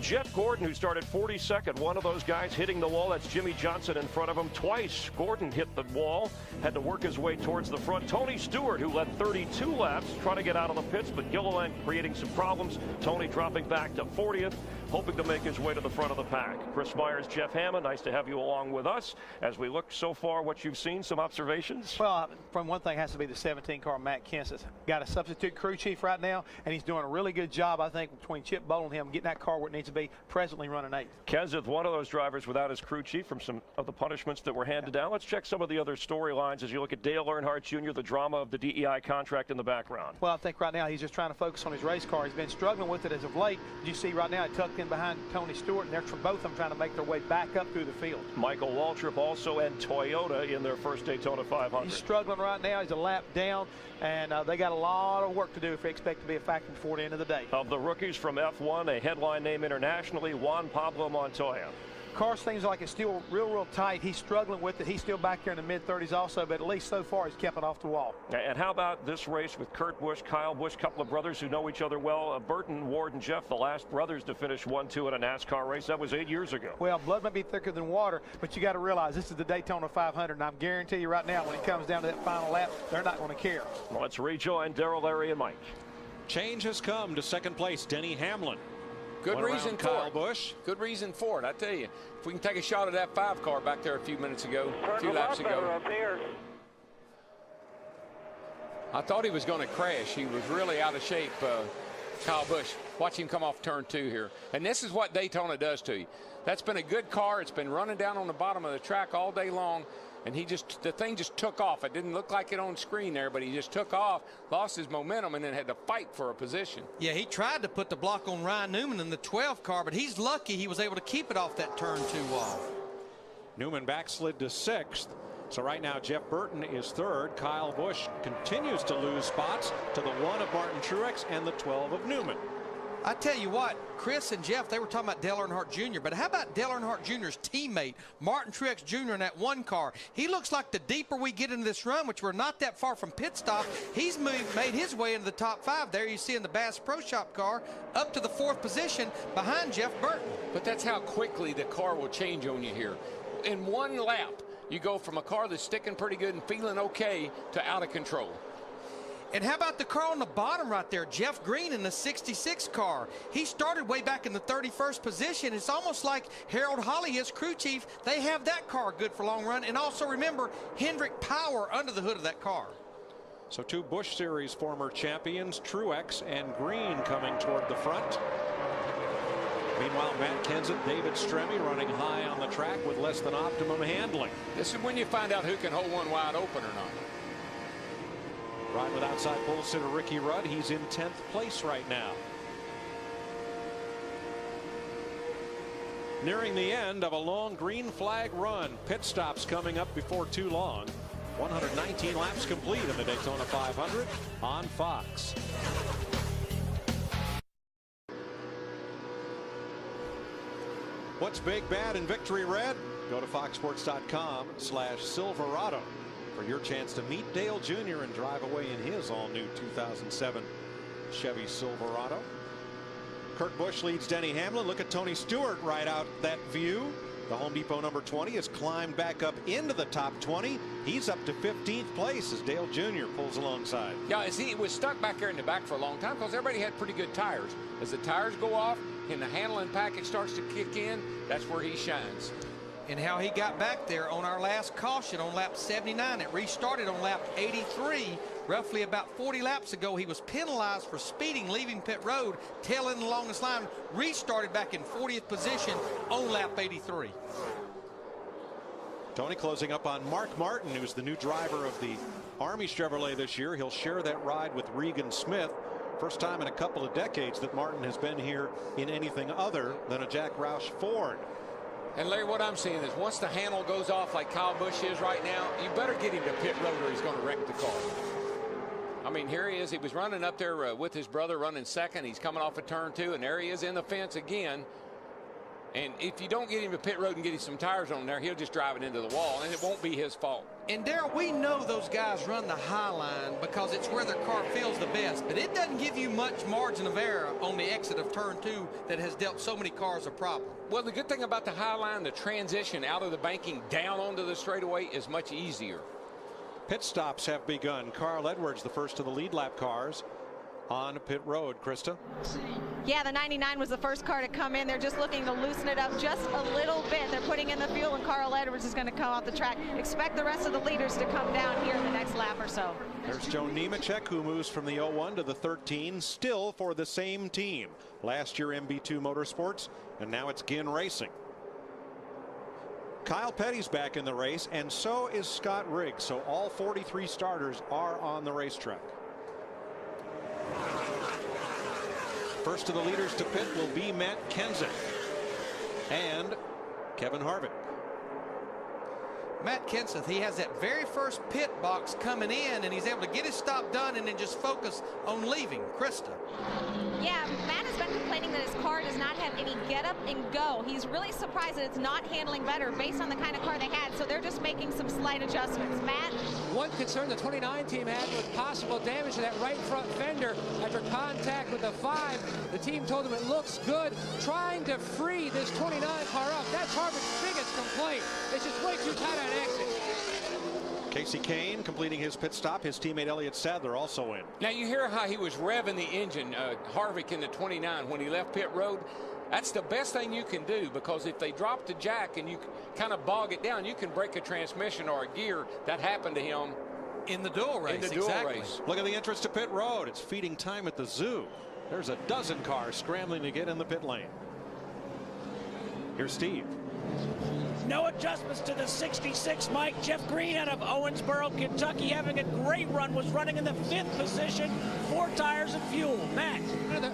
Jeff Gordon, who started 42nd, one of those guys hitting the wall. That's Jimmy Johnson in front of him twice. Gordon hit the wall, had to work his way towards the front. Tony Stewart, who led 32 laps, trying to get out of the pits, but Gilliland creating some problems. Tony dropping back to 40th, hoping to make his way to the front of the pack. Chris Myers, Jeff Hammond, nice to have you along with us. As we look so far, what you've seen, some observations? Well, from one thing has to be the 17 car, Matt Kenseth. Got a substitute crew chief right now, and he's doing a really good job, I think, between Chip Bowl and him, getting that car where it needs to be, presently running 8th. Kenseth, one of those drivers without his crew chief from some of the punishments that were handed down. Let's check some of the other storylines as you look at Dale Earnhardt Jr., the drama of the DEI contract in the background. Well, I think right now he's just trying to focus on his race car. He's been struggling with it as of late. You see right now, he tucked in behind Tony Stewart, and they're both of them trying to make their way back up through the field. Michael Waltrip also and Toyota in their first Daytona 500. He's struggling right now. He's a lap down, and they got a lot of work to do if they expect to be a factor before the end of the day. Of the rookies from F1, a headline name internationally, Juan Pablo Montoya. Car seems like it's still real tight. He's struggling with it. He's still back there in the mid-30s also, but at least so far he's kept it off the wall. And how about this race with Kurt Busch, Kyle Busch, couple of brothers who know each other well. Burton, Ward, and Jeff, the last brothers to finish 1-2 in a NASCAR race. That was 8 years ago. Well, blood might be thicker than water, but you got to realize this is the Daytona 500, and I guarantee you right now when it comes down to that final lap, they're not going to care. Well, let's rejoin Darrell, Larry, and Mike. Change has come to second place. Denny Hamlin. Good reason for it. Busch. Good reason for it, I tell you. If we can take a shot at that 5 car back there a few laps ago. I thought he was going to crash. He was really out of shape, Kyle Busch. Watch him come off turn 2 here. And this is what Daytona does to you. That's been a good car. It's been running down on the bottom of the track all day long. And the thing just took off. It didn't look like it on screen there, but he just took off, lost his momentum, and then had to fight for a position. Yeah, he tried to put the block on Ryan Newman in the 12 car, but he's lucky he was able to keep it off that turn 2 wall. Newman backslid to 6th. So right now, Jeff Burton is third. Kyle Busch continues to lose spots to the 1 of Martin Truex and the 12 of Newman. I tell you what, Chris and Jeff, they were talking about Dale Earnhardt Jr., but how about Dale Earnhardt Jr.'s teammate, Martin Truex Jr. in that one car? He looks like the deeper we get into this run, which we're not that far from pit stop, he's made his way into the top 5. There you see in the Bass Pro Shop car, up to the 4th position behind Jeff Burton. But that's how quickly the car will change on you here. In one lap, you go from a car that's sticking pretty good and feeling okay to out of control. And how about the car on the bottom right there, Jeff Green in the 66 car? He started way back in the 31st position. It's almost like Harold Holly, his crew chief, they have that car good for long run. And also remember, Hendrick Power under the hood of that car. So 2 Busch Series former champions, Truex and Green, coming toward the front. Meanwhile, Matt Kenseth, David Stremme running high on the track with less than optimum handling. This is when you find out who can hold one wide open or not. Right with outside pole sitter Ricky Rudd. He's in 10th place right now. Nearing the end of a long green flag run. Pit stops coming up before too long. 119 laps complete in the Daytona 500 on Fox. What's big, bad, and victory red? Go to foxsports.com/Silverado for your chance to meet Dale Jr. and drive away in his all-new 2007 Chevy Silverado. Kurt Busch leads Denny Hamlin. Look at Tony Stewart right out that view. The Home Depot number 20 has climbed back up into the top 20. He's up to 15th place as Dale Jr. pulls alongside. Yeah, he was stuck back there in the back for a long time because everybody had pretty good tires. As the tires go off and the handling package starts to kick in, that's where he shines. And how he got back there on our last caution on lap 79. It restarted on lap 83. Roughly about 40 laps ago, he was penalized for speeding, leaving pit road, tailing the longest line, restarted back in 40th position on lap 83. Tony closing up on Mark Martin, who's the new driver of the Army Chevrolet this year. He'll share that ride with Regan Smith. First time in a couple of decades that Martin has been here in anything other than a Jack Roush Ford. And Larry, what I'm seeing is once the handle goes off like Kyle Busch is right now, you better get him to pit road or he's going to wreck the car. I mean, here he is. He was running up there with his brother running second. He's coming off of turn 2, and there he is in the fence again. And if you don't get him to pit road and get him some tires on there, he'll just drive it into the wall, and it won't be his fault. And Darrell, we know those guys run the high line because it's where their car feels the best, but it doesn't give you much margin of error on the exit of turn 2 that has dealt so many cars a problem. Well, the good thing about the high line, the transition out of the banking down onto the straightaway is much easier. Pit stops have begun. Carl Edwards, the first of the lead lap cars, on pit road. Krista? Yeah, the 99 was the first car to come in. They're just looking to loosen it up just a little bit. They're putting in the fuel, and Carl Edwards is going to come off the track. Expect the rest of the leaders to come down here in the next lap or so. There's Joe Nemechek, who moves from the 01 to the 13, still for the same team. Last year MB2 Motorsports, and now it's Ginn Racing. Kyle Petty's back in the race, and so is Scott Riggs. So all 43 starters are on the racetrack. First of the leaders to pit will be Matt Kenseth and Kevin Harvick. Matt Kenseth, he has that very first pit box coming in, and he's able to get his stop done and then just focus on leaving. Krista. Yeah, Matt has been complaining that his car does not have any get up and go. He's really surprised that it's not handling better based on the kind of car they had, so they're just making some slight adjustments. Matt? One concern the 29 team had was possible damage to that right front fender after contact with the 5. The team told them it looks good. Trying to free this 29 car up. That's Harvick's biggest complaint. It's just way too tight on exit. Casey Kane completing his pit stop. His teammate Elliott Sadler also in. Now you hear how he was revving the engine, Harvick in the 29 when he left pit road. That's the best thing you can do, because if they drop the jack and you kind of bog it down, you can break a transmission or a gear. That happened to him in the dual race. In the dual race. Look at the entrance to pit road. It's feeding time at the zoo. There's a dozen cars scrambling to get in the pit lane. Here's Steve. No adjustments to the 66, Mike. Jeff Green out of Owensboro, Kentucky, having a great run, was running in the 5th position, 4 tires and fuel. Matt.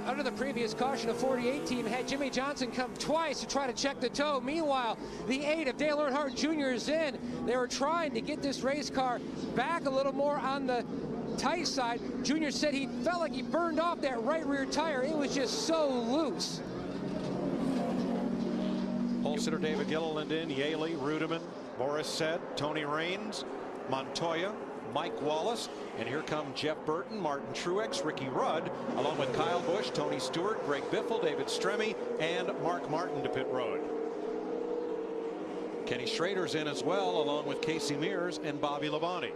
Under the previous caution, a 48 team had Jimmy Johnson come twice to try to check the toe. Meanwhile, the 8 of Dale Earnhardt Jr. is in. They were trying to get this race car back a little more on the tight side. Jr. said he felt like he burned off that right rear tire. It was just so loose. Pole sitter David Gilliland in, Yaley, Rudeman, Boris Said, Tony Raines, Montoya, Mike Wallace, and here come Jeff Burton, Martin Truex, Ricky Rudd, along with Kyle Busch, Tony Stewart, Greg Biffle, David Stremme, and Mark Martin to pit road. Kenny Schrader's in as well, along with Casey Mears and Bobby Labonte.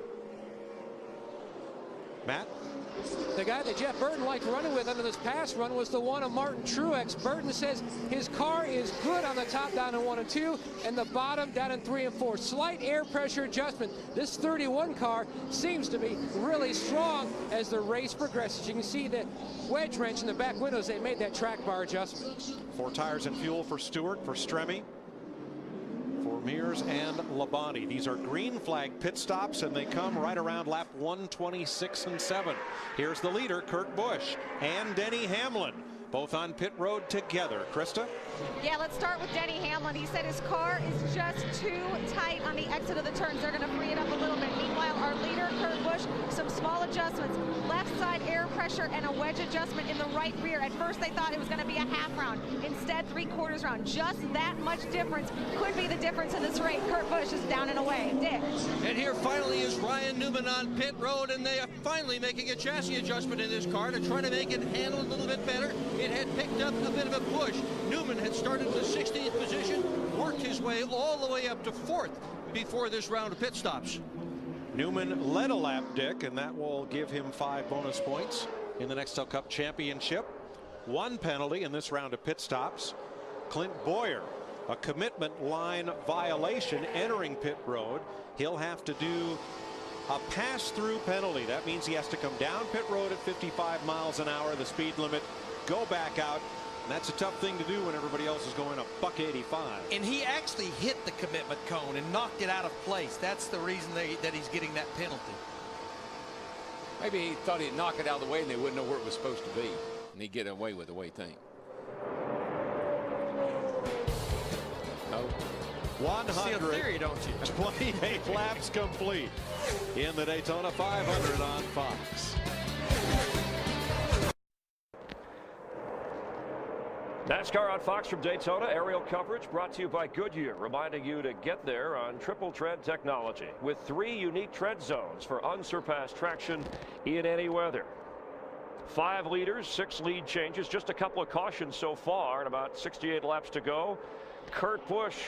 Matt? The guy that Jeff Burton liked running with under this past run was the one of Martin Truex. Burton says his car is good on the top down in 1 and 2 and the bottom down in 3 and 4. Slight air pressure adjustment. This 31 car seems to be really strong as the race progresses. You can see the wedge wrench in the back windows. They made that track bar adjustment. 4 tires and fuel for Stewart, for Stremme, for Mears and Labonte. These are green flag pit stops, and they come right around lap 126 and 7. Here's the leader, Kurt Busch, and Denny Hamlin, both on pit road together. Krista? Yeah, let's start with Denny Hamlin. He said his car is just too tight on the exit of the turns. They're going to free it up a little bit. Meanwhile, our leader, Kurt Busch, some small adjustments. Left side air pressure and a wedge adjustment in the right rear. At first, they thought it was going to be a half round. Instead, 3/4 round. Just that much difference could be the difference in this race. Kurt Busch is down and away. Dick. And here finally is Ryan Newman on pit road, and they are finally making a chassis adjustment in this car to try to make it handle a little bit better. It had picked up a bit of a push. Newman had started in the 16th position, worked his way all the way up to 4th before this round of pit stops. Newman led a lap, Dick, and that will give him 5 bonus points in the Nextel Cup Championship. 1 penalty in this round of pit stops. Clint Boyer, a commitment line violation entering pit road. He'll have to do a pass-through penalty. That means he has to come down pit road at 55 miles an hour, the speed limit, go back out. And that's a tough thing to do when everybody else is going a $1.85. And he actually hit the commitment cone and knocked it out of place. That's the reason that he's getting that penalty. Maybe he thought he'd knock it out of the way and they wouldn't know where it was supposed to be. And he'd get away with the way thing. No. 128 laps complete in the Daytona 500 on Fox. NASCAR on Fox from Daytona. Aerial coverage brought to you by Goodyear, reminding you to get there on triple tread technology with 3 unique tread zones for unsurpassed traction in any weather. 5 leaders, 6 lead changes, just a couple of cautions so far, and about 68 laps to go. Kurt Busch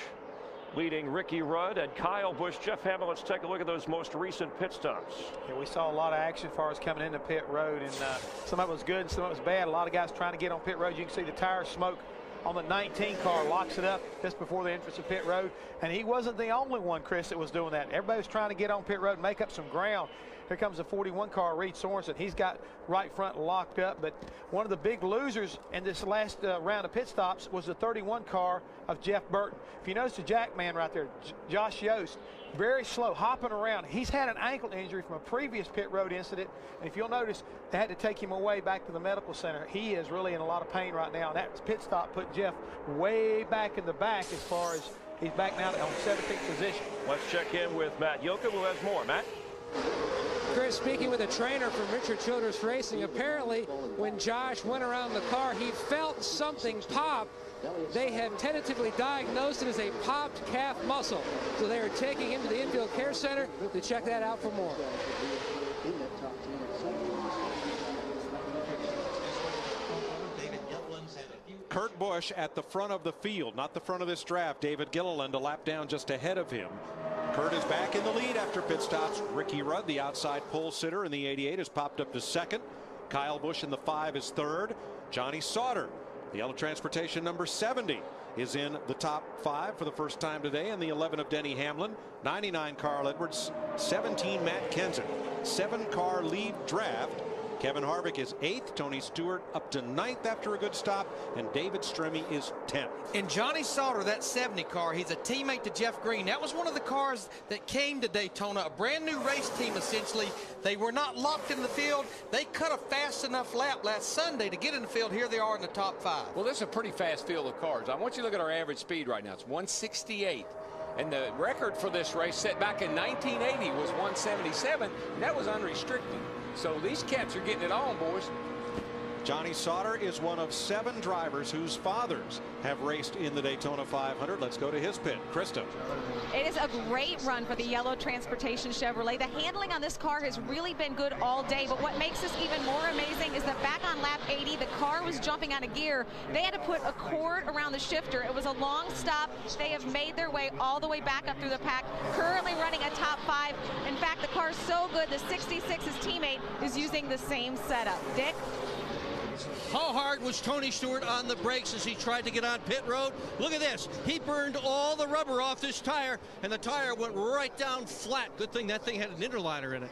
leading Ricky Rudd and Kyle Busch. Jeff Hamlin, let's take a look at those most recent pit stops. Yeah, we saw a lot of action as far as coming into pit road, and some of it was good and some of it was bad. A lot of guys trying to get on pit road. You can see the tire smoke on the 19 car, locks it up just before the entrance of pit road. And he wasn't the only one, Chris, that was doing that. Everybody was trying to get on pit road and make up some ground. Here comes the 41 car, Reed Sorensen. He's got right front locked up, but one of the big losers in this last round of pit stops was the 31 car of Jeff Burton. If you notice the jack man right there, Josh Yost, very slow, hopping around. He's had an ankle injury from a previous pit road incident, and if you'll notice, they had to take him away back to the medical center. He is really in a lot of pain right now, and that pit stop put Jeff way back in the back as far as he's back now on 17th position. Let's check in with Matt Yoakum, who has more. Matt? Chris, speaking with a trainer from Richard Childress Racing, apparently when Josh went around the car, he felt something pop. They have tentatively diagnosed it as a popped calf muscle. So they are taking him to the infield care center to check that out for more. Kurt Busch at the front of the field, not the front of this draft. David Gilliland a lap down just ahead of him. Kurt is back in the lead after pit stops. Ricky Rudd, the outside pole sitter in the 88, has popped up to 2nd. Kyle Busch in the 5 is 3rd. Johnny Sauter, the Yellow Transportation number 70, is in the top 5 for the first time today, and the 11 of Denny Hamlin. 99 Carl Edwards, 17 Matt Kenseth. 7-car lead draft. Kevin Harvick is 8th. Tony Stewart up to 9th after a good stop. And David Stremme is 10th. And Johnny Sauter, that 70 car, he's a teammate to Jeff Green. That was one of the cars that came to Daytona, a brand new race team essentially. They were not locked in the field. They cut a fast enough lap last Sunday to get in the field. Here they are in the top 5. Well, this is a pretty fast field of cars. I want you to look at our average speed right now. It's 168. And the record for this race set back in 1980 was 177, and that was unrestricted. So these cats are getting it on, boys. Johnny Sauter is one of 7 drivers whose fathers have raced in the Daytona 500. Let's go to his pit. Krista. It is a great run for the yellow transportation Chevrolet. The handling on this car has really been good all day, but what makes this even more amazing is that back on lap 80, the car was jumping out of gear. They had to put a cord around the shifter. It was a long stop. They have made their way all the way back up through the pack, currently running a top 5. In fact, the car's so good, the 66's teammate is using the same setup. Dick? How hard was Tony Stewart on the brakes as he tried to get on pit road? Look at this. He burned all the rubber off this tire, and the tire went right down flat. Good thing that thing had an interliner in it.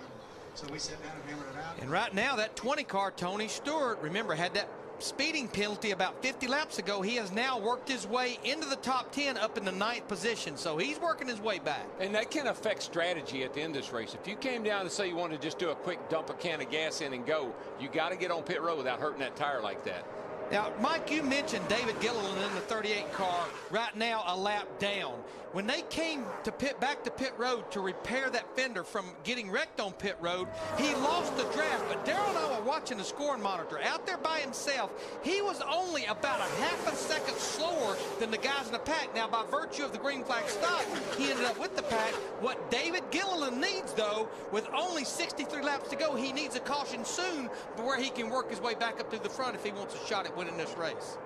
So we sat down and hammered it out. And right now, that 20 car, Tony Stewart, remember, had that speeding penalty about 50 laps ago. He has now worked his way into the top 10 up in the 9th position. So he's working his way back. And that can affect strategy at the end of this race. If you came down and say you wanted to just do a quick dump a can of gas in and go, you got to get on pit road without hurting that tire like that. Now, Mike, you mentioned David Gilliland in the 38 car, right now a lap down. When they came to back to pit road to repair that fender from getting wrecked on pit road, he lost the draft. But Darrell and I were watching the scoring monitor. Out there by himself, he was only about a half a second slower than the guys in the pack. Now, by virtue of the green flag stop, he ended up with the pack. What David Gilliland needs, though, with only 63 laps to go, he needs a caution soon where he can work his way back up to the front if he wants a shot at winning this race.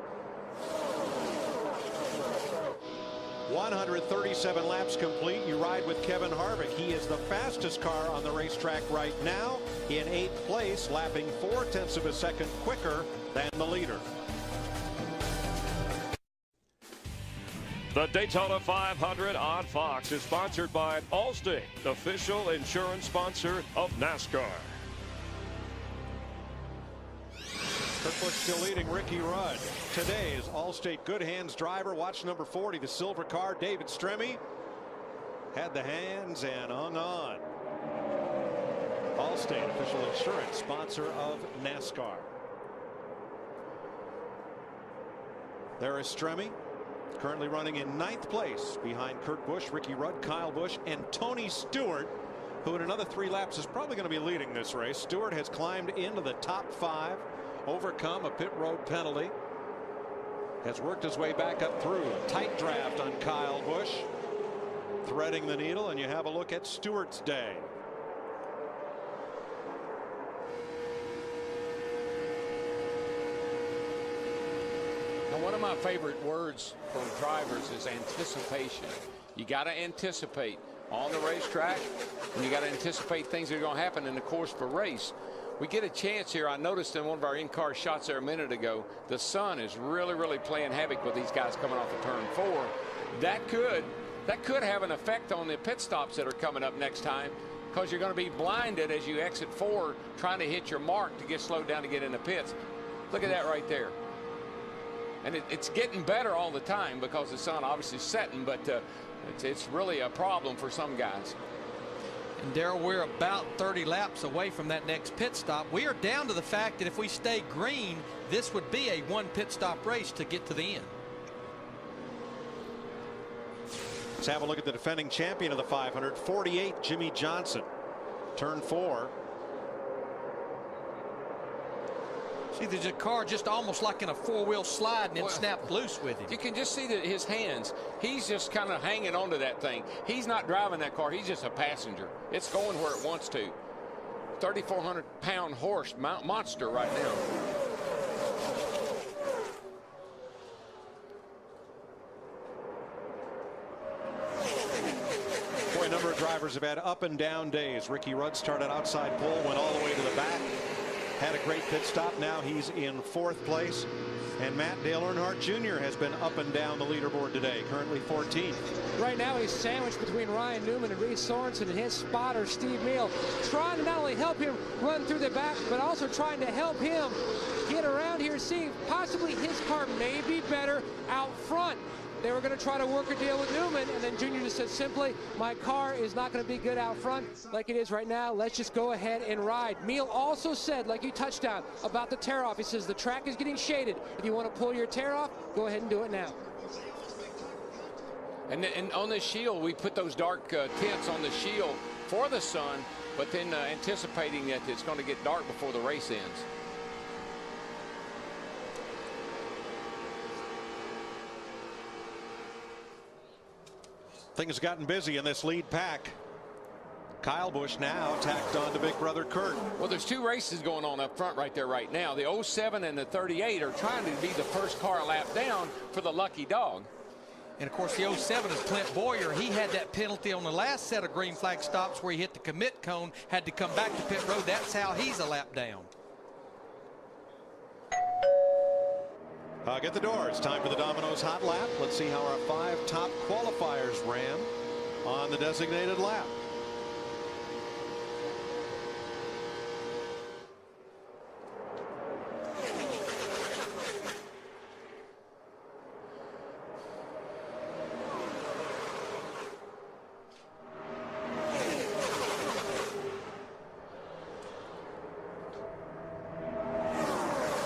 137 laps complete. You ride with Kevin Harvick. He is the fastest car on the racetrack right now, in 8th place, lapping 0.4 of a second quicker than the leader. The Daytona 500 on Fox is sponsored by Allstate, official insurance sponsor of NASCAR. Kurt Busch still leading Ricky Rudd. Today's Allstate Good Hands driver. Watch number 40, the silver car, David Stremme. Had the hands and hung on. Allstate, official insurance sponsor of NASCAR. There is Stremme, currently running in 9th place behind Kurt Busch, Ricky Rudd, Kyle Busch, and Tony Stewart, who in another 3 laps is probably going to be leading this race. Stewart has climbed into the top 5. Overcome a pit road penalty, has worked his way back up through. Tight draft on Kyle Busch, threading the needle, and you have a look at Stewart's day. Now, one of my favorite words from drivers is anticipation. You got to anticipate on the racetrack, and you got to anticipate things that are going to happen in the course of a race. We get a chance here. I noticed in one of our in-car shots there a minute ago, the sun is really playing havoc with these guys coming off of turn 4. That could have an effect on the pit stops that are coming up next time, because you're going to be blinded as you exit 4 trying to hit your mark to get slowed down to get in the pits. Look at that right there. And it's getting better all the time because the sun obviously is setting, but it's really a problem for some guys. And Darrell, we're about 30 laps away from that next pit stop. We are down to the fact that if we stay green, this would be a 1 pit stop race to get to the end. Let's have a look at the defending champion of the 500, 48, Jimmy Johnson. Turn 4. See, there's a car just almost like in a 4-wheel slide, and it snapped loose with him. You can just see that his hands, he's just kind of hanging onto that thing. He's not driving that car. He's just a passenger. It's going where it wants to. 3,400-pound horse monster right now. Boy, a number of drivers have had up and down days. Ricky Rudd started outside pole, went all the way to the back. had a great pit stop. Now he's in 4th place. And Matt Dale Earnhardt Jr. has been up and down the leaderboard today, currently 14th. Right now he's sandwiched between Ryan Newman and Reese Sorensen, and his spotter, Steve Meal, trying to not only help him run through the back, but also trying to help him get around here, see possibly his car may be better out front. They were going to try to work a deal with Newman, and then Junior just said simply, my car is not going to be good out front like it is right now. Let's just go ahead and ride. Meal also said, like you touched on, about the tear-off. He says the track is getting shaded. If you want to pull your tear off, go ahead and do it now. And on this shield, we put those dark tints on the shield for the sun, but then anticipating that it's going to get dark before the race ends. Things have gotten busy in this lead pack. Kyle Busch now tacked on to big brother Kurt. Well, there's 2 races going on up front right there right now. The 07 and the 38 are trying to be the first car lap down for the lucky dog. And of course, the 07 is Clint Boyer. He had that penalty on the last set of green flag stops where he hit the commit cone, had to come back to pit road. That's how he's a lap down. Get the door. It's time for the Domino's Hot Lap. Let's see how our 5 top qualifiers ran on the designated lap.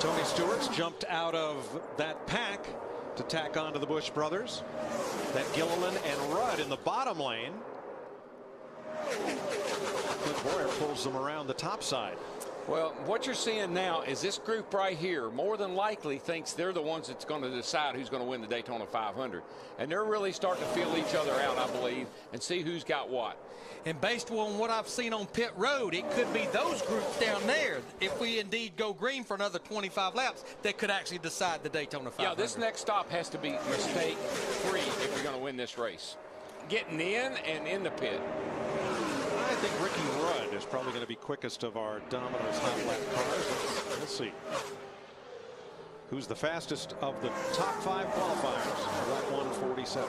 Tony Stewart's jumped out of that pack to tack on to the Busch brothers. Then Gilliland and Rudd in the bottom lane. Clint Boyer pulls them around the top side. Well, what you're seeing now is this group right here more than likely thinks they're the ones that's going to decide who's going to win the Daytona 500. And they're really starting to feel each other out, I believe, and see who's got what. And based on what I've seen on pit road, it could be those groups down there, if we indeed go green for another 25 laps, that could actually decide the Daytona 500. Yeah, this next stop has to be mistake-free if you're going to win this race. Getting in and in the pit. I think Ricky Rudd is probably going to be quickest of our Domino's Hot Lap cars. Let's see. Who's the fastest of the top 5 qualifiers? Lap 147.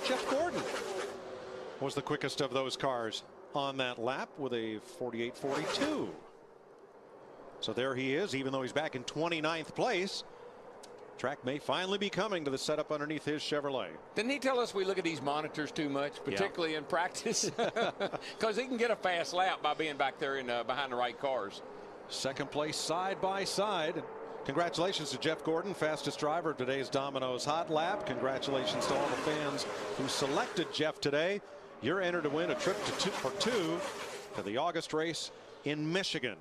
Jeff Gordon was the quickest of those cars on that lap with a 48.42. So there he is, even though he's back in 29th place. Track may finally be coming to the setup underneath his Chevrolet. Didn't he tell us we look at these monitors too much, particularly in practice? Because he can get a fast lap by being back there in behind the right cars. Second place side by side. Congratulations to Jeff Gordon, fastest driver of today's Domino's Hot Lap. Congratulations to all the fans who selected Jeff today. You're entered to win a trip for two to the August race in Michigan.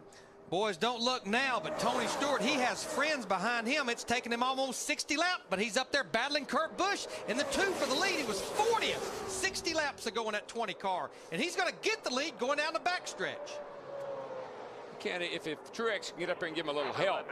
Boys, don't look now, but Tony Stewart, he has friends behind him. It's taken him almost 60 laps, but he's up there battling Kurt Busch in the 2 for the lead. He was 40th 60 laps ago in that 20 car, and he's going to get the lead going down the backstretch. Can't if Truex can get up there and give him a little help.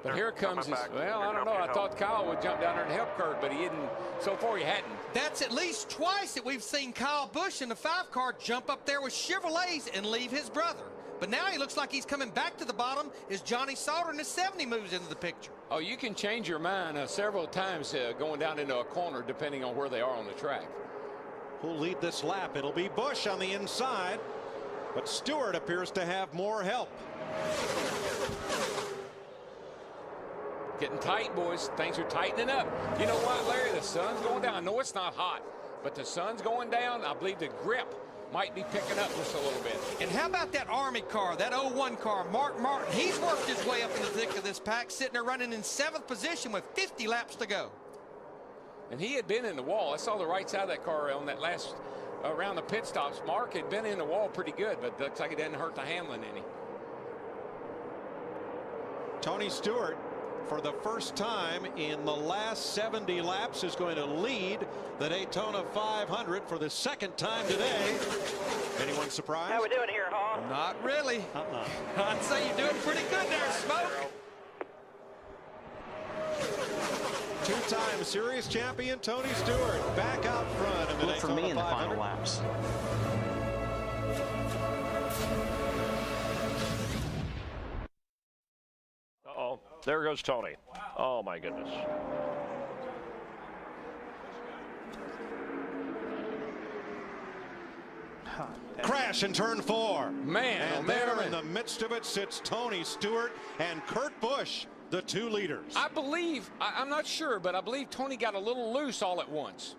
But here comes his, well, I don't know. I thought Kyle would jump down there and help Kurt, but he didn't. So far, he hadn't. That's at least twice that we've seen Kyle Busch in the 5 car jump up there with Chevrolets and leave his brother. But now he looks like he's coming back to the bottom as Johnny Sauter in the 70 moves into the picture. Oh, you can change your mind several times going down into a corner depending on where they are on the track. Who'll lead this lap? It'll be Busch on the inside, but Stewart appears to have more help. Getting tight, boys. Things are tightening up. You know what, Larry? The sun's going down. I know it's not hot, but the sun's going down. I believe the grip might be picking up just a little bit. And how about that Army car, that 01 car, Mark Martin? He's worked his way up in the thick of this pack, sitting there running in 7th position with 50 laps to go. And he had been in the wall. I saw the right side of that car on that last around the pit stops. Mark had been in the wall pretty good, but looks like it didn't hurt the Hamlin any. Tony Stewart, for the first time in the last 70 laps, is going to lead the Daytona 500 for the second time today. Anyone surprised? How we doing here, huh? Not really. I'd say you're doing pretty good there, Smoke. Two-time series champion Tony Stewart back out front in the Look for Daytona me in the 500. final laps. Uh-oh, there goes Tony. Oh, my goodness. Crash in turn 4. Man, and oh, man, there oh, man. in the midst of it sits Tony Stewart and Kurt Busch, the two leaders. I believe, I'm not sure, but I believe Tony got a little loose all at once.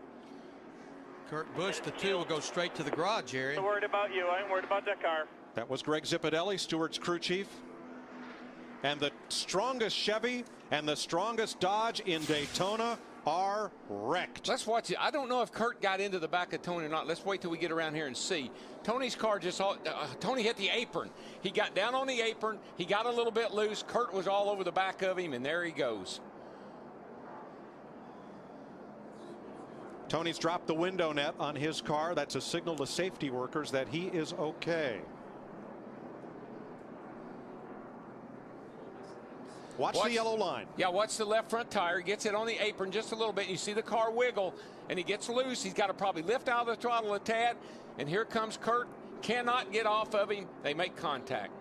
Kurt Busch, the two, will go straight to the garage, Jerry. I'm worried about you. I ain't worried about that car. That was Greg Zipadelli, Stewart's crew chief. And the strongest Chevy and the strongest Dodge in Daytona are wrecked. Let's watch it. I don't know if Kurt got into the back of Tony or not. Let's wait till we get around here and see. Tony's car just Tony hit the apron. He got down on the apron. He got a little bit loose. Kurt was all over the back of him, and there he goes. Tony's dropped the window net on his car. That's a signal to safety workers that he is okay. Watch the yellow line. Yeah, watch the left front tire. He gets it on the apron just a little bit. You see the car wiggle, and he gets loose. He's got to probably lift out of the throttle a tad. And here comes Kurt. Cannot get off of him. They make contact.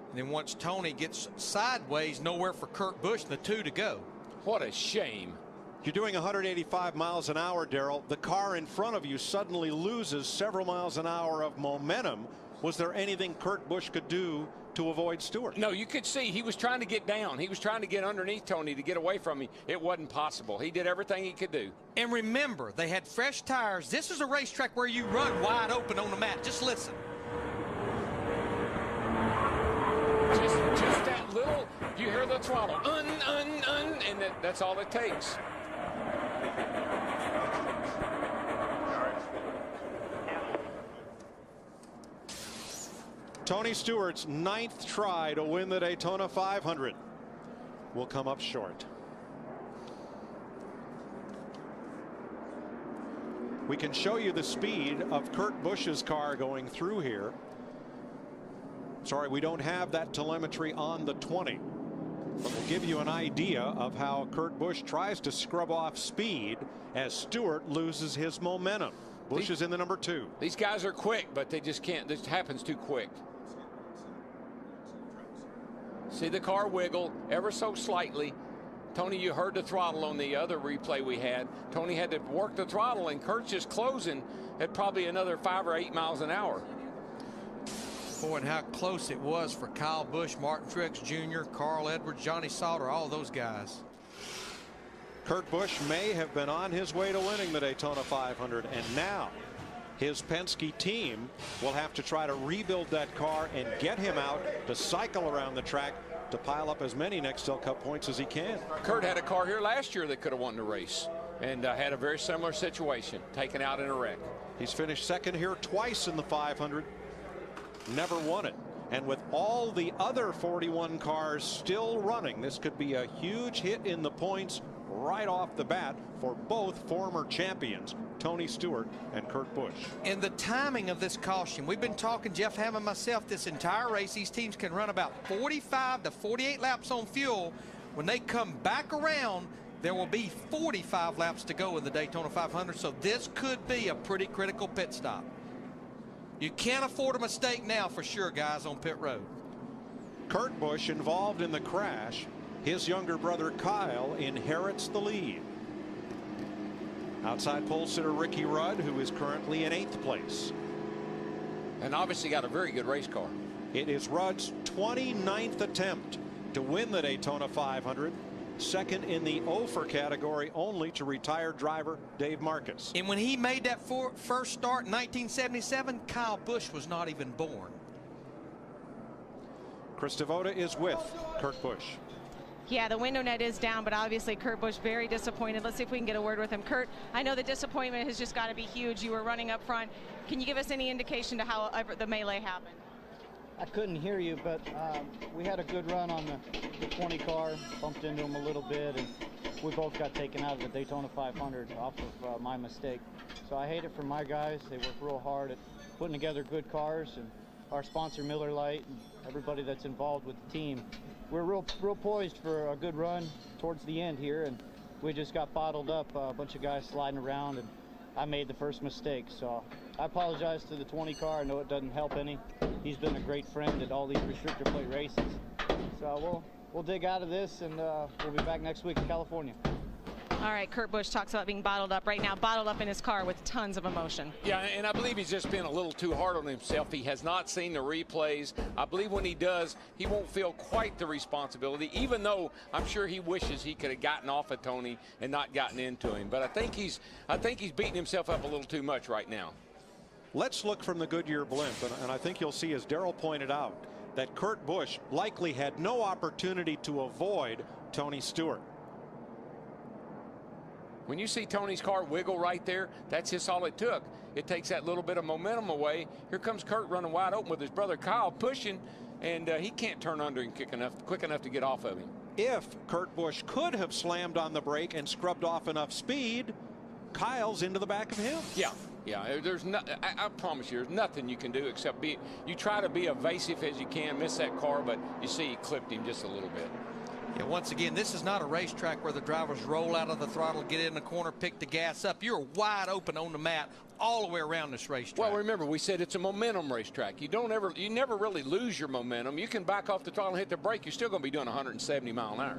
And then once Tony gets sideways, nowhere for Kurt Busch and the two to go. What a shame. You're doing 185 miles an hour, Darrell. The car in front of you suddenly loses several miles an hour of momentum. Was there anything Kurt Busch could do to avoid Stewart? No, you could see he was trying to get down. He was trying to get underneath Tony to get away from him. It wasn't possible. He did everything he could do. And remember, they had fresh tires. This is a racetrack where you run wide open on the mat. Just listen. Just that little, you hear the throttle, and that's all it takes. Tony Stewart's 9th try to win the Daytona 500 will come up short. We can show you the speed of Kurt Busch's car going through here. Sorry, we don't have that telemetry on the 20, but we'll give you an idea of how Kurt Busch tries to scrub off speed as Stewart loses his momentum. Busch is in the number 2. These guys are quick, but they just can't. This happens too quick. See the car wiggle ever so slightly. Tony, you heard the throttle on the other replay we had. Tony had to work the throttle, and Kurt's just closing at probably another 5 or 8 miles an hour. Boy, and how close it was for Kyle Busch, Martin Truex Jr., Carl Edwards, Johnny Sauter, all those guys. Kurt Busch may have been on his way to winning the Daytona 500, and now his Penske team will have to try to rebuild that car and get him out to cycle around the track to pile up as many Nextel Cup points as he can. Kurt had a car here last year that could have won the race, and had a very similar situation, taken out in a wreck. He's finished second here twice in the 500, never won it. And with all the other 41 cars still running, this could be a huge hit in the points right off the bat for both former champions, Tony Stewart and Kurt Busch. And the timing of this caution, we've been talking, Jeff Hammond and myself, this entire race, these teams can run about 45 to 48 laps on fuel. When they come back around, there will be 45 laps to go in the Daytona 500, so this could be a pretty critical pit stop. You can't afford a mistake now for sure, guys, on pit road. Kurt Busch involved in the crash. His younger brother Kyle inherits the lead. Outside pole sitter Ricky Rudd, who is currently in 8th place. And obviously got a very good race car. It is Rudd's 29th attempt to win the Daytona 500. Second in the over category only to retired driver Dave Marcus. And when he made that first start in 1977, Kyle Busch was not even born. Chris Devoda is with Kurt Busch. Yeah, the window net is down, but obviously Kurt Busch very disappointed. Let's see if we can get a word with him. Kurt, I know the disappointment has just got to be huge. You were running up front. Can you give us any indication to how the melee happened? I couldn't hear you, but we had a good run on the 20 car, bumped into him a little bit, and we both got taken out of the Daytona 500 off of my mistake. So I hate it for my guys. They work real hard at putting together good cars, and our sponsor Miller Lite and everybody that's involved with the team. we're real poised for a good run towards the end here, and we just got bottled up. A bunch of guys sliding around, and I made the first mistake. So I apologize to the 20 car. I know it doesn't help any. He's been a great friend at all these restrictor plate races. So we'll dig out of this, and we'll be back next week in California. All right, Kurt Busch talks about being bottled up right now, bottled up in his car with tons of emotion. Yeah, and I believe he's just been a little too hard on himself. He has not seen the replays. I believe when he does, he won't feel quite the responsibility, even though I'm sure he wishes he could have gotten off of Tony and not gotten into him. But I think he's beating himself up a little too much right now. Let's look from the Goodyear blimp, and I think you'll see, as Darrell pointed out, that Kurt Busch likely had no opportunity to avoid Tony Stewart. When you see Tony's car wiggle right there, that's just all it took. It takes that little bit of momentum away. Here comes Kurt running wide open with his brother Kyle pushing, and he can't turn under and quick enough to get off of him. If Kurt Busch could have slammed on the brake and scrubbed off enough speed, Kyle's into the back of him. Yeah. There's I promise you, there's nothing you can do except you try to be evasive as you can, miss that car, but you see he clipped him just a little bit. Yeah, once again, this is not a racetrack where the drivers roll out of the throttle, get in the corner, pick the gas up. You're wide open on the mat all the way around this racetrack. Well, remember, we said it's a momentum racetrack. You never really lose your momentum. You can back off the throttle and hit the brake. You're still going to be doing 170 miles an hour.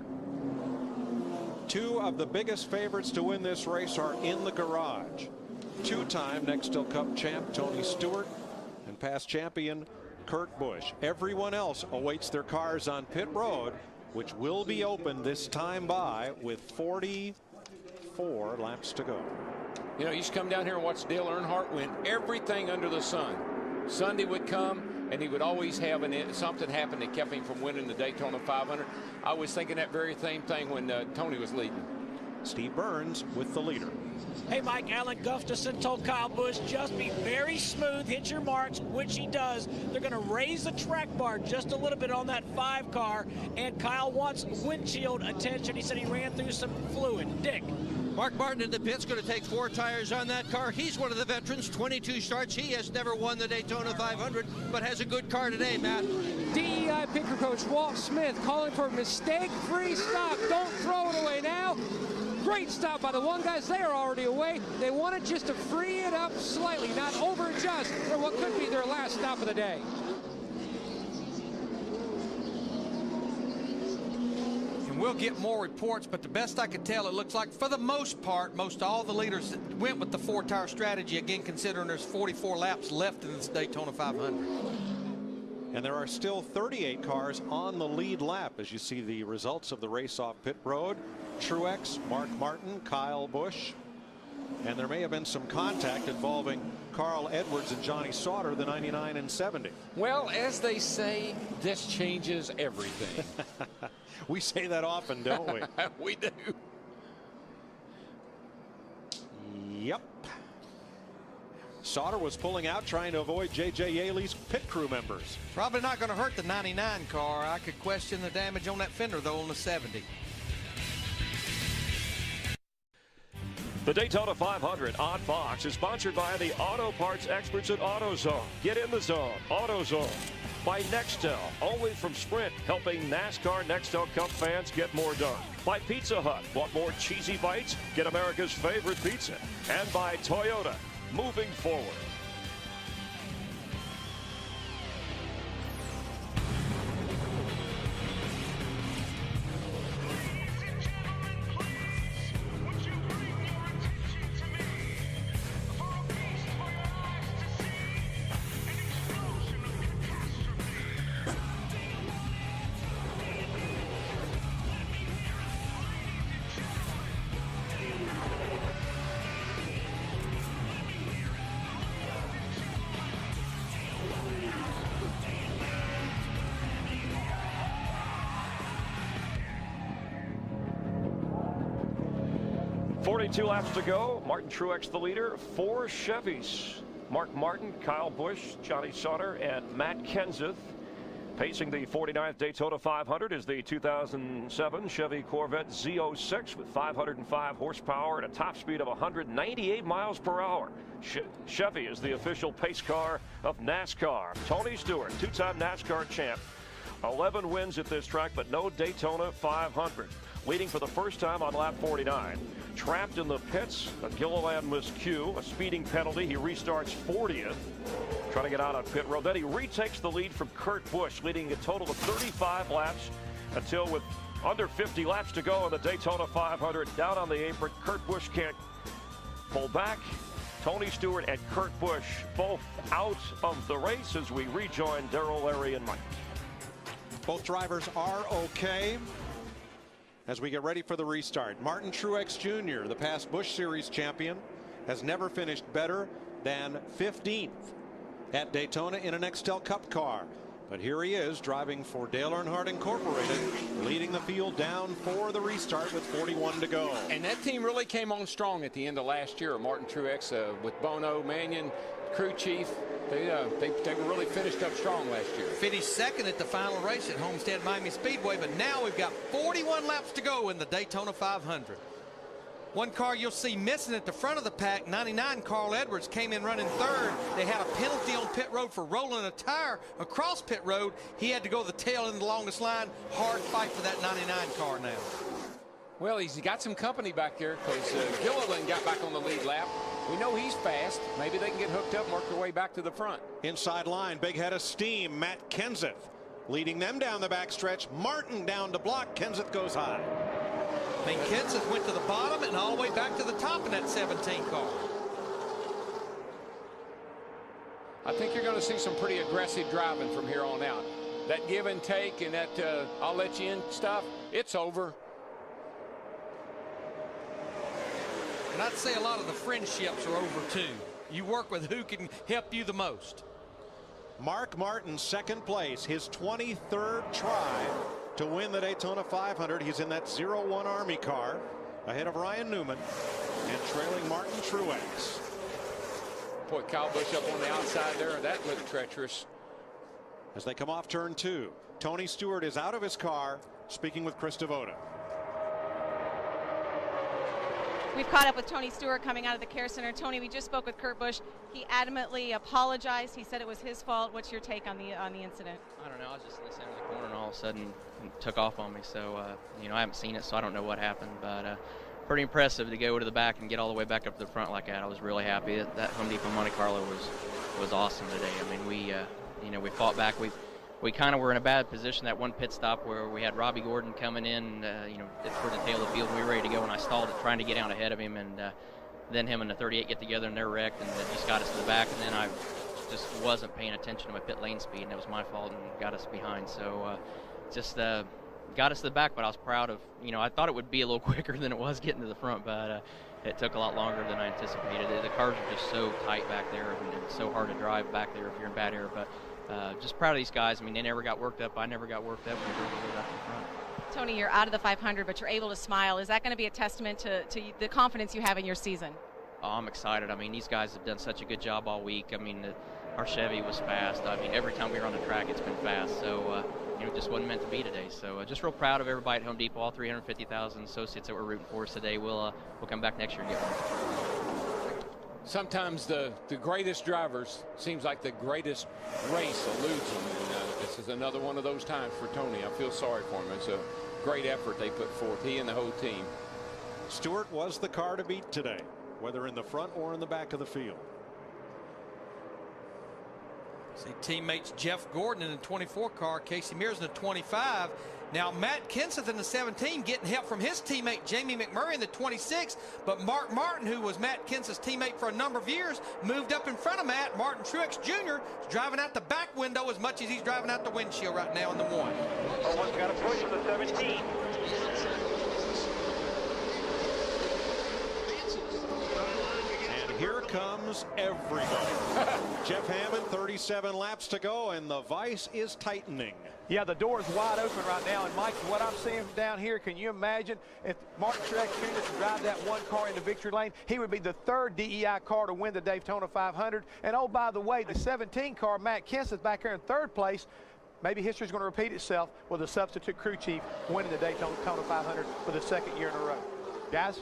Two of the biggest favorites to win this race are in the garage. Two-time Nextel Cup champ Tony Stewart and past champion Kurt Busch. Everyone else awaits their cars on pit road, which will be open this time by with 44 laps to go. You know, you used to come down here and watch Dale Earnhardt win everything under the sun. Sunday would come, and he would always have something happen that kept him from winning the Daytona 500. I was thinking that very same thing when Tony was leading. Steve Burns with the leader. Hey, Mike, Alan Gustafson told Kyle Busch, just be very smooth, hit your marks, which he does. They're going to raise the track bar just a little bit on that 5 car, and Kyle wants windshield attention. He said he ran through some fluid. Dick. Mark Martin in the pit's going to take 4 tires on that car. He's one of the veterans, 22 starts. He has never won the Daytona 500, but has a good car today, Matt. DEI pit crew coach Walt Smith calling for a mistake-free stop. Don't throw it away now. Great stop by the one guys. They are already away. They wanted just to free it up slightly, not over-adjust for what could be their last stop of the day. And we'll get more reports, but the best I could tell, it looks like for the most part, most all the leaders went with the 4-tire strategy, again, considering there's 44 laps left in this Daytona 500. And there are still 38 cars on the lead lap as you see the results of the race off pit road. Truex, Mark Martin, Kyle Busch, and there may have been some contact involving Carl Edwards and Johnny Sauter, the 99 and 70. Well, as they say, this changes everything. We say that often, don't we? We do. Yep. Sauter was pulling out, trying to avoid J.J. Yaley's pit crew members. Probably not going to hurt the 99 car. I could question the damage on that fender, though, on the 70. The Daytona 500 on Fox is sponsored by the auto parts experts at AutoZone. Get in the zone. AutoZone. By Nextel, only from Sprint, helping NASCAR Nextel Cup fans get more done. By Pizza Hut, want more cheesy bites? Get America's favorite pizza. And by Toyota, moving forward. Two laps to go. Martin Truex the leader. 4 Chevys. Mark Martin, Kyle Busch, Johnny Sauter, and Matt Kenseth. Pacing the 49th Daytona 500 is the 2007 Chevy Corvette Z06 with 505 horsepower and a top speed of 198 miles per hour. Chevy is the official pace car of NASCAR. Tony Stewart, 2-time NASCAR champ, 11 wins at this track, but no Daytona 500. Leading for the first time on lap 49. Trapped in the pits, a Gilliland miscue, a speeding penalty. He restarts 40th, trying to get out on pit road. Then he retakes the lead from Kurt Busch, leading a total of 35 laps until with under 50 laps to go in the Daytona 500. Down on the apron, Kurt Busch can't pull back. Tony Stewart and Kurt Busch both out of the race as we rejoin Darrell, Larry, and Mike. Both drivers are okay as we get ready for the restart. Martin Truex Jr., the past Busch Series champion, has never finished better than 15th at Daytona in a Nextel Cup car. But here he is driving for Dale Earnhardt Incorporated, leading the field down for the restart with 41 to go. And that team really came on strong at the end of last year. Martin Truex with Bono, Mannion, crew chief. They were really finished up strong last year. Finished second at the final race at Homestead Miami Speedway, but now we've got 41 laps to go in the Daytona 500. One car you'll see missing at the front of the pack, 99 Carl Edwards, came in running third. They had a penalty on pit road for rolling a tire across pit road. He had to go the tail end of the longest line. Hard fight for that 99 car now. Well, he's got some company back there because Gilliland got back on the lead lap. We know he's fast. Maybe they can get hooked up and work their way back to the front. Inside line, big head of steam, Matt Kenseth leading them down the backstretch. Martin down to block. Kenseth goes high. I mean, Kenseth went to the bottom and all the way back to the top in that 17 car. I think you're going to see some pretty aggressive driving from here on out. That give and take and that I'll let you in stuff, it's over. And I'd say a lot of the friendships are over too. You work with who can help you the most. Mark Martin, second place, his 23rd try to win the Daytona 500. He's in that 01 Army car ahead of Ryan Newman and trailing Martin Truex. Boy, Kyle Busch up on the outside there. That looked treacherous. As they come off turn 2, Tony Stewart is out of his car speaking with Chris Devoda. We've caught up with Tony Stewart coming out of the Care Center. Tony, we just spoke with Kurt Busch. He adamantly apologized. He said it was his fault. What's your take on the incident? I don't know. I was just listening to the corner and all of a sudden it took off on me. So, you know, I haven't seen it, so I don't know what happened. But pretty impressive to go to the back and get all the way back up to the front like that. I was really happy. That Home Depot Monte Carlo was awesome today. I mean, we fought back. We kind of were in a bad position that one pit stop where we had Robbie Gordon coming in, toward the tail of the field. We were ready to go, and I stalled it trying to get out ahead of him, and then him and the 38 get together, and they're wrecked, and it just got us to the back, and then I just wasn't paying attention to my pit lane speed, and that was my fault and got us behind. So just got us to the back, but I was proud of, I thought it would be a little quicker than it was getting to the front, but it took a lot longer than I anticipated. The cars are just so tight back there, and it's so hard to drive back there if you're in bad air, but just proud of these guys. I mean, they never got worked up. I never got worked up when we were back in front. Tony, you're out of the 500, but you're able to smile. Is that going to be a testament to the confidence you have in your season? Oh, I'm excited. I mean, these guys have done such a good job all week. I mean, our Chevy was fast. I mean, every time we were on the track, it's been fast. So, it just wasn't meant to be today. So, just real proud of everybody at Home Depot, all 350,000 associates that were rooting for us today. We'll come back next year and get one. Sometimes the greatest drivers seems like the greatest race eludes them. And, this is another one of those times for Tony. I feel sorry for him. It's a great effort they put forth, he and the whole team. Stewart was the car to beat today, whether in the front or in the back of the field. See teammates Jeff Gordon in the 24 car, Casey Mears in the 25. Now Matt Kenseth in the 17 getting help from his teammate Jamie McMurray in the 26, but Mark Martin, who was Matt Kenseth's teammate for a number of years, moved up in front of Matt. Martin Truex Jr. is driving out the back window as much as he's driving out the windshield right now in the 1. Someone's got to push in the 17. Here comes everybody. Jeff Hammond, 37 laps to go, and the vise is tightening. Yeah, the door is wide open right now, and Mike, what I'm seeing from down here, can you imagine if Martin Truex Jr. could drive that one car into victory lane? He would be the third DEI car to win the Daytona 500. And oh, by the way, the 17 car, Matt Kenseth, back here in third place. Maybe history's going to repeat itself with a substitute crew chief winning the Daytona 500 for the second year in a row. Guys?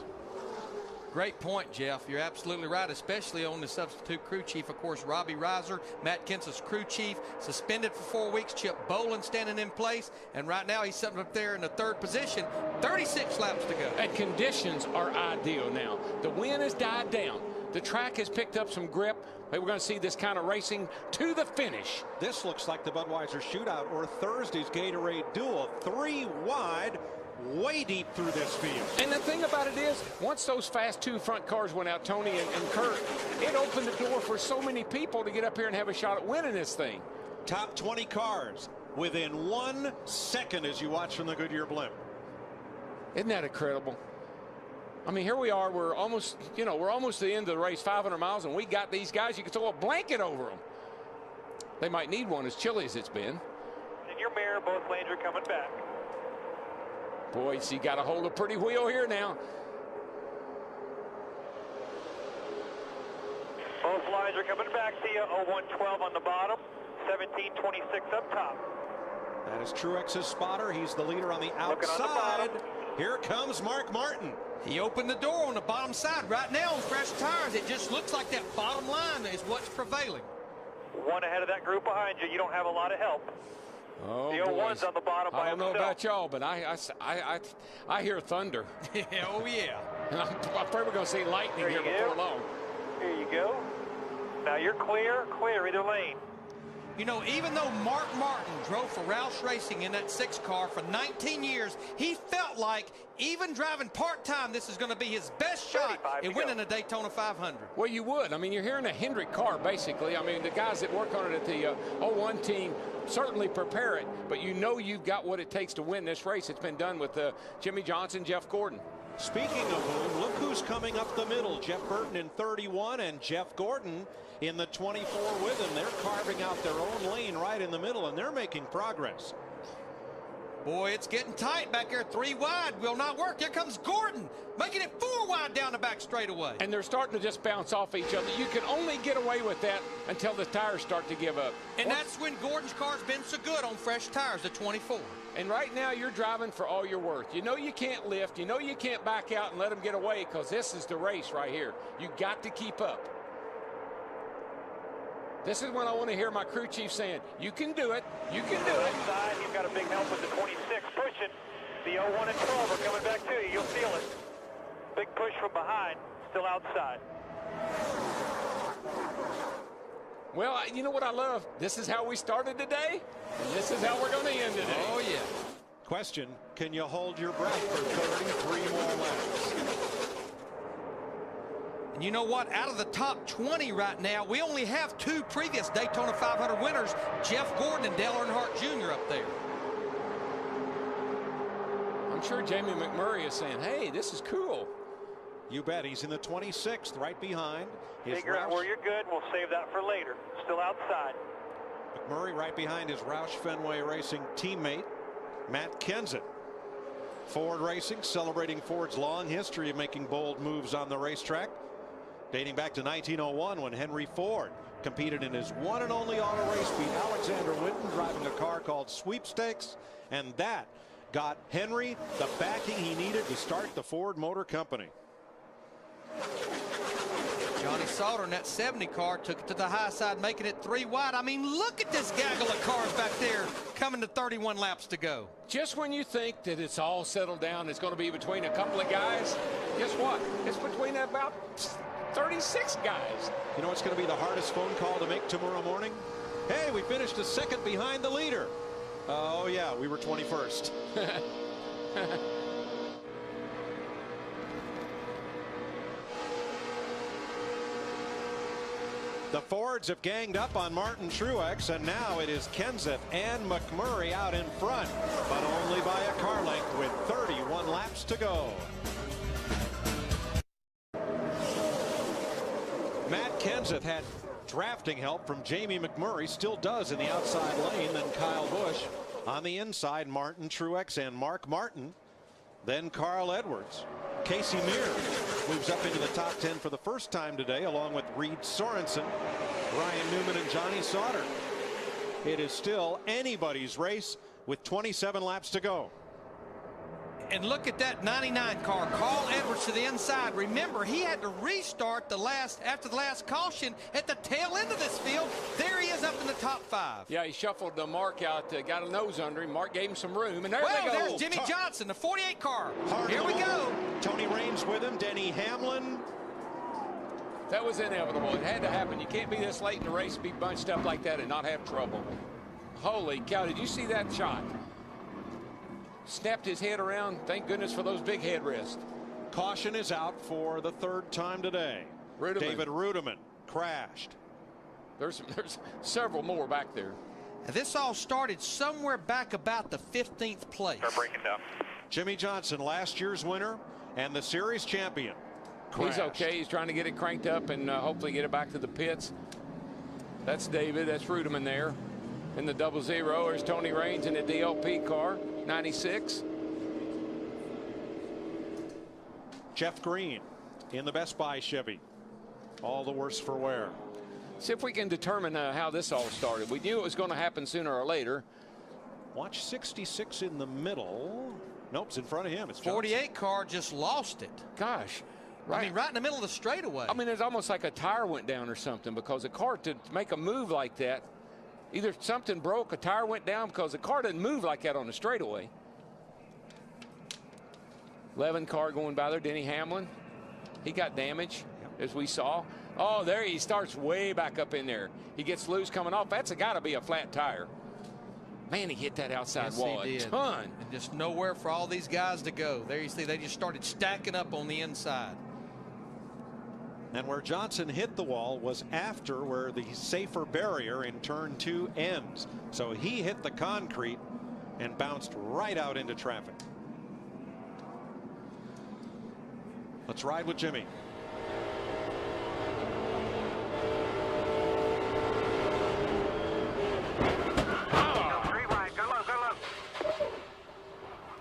Great point, Jeff. You're absolutely right, especially on the substitute crew chief. Of course, Robbie Reiser, Matt Kenseth's crew chief, suspended for 4 weeks. Chip Boland standing in place, and right now he's sitting up there in the 3rd position. 36 laps to go. And conditions are ideal now. The wind has died down. The track has picked up some grip. We're going to see this kind of racing to the finish. This looks like the Budweiser Shootout or Thursday's Gatorade Duel. 3 wide, way deep through this field. And the thing about it is, once those fast 2 front cars went out, Tony and Kurt, it opened the door for so many people to get up here and have a shot at winning this thing. Top 20 cars within 1 second as you watch from the Goodyear blimp. Isn't that incredible? I mean, here we are. We're almost, we're almost to the end of the race, 500 miles, and we got these guys. You can throw a blanket over them. They might need one as chilly as it's been. In your mirror, both lanes are coming back. Boy, so you got to hold a pretty wheel here now. Both lines are coming back to you. 0112 on the bottom, 1726 up top. That is Truex's spotter. He's the leader on the outside. Here comes Mark Martin. He opened the door on the bottom side. Right now on fresh tires, it just looks like that bottom line is what's prevailing. One ahead of that group behind you. You don't have a lot of help. Oh, the 01's on the bottom by I don't know himself. about y'all, but I hear thunder. Oh, yeah. And I'm afraid we're going to see lightning here before long. Here you go. Now you're clear either lane. You know, even though Mark Martin drove for Roush Racing in that 6 car for 19 years, he felt like even driving part-time, this is going to be his best shot in winning a Daytona 500. Well, you would. I mean, you're hearing a Hendrick car, basically. I mean, the guys that work on it at the 01 team certainly prepare it, but you know you've got what it takes to win this race. It's been done with Jimmy Johnson, Jeff Gordon. Speaking of whom, look who's coming up the middle. Jeff Burton in 31 and Jeff Gordon in the 24 with him. They're carving out their own lane right in the middle, and they're making progress. Boy, it's getting tight back there. 3 wide will not work. Here comes Gordon, making it 4 wide down the back straightaway. And they're starting to just bounce off each other. You can only get away with that until the tires start to give up. And that's when Gordon's car's been so good on fresh tires, the 24. And right now you're driving for all you're worth. You know you can't lift. You know you can't back out and let them get away, because this is the race right here. You got to keep up. This is when I want to hear my crew chief saying, you can do it, you can do it. Inside, you've got a big help with the 26 pushing. The 01 and 12 are coming back to you. You'll feel it. Big push from behind, still outside. Well, you know what I love? This is how we started today, and this is how we're going to end today. Oh, yeah. Question, can you hold your breath for 33 more laps? And you know what? Out of the top 20 right now, we only have 2 previous Daytona 500 winners, Jeff Gordon and Dale Earnhardt Jr. up there. I'm sure Jamie McMurray is saying, hey, this is cool. You bet. He's in the 26th, right behind. Figure out where you're good. We'll save that for later. Still outside. McMurray right behind his Roush Fenway Racing teammate, Matt Kenseth. Ford Racing celebrating Ford's long history of making bold moves on the racetrack, dating back to 1901 when Henry Ford competed in his one and only auto race, beat Alexander Whitten driving a car called Sweepstakes, and that got Henry the backing he needed to start the Ford Motor Company. Johnny Sauter in that 70 car took it to the high side, making it 3 wide. I mean, look at this gaggle of cars back there coming to 31 laps to go. Just when you think that it's all settled down, it's going to be between a couple of guys, guess what? It's between about 36 guys. You know what's going to be the hardest phone call to make tomorrow morning? Hey, we finished a second behind the leader. Oh, yeah, we were 21st. The Fords have ganged up on Martin Truex, and now it is Kenseth and McMurray out in front, but only by a car length with 31 laps to go. Matt Kenseth had drafting help from Jamie McMurray, still does in the outside lane, then Kyle Busch. On the inside, Martin Truex and Mark Martin, then Carl Edwards. Casey Mears moves up into the top 10 for the first time today, along with Reed Sorensen, Ryan Newman, and Johnny Sauter. It is still anybody's race with 27 laps to go. And look at that 99 car, Carl Edwards to the inside. Remember, he had to restart after the last caution at the tail end of this field. There he is up in the top 5. Yeah, he shuffled the Mark out, got a nose under him. Mark gave him some room, and there they go. There's Jimmy Johnson, the 48 car. Here we go. Tony Raines with him, Denny Hamlin. That was inevitable. It had to happen. You can't be this late in the race, be bunched up like that and not have trouble. Holy cow, did you see that shot? Snapped his head around. Thank goodness for those big headrests. Caution is out for the 3rd time today. Rudiman. David Rudiman crashed. There's several more back there. This all started somewhere back about the 15th place. Start breaking down. Jimmy Johnson, last year's winner and the series champion. He's okay. He's trying to get it cranked up and hopefully get it back to the pits. That's David. That's Rudiman there. In the 00, there's Tony Raines in the DLP car, 96. Jeff Green in the Best Buy Chevy. All the worse for wear. See if we can determine how this all started. We knew it was going to happen sooner or later. Watch 66 in the middle. Nope, it's in front of him. It's 48 car just lost it. Gosh. Right. I mean, right in the middle of the straightaway. I mean, it's almost like a tire went down or something, because a car, to make a move like that, either something broke, a tire went down, because the car doesn't move like that on the straightaway. 11 car going by there, Denny Hamlin. He got damage, as we saw. Oh, there he starts way back up in there. He gets loose coming off. That's got to be a flat tire. Man, he hit that outside wall a ton. And just nowhere for all these guys to go. There you see, they just started stacking up on the inside. And where Johnson hit the wall was after where the safer barrier in turn 2 ends. So he hit the concrete and bounced right out into traffic. Let's ride with Jimmy.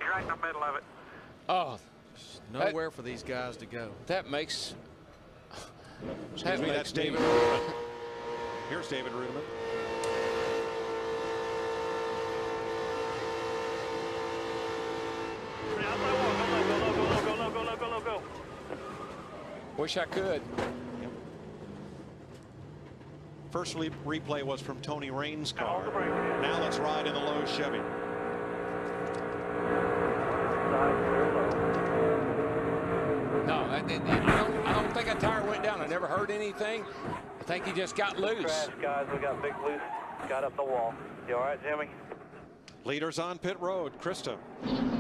Right in the middle of it. Oh, nowhere for these guys to go. That makes. Excuse me, that's David Rudiman. Here's David Rudiman. Go. Wish I could. First replay was from Tony Raines' car. Now let's ride in the Lowe's Chevy. No, I don't think a tire went down. I never heard anything. I think he just got loose. Crash, guys. We got big loose. Got up the wall. You all right, Jimmy? Leaders on pit road. Krista.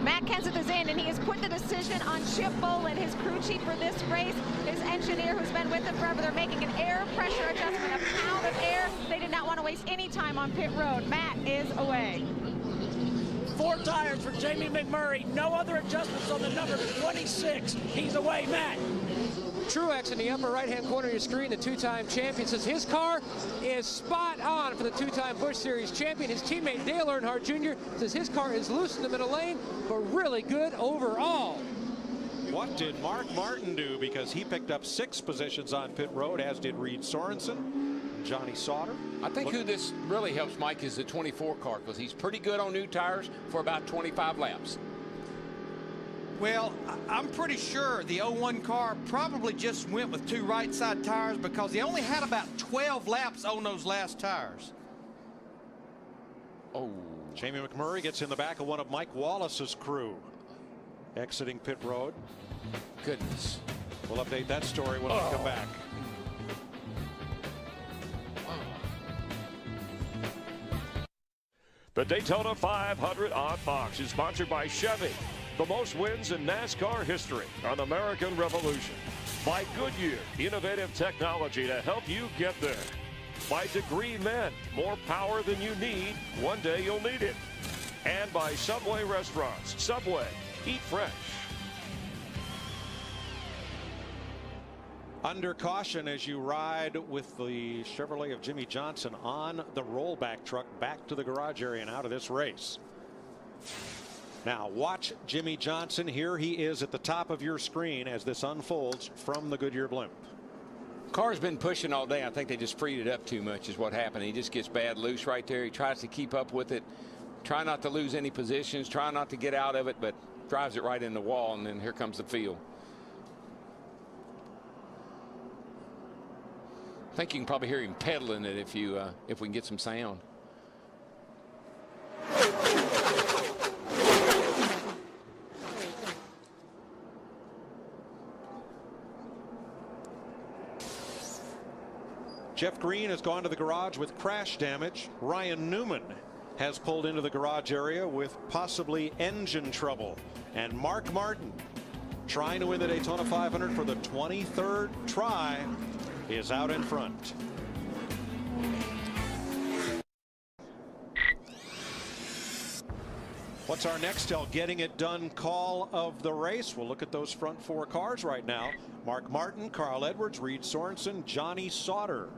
Matt Kenseth is in, and he has put the decision on Chip Bolin, his crew chief for this race. His engineer, who's been with him forever, they're making an air pressure adjustment, a pound of air. They did not want to waste any time on pit road. Matt is away. 4 tires for Jamie McMurray. No other adjustments on the number 26. He's away, Matt. Truex in the upper right-hand corner of your screen, the 2-time champion, says his car is spot on for the 2-time Busch Series champion. His teammate Dale Earnhardt Jr. says his car is loose in the middle lane, but really good overall. What did Mark Martin do? Because he picked up 6 positions on pit road, as did Reed Sorensen, Johnny Sauter. I think who this really helps, Mike, is the 24 car, because he's pretty good on new tires for about 25 laps. Well, I'm pretty sure the 01 car probably just went with 2 right side tires, because he only had about 12 laps on those last tires. Oh, Jamie McMurray gets in the back of one of Mike Wallace's crew, exiting pit road. Goodness. We'll update that story when we come back. The Daytona 500 on Fox is sponsored by Chevy. The most wins in NASCAR history on American Revolution. By Goodyear, innovative technology to help you get there. By Degree Men, more power than you need, one day you'll need it. And by Subway Restaurants. Subway, eat fresh. Under caution as you ride with the Chevrolet of Jimmy Johnson on the rollback truck back to the garage area and out of this race. Now watch Jimmy Johnson. Here he is at the top of your screen as this unfolds from the Goodyear blimp. Car's been pushing all day. I think they just freed it up too much is what happened. He just gets bad loose right there. He tries to keep up with it. Try not to lose any positions. Try not to get out of it, but drives it right in the wall, and then here comes the field. I think you can probably hear him pedaling it if we can get some sound. Jeff Green has gone to the garage with crash damage. Ryan Newman has pulled into the garage area with possibly engine trouble. And Mark Martin, trying to win the Daytona 500 for the 23rd try, is out in front. What's our Nextel getting it done call of the race? We'll look at those front 4 cars right now. Mark Martin, Carl Edwards, Reed Sorensen, Johnny Sauter.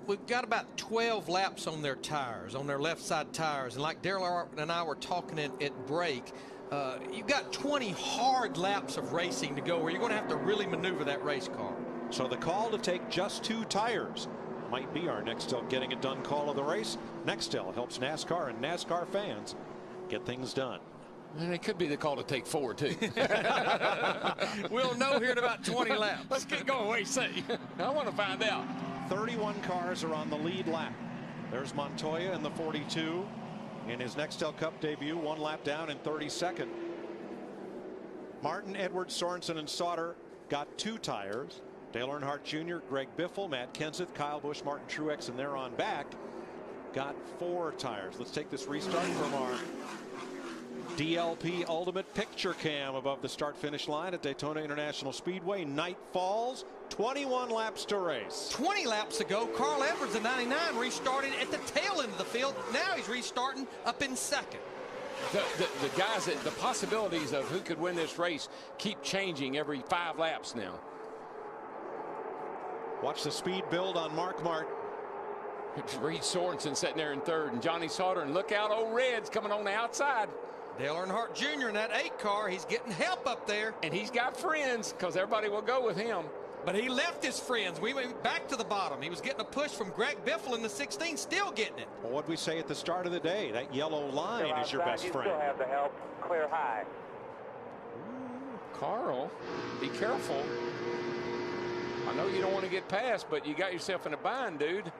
We've got about 12 laps on their tires, on their left side tires. And like Daryl and I were talking at break, you've got 20 hard laps of racing to go where you're going to have to really maneuver that race car. So the call to take just 2 tires might be our Nextel getting it done call of the race. Nextel helps NASCAR and NASCAR fans get things done. And it could be the call to take 4 too. We'll know here in about 20 laps. Let's get going. Wait, see. I want to find out. 31 cars are on the lead lap. There's Montoya in the 42 in his Nextel Cup debut, 1 lap down in 32nd. Martin, Edwards, Sorensen, and Sauter got 2 tires. Dale Earnhardt Jr., Greg Biffle, Matt Kenseth, Kyle Busch, Martin Truex, and they're on back. Got 4 tires. Let's take this restart from our DLP Ultimate Picture Cam above the start-finish line at Daytona International Speedway. Night falls. 21 laps to race. 20 laps ago, Carl Edwards in 99 restarted at the tail end of the field. Now he's restarting up in second. The guys, the possibilities of who could win this race keep changing every 5 laps now. Watch the speed build on Mark Martin. Reed Sorensen sitting there in 3rd, and Johnny Sauter, and look out, old Red's coming on the outside. Dale Earnhardt Jr. in that 8 car, he's getting help up there. And he's got friends, because everybody will go with him. But he left his friends. We went back to the bottom. He was getting a push from Greg Biffle in the 16, still getting it. Well, what did we say at the start of the day? That yellow line is your best friend. You still have the help. Clear high. Ooh, Carl, be careful. I know you don't want to get past, but you got yourself in a bind, dude.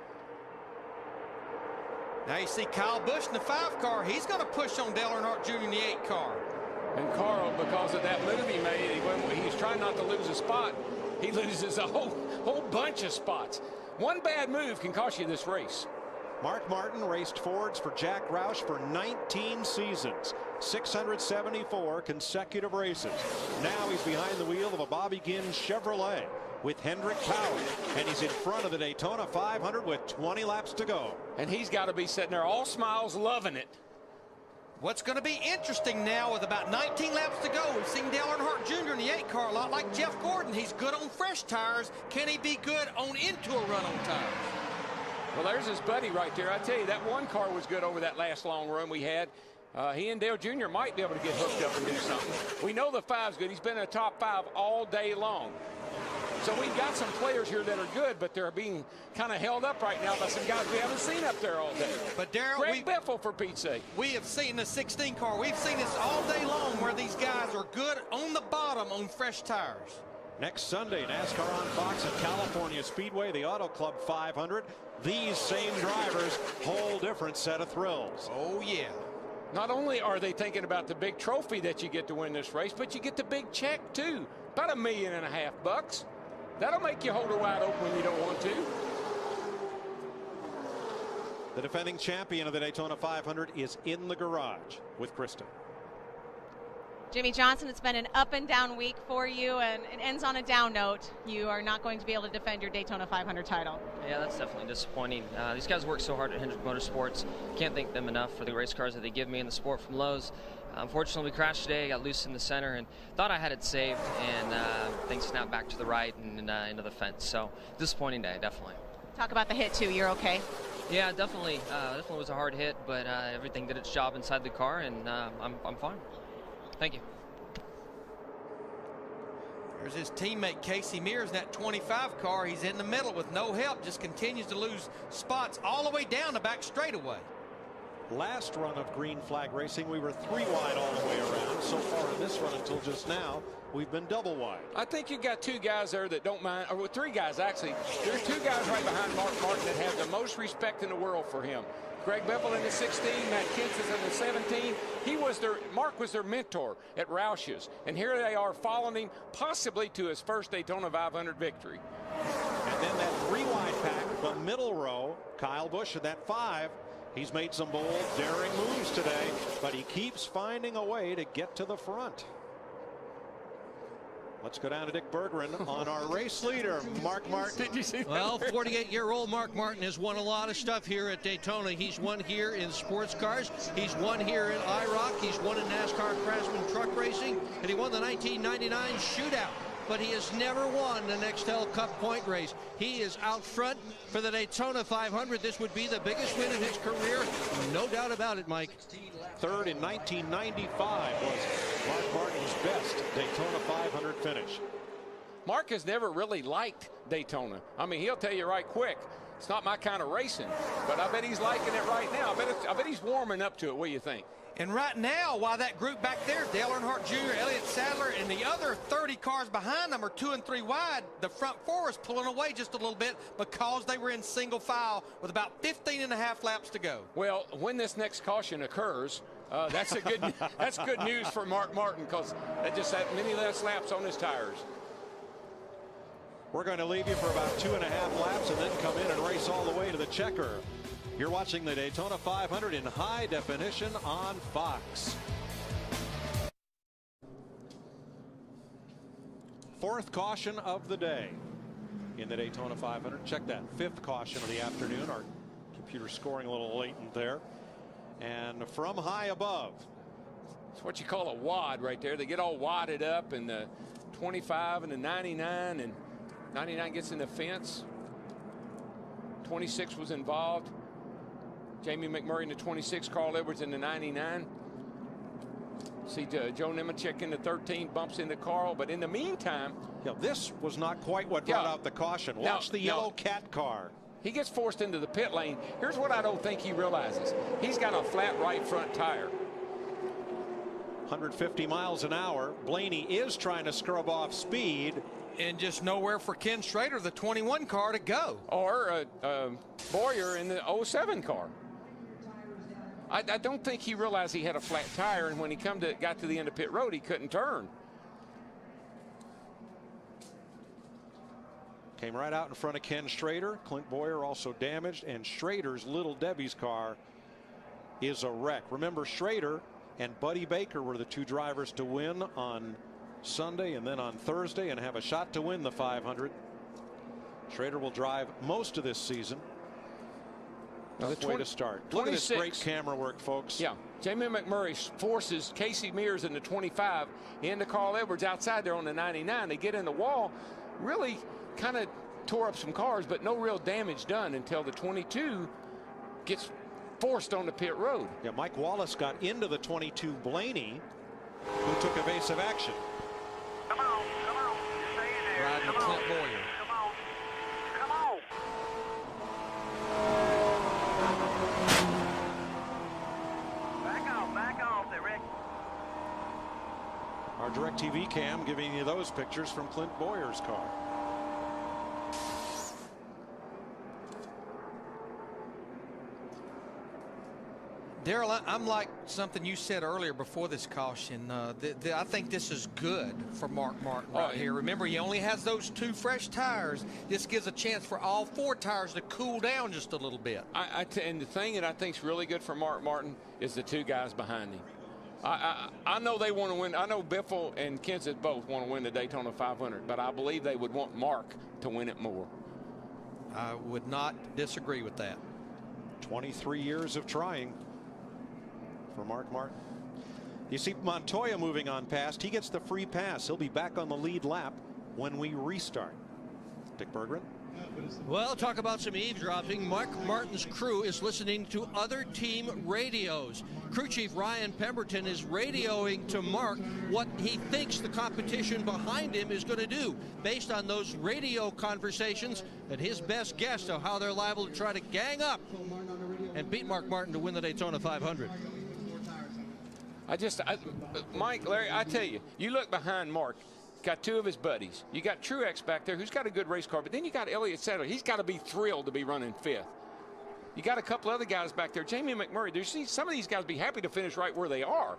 Now you see Kyle Busch in the 5 car. He's going to push on Dale Earnhardt Jr. in the 8 car. And Carl, because of that move he made, he's trying not to lose a spot. He loses a whole bunch of spots. One bad move can cost you this race. Mark Martin raced Fords for Jack Roush for 19 seasons, 674 consecutive races. Now he's behind the wheel of a Bobby Ginn Chevrolet with Hendrick Power, and he's in front of the Daytona 500 with 20 laps to go. And he's got to be sitting there all smiles, loving it. What's going to be interesting now with about 19 laps to go, we've seen Dale Earnhardt Jr. in the 8 car a lot like Jeff Gordon. He's good on fresh tires. Can he be good on into a run on tires? Well, there's his buddy right there. I tell you, that 1 car was good over that last long run we had. He and Dale Jr. might be able to get hooked up and do something. We know the 5's good. He's been in the top 5 all day long. So we've got some players here that are good, but they're being kind of held up right now by some guys we haven't seen up there all day. But Darryl, Greg Biffle, for Pete's sake. We have seen the 16 car. We've seen this all day long where these guys are good on the bottom on fresh tires. Next Sunday, NASCAR on Fox at California Speedway, the Auto Club 500. These same drivers, whole different set of thrills. Oh, yeah. Not only are they thinking about the big trophy that you get to win this race, but you get the big check, too. About $1.5 million bucks. That'll make you hold her wide open when you don't want to. The defending champion of the Daytona 500 is in the garage with Krista. Jimmy Johnson, it's been an up and down week for you, and it ends on a down note. You are not going to be able to defend your Daytona 500 title. Yeah, that's definitely disappointing. These guys work so hard at Hendrick Motorsports. Can't thank them enough for the race cars that they give me in the sport from Lowe's. Unfortunately, we crashed today, got loose in the center, and thought I had it saved, and things snapped back to the right and into the fence. So, disappointing day, definitely. Talk about the hit, too. You're okay? Yeah, definitely. Definitely was a hard hit, but everything did its job inside the car, and I'm fine. Thank you. There's his teammate Casey Mears in that 25 car. He's in the middle with no help, just continues to lose spots all the way down the back straightaway. last run of green flag racing, we were 3 wide all the way around. So far in this run until just now, we've been double wide. I think you've got 2 guys there that don't mind, or 3 guys actually. There's 2 guys right behind Mark Martin that have the most respect in the world for him. Greg Biffle in the 16, Matt Kenseth in the 17. Mark was their mentor at Roush's, and here they are following him possibly to his first Daytona 500 victory. And then that 3 wide pack, the middle row, Kyle Busch in that 5. He's made some bold, daring moves today, but he keeps finding a way to get to the front. Let's go down to Dick Berggren on our race leader, Mark Martin. Did you see that? Well, 48-year-old Mark Martin has won a lot of stuff here at Daytona. He's won here in sports cars. He's won here in IROC. He's won in NASCAR Craftsman truck racing. And he won the 1999 shootout. But he has never won the Nextel Cup point race. He is out front for the Daytona 500. This would be the biggest win of his career. No doubt about it, Mike. Third in 1995 was Mark Martin's best Daytona 500 finish. Mark has never really liked Daytona. I mean, he'll tell you right quick, it's not my kind of racing, but I bet he's liking it right now. I bet he's warming up to it. What do you think? And right now, while that group back there, Dale Earnhardt Jr., Elliott Sadler, and the other 30 cars behind them are 2 and 3 wide, the front 4 is pulling away just a little bit because they were in single file with about 15 and a half laps to go. Well, when this next caution occurs, that's good news for Mark Martin, because that just had many less laps on his tires. We're going to leave you for about 2.5 laps and then come in and race all the way to the checker. You're watching the Daytona 500 in high definition on Fox. 4th caution of the day in the Daytona 500. Check that, 5th caution of the afternoon. Our computer scoring a little latent there. And from high above. It's what you call a wad right there. They get all wadded up, and the 25 and the 99, and 99 gets in the fence. 26 was involved. Jamie McMurray in the 26, Carl Edwards in the 99. See Joe Nemechek in the 13, bumps into Carl, but in the meantime, this was not quite what brought out the caution. Watch the yellow cat car. He gets forced into the pit lane. Here's what I don't think he realizes. He's got a flat right front tire. 150 miles an hour. Blaney is trying to scrub off speed. And just nowhere for Ken Schrader, the 21 car, to go. Or Boyer in the 07 car. I don't think he realized he had a flat tire, and when he got to the end of pit road, he couldn't turn. Came right out in front of Ken Schrader. Clint Boyer also damaged, and Schrader's Little Debbie's car is a wreck. Remember, Schrader and Buddy Baker were the 2 drivers to win on Sunday and then on Thursday and have a shot to win the 500. Schrader will drive most of this season. That's way to start. Look at this great camera work, folks. Yeah, Jamie McMurray forces Casey Mears in the 25 into Carl Edwards outside there on the 99. They get in the wall, really kind of tore up some cars, but no real damage done until the 22 gets forced on the pit road. Yeah, Mike Wallace got into the 22 Blaney, who took evasive action. Come on, stay in there. Riding Come Clint on. Boyer. Come on. Back off there, Rick. Our DirecTV cam giving you those pictures from Clint Boyer's car. Darrell, I'm like something you said earlier before this caution. I think this is good for Mark Martin right here. Remember, he only has those 2 fresh tires. This gives a chance for all 4 tires to cool down just a little bit. And the thing that I think is really good for Mark Martin is the 2 guys behind him. I know they want to win. I know Biffle and Kenseth both want to win the Daytona 500, but I believe they would want Mark to win it more. I would not disagree with that. 23 years of trying for Mark Martin. You see Montoya moving on past. He gets the free pass. He'll be back on the lead lap when we restart. Dick Berggren. Well, talk about some eavesdropping. Mark Martin's crew is listening to other team radios. Crew chief Ryan Pemberton is radioing to Mark what he thinks the competition behind him is going to do based on those radio conversations and his best guess of how they're liable to try to gang up and beat Mark Martin to win the Daytona 500. Mike, Larry, I tell you, you look behind Mark, got two of his buddies. You got Truex back there, who's got a good race car, but then you got Elliott Sadler. He's got to be thrilled to be running 5th. You got a couple other guys back there. Jamie McMurray, you see some of these guys be happy to finish right where they are.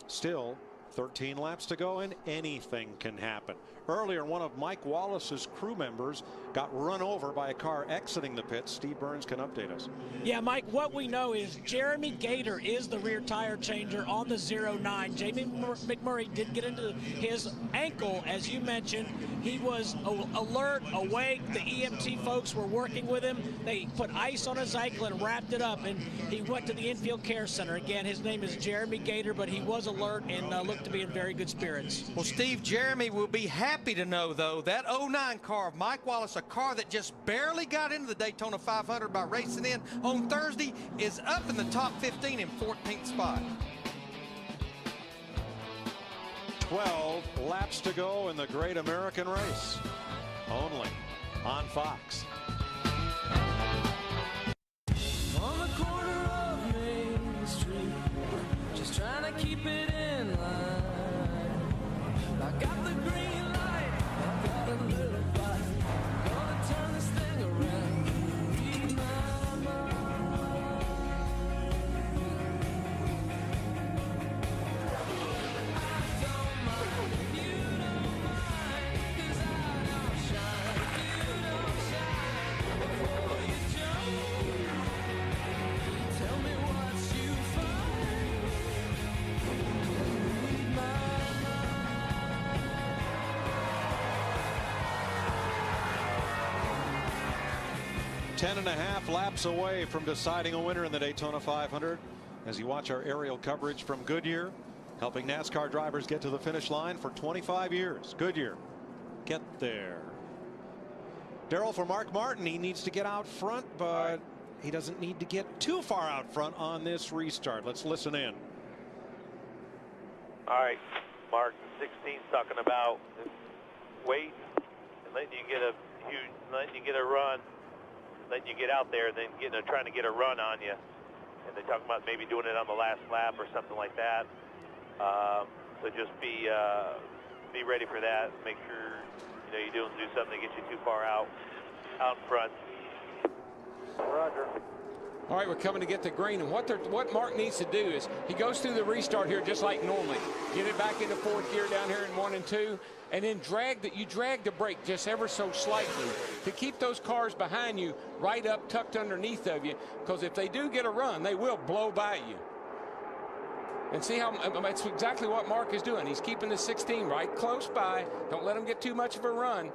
Still 13 laps to go, and anything can happen. Earlier, one of Mike Wallace's crew members got run over by a car exiting the pits. Steve Burns can update us. Yeah, Mike, what we know is Jeremy Gator is the rear tire changer on the 09. Jamie McMurray did get into his ankle, as you mentioned. He was alert, awake. The EMT folks were working with him. They put ice on his ankle and wrapped it up, and he went to the infield care center. Again, his name is Jeremy Gator, but he was alert and looked to be in very good spirits. Well, Steve, Jeremy will be happy to know, though, that 09 car of Mike Wallace, a car that just barely got into the Daytona 500 by racing in on Thursday, is up in the top 15 in 14th spot. 12 laps to go in the Great American Race, only on Fox. On the corner of Main Street, just trying to keep it in line. I got the green light, I got a little fight. Gonna turn this thing around. Read my mind. I don't mind if you don't mind, 'cause I don't shine if you don't shine. Before you jump, tell me what you find. Read my mind. 10.5 laps away from deciding a winner in the Daytona 500 as you watch our aerial coverage from Goodyear, helping NASCAR drivers get to the finish line for 25 years. Goodyear, get there. Darrell, for Mark Martin, he needs to get out front, but he doesn't need to get too far out front on this restart. Let's listen in. All right, Mark, 16's talking about waiting and letting you get a run, letting you get out there, and then trying to get a run on you. And they're talking about maybe doing it on the last lap or something like that. So just be ready for that. Make sure you don't do something to get you too far out in front. Roger. All right, we're coming to get the green, and what Mark needs to do is he goes through the restart here just like normally. Get it back into 4th gear down here in 1 and 2, and then drag the brake just ever so slightly to keep those cars behind you right up tucked underneath of you, because if they do get a run, they will blow by you. And see how that's exactly what Mark is doing. He's keeping the 16 right close by. Don't let him get too much of a run,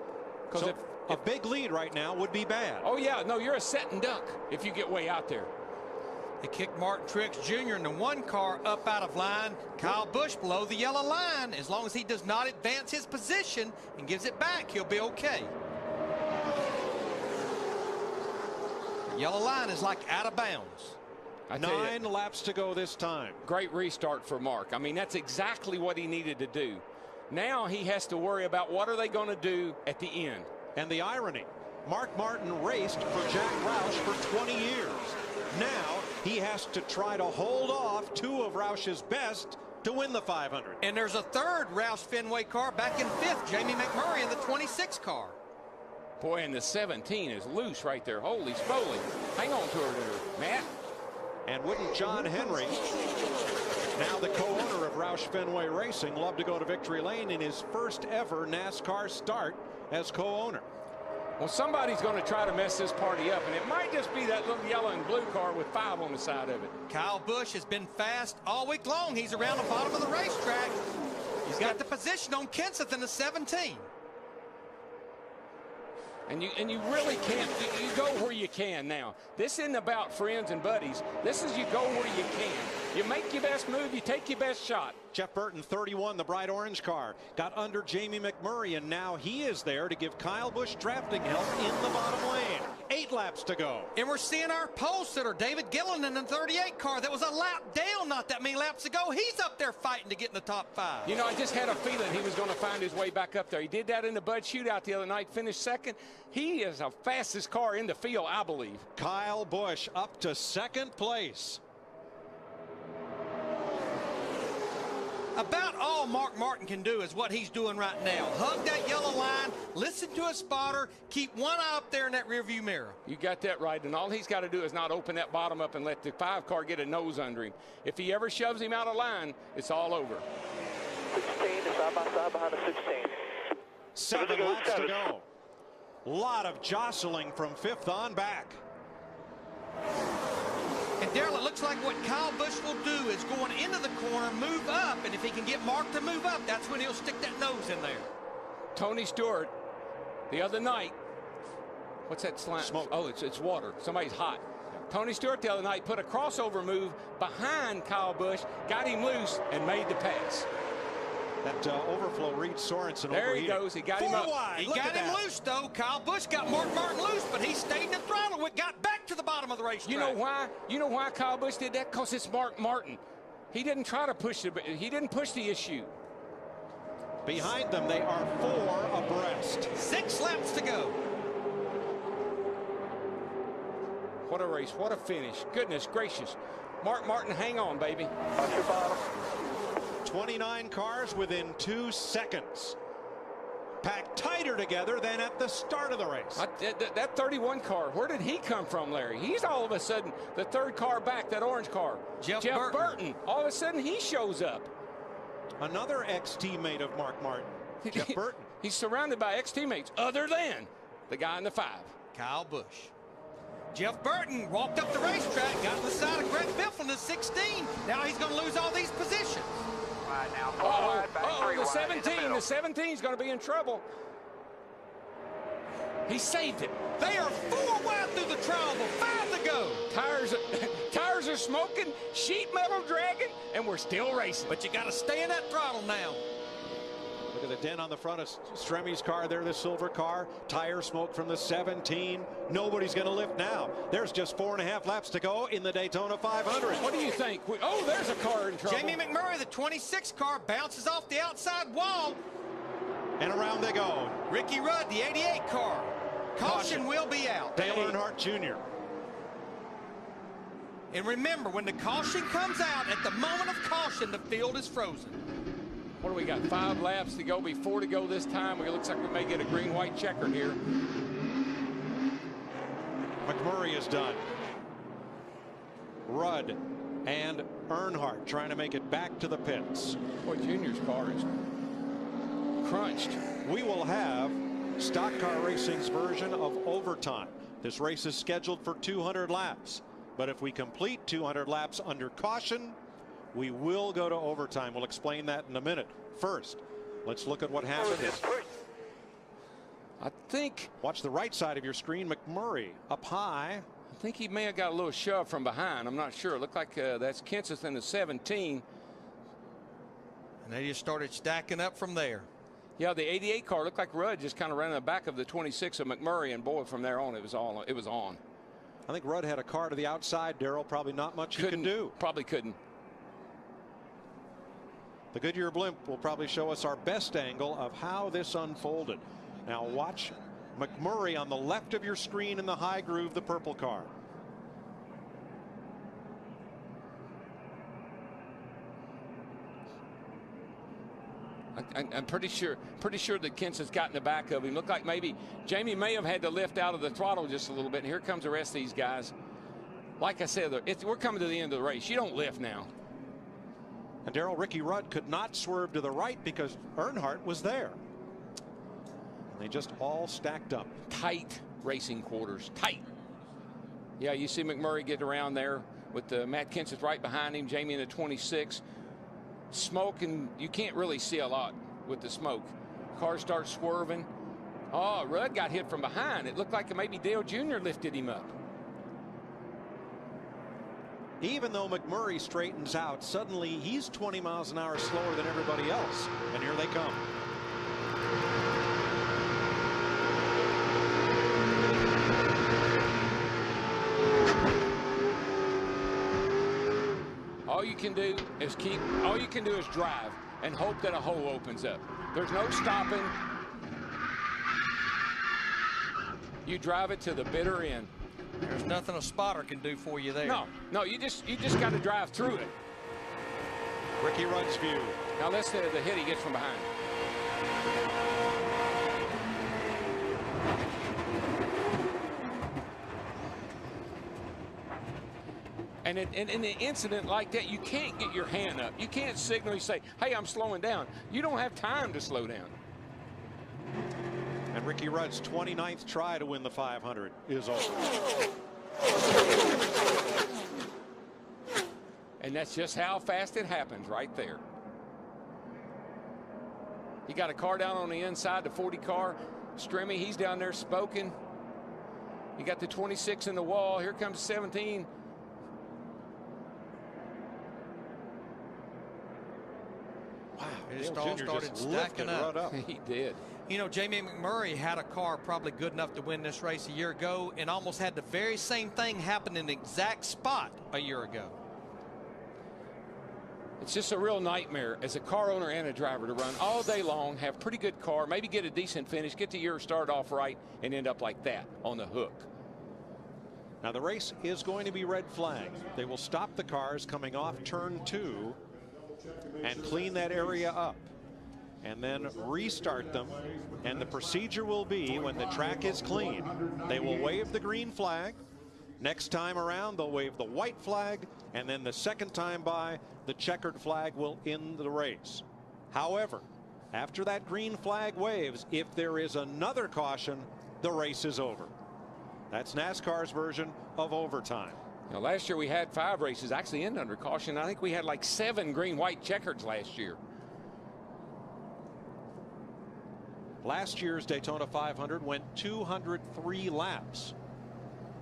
because So a big lead right now would be bad. Oh yeah, no, you're a set and duck if you get way out there. They kicked Martin Truex Jr. in the 1 car up out of line. Kyle Busch below the yellow line. As long as he does not advance his position and gives it back, he'll be okay. The yellow line is like out of bounds. 9 laps to go this time. Great restart for Mark. I mean, that's exactly what he needed to do. Now he has to worry about what are they going to do at the end. And the irony, Mark Martin raced for Jack Roush for 20 years. Now he has to try to hold off 2 of Roush's best to win the 500. And there's a 3rd Roush Fenway car back in 5th, Jamie McMurray in the 26 car. Boy, and the 17 is loose right there. Holy smoly. Hang on to her there, Matt. And wouldn't John Henry, now the co-owner of Roush Fenway Racing, love to go to victory lane in his first ever NASCAR start as co-owner? Well, somebody's going to try to mess this party up, and it might just be that little yellow and blue car with 5 on the side of it. Kyle Busch has been fast all week long. He's around the bottom of the racetrack. He's got the position on Kenseth in the 17. And you really can't. You go where you can now. This isn't about friends and buddies. This is you go where you can. You make your best move, you take your best shot. Jeff Burton, 31, the bright orange car, got under Jamie McMurray, and now he is there to give Kyle Busch drafting help in the bottom lane. 8 laps to go. And we're seeing our pole sitter, David Gilliland, in the 38 car that was a lap down not that many laps ago. He's up there fighting to get in the top 5. You know, I just had a feeling he was going to find his way back up there. He did that in the Bud Shootout the other night, finished second. He is the fastest car in the field, I believe. Kyle Busch up to second place. About all Mark Martin can do is what he's doing right now. Hug that yellow line, listen to a spotter, keep one eye up there in that rearview mirror. You got that right, and all he's got to do is not open that bottom up and let the 5 car get a nose under him. If he ever shoves him out of line, it's all over. 16 side by side behind the 16. 7 laps to go. A lot of jostling from 5th on back. And Darrell, it looks like what Kyle Busch will do is going into the corner, move up, and if he can get Mark to move up, that's when he'll stick that nose in there. Tony Stewart, the other night, what's that slant? Smoke. Oh, it's water. Somebody's hot. Tony Stewart the other night put a crossover move behind Kyle Busch, got him loose, and made the pass. That overflow reads Sorensen. There he goes. He got him up. Wide. He got him loose, though. Kyle Busch got Mark Martin loose, but he stayed in the throttle. It got back to the bottom of the racetrack. You know why? You know why Kyle Busch did that? Because it's Mark Martin. He didn't try to push it. He didn't push the issue. Behind them, they are 4 abreast. 6 laps to go. What a race. What a finish. Goodness gracious. Mark Martin, hang on, baby. Watch your bottom. 29 cars within 2 seconds. Packed tighter together than at the start of the race. That 31 car, where did he come from, Larry? He's all of a sudden the 3rd car back, that orange car. Jeff Burton. All of a sudden he shows up. Another ex-teammate of Mark Martin, Jeff Burton. He's surrounded by ex-teammates other than the guy in the 5. Kyle Busch. Jeff Burton walked up the racetrack, got on the side of Greg Biffle in the 16. Now he's going to lose all these positions. Now, 4 wide, back 3 the wide 17. The 17 is going to be in trouble. He saved it. They are 4 wide through the trial, 5 to go. Tires are smoking, sheet metal dragging, and we're still racing. But you got to stay in that throttle now. Look at the dent on the front of Stremmy's car there, the silver car. Tire smoke from the 17. Nobody's going to lift now. There's just 4.5 laps to go in the Daytona 500. What do you think? Oh, there's a car in trouble. Jamie McMurray, the 26 car, bounces off the outside wall. And around they go. Ricky Rudd, the 88 car. Caution will be out. Dale Earnhardt Jr. And remember, when the caution comes out, at the moment of caution, the field is frozen. What do we got? 5 laps to go, 4 to go this time. It looks like we may get a green-white checker here. McMurray is done. Rudd and Earnhardt trying to make it back to the pits. Boy, Junior's car is crunched. We will have Stock Car Racing's version of overtime. This race is scheduled for 200 laps. But if we complete 200 laps under caution, we will go to overtime. We'll explain that in a minute. First, let's look at what happened. I think. Watch the right side of your screen. McMurray up high. I think he may have got a little shove from behind. I'm not sure. It looked like that's Kenseth in the 17. And they just started stacking up from there. Yeah, the 88 car looked like Rudd just kind of ran in the back of the 26 of McMurray, and boy, from there on, it was on. I think Rudd had a car to the outside, Darrell. Probably not much he could do. Probably couldn't. The Goodyear blimp will probably show us our best angle of how this unfolded. Now watch McMurray on the left of your screen in the high groove, the purple car. I'm pretty sure that Kenseth's got in the back of him. Looked like maybe Jamie may have had to lift out of the throttle just a little bit. And here comes the rest of these guys. Like I said, we're coming to the end of the race. You don't lift now. And Darrell, Ricky Rudd could not swerve to the right because Earnhardt was there. And they just all stacked up. Tight racing quarters. Tight. Yeah, you see McMurray get around there with Matt Kenseth right behind him. Jamie in the 26. Smoke, and you can't really see a lot with the smoke. Car starts swerving. Oh, Rudd got hit from behind. It looked like maybe Dale Jr. lifted him up. Even though McMurray straightens out, suddenly he's 20 miles an hour slower than everybody else. And here they come. All you can do is drive and hope that a hole opens up. There's no stopping. You drive it to the bitter end. There's nothing a spotter can do for you there. No, you just got to drive through it. Ricky Rudd's view. Now let's say the hit he gets from behind. And in an incident like that, you can't get your hand up. You can't signal. You say, hey, I'm slowing down. You don't have time to slow down. And Ricky Rudd's 29th try to win the 500 is over. And that's just how fast it happens right there. You got a car down on the inside, the 40 car. Strimmy, he's down there spoken. You got the 26 in the wall. Here comes 17. Wow, it just all started stacking up. He did. You know, Jamie McMurray had a car probably good enough to win this race a year ago and almost had the very same thing happen in the exact spot a year ago. It's just a real nightmare as a car owner and a driver to run all day long, have pretty good car, maybe get a decent finish, get the year started off right, and end up like that on the hook. Now the race is going to be red flagged. They will stop the cars coming off turn 2 and clean that area up and then restart them. And the procedure will be when the track is clean, they will wave the green flag. Next time around, they'll wave the white flag, and then the second time by, the checkered flag will end the race. However, after that green flag waves, if there is another caution, the race is over. That's NASCAR's version of overtime. Now, last year we had 5 races actually end under caution. I think we had like 7 green-white checkers last year. Last year's Daytona 500 went 203 laps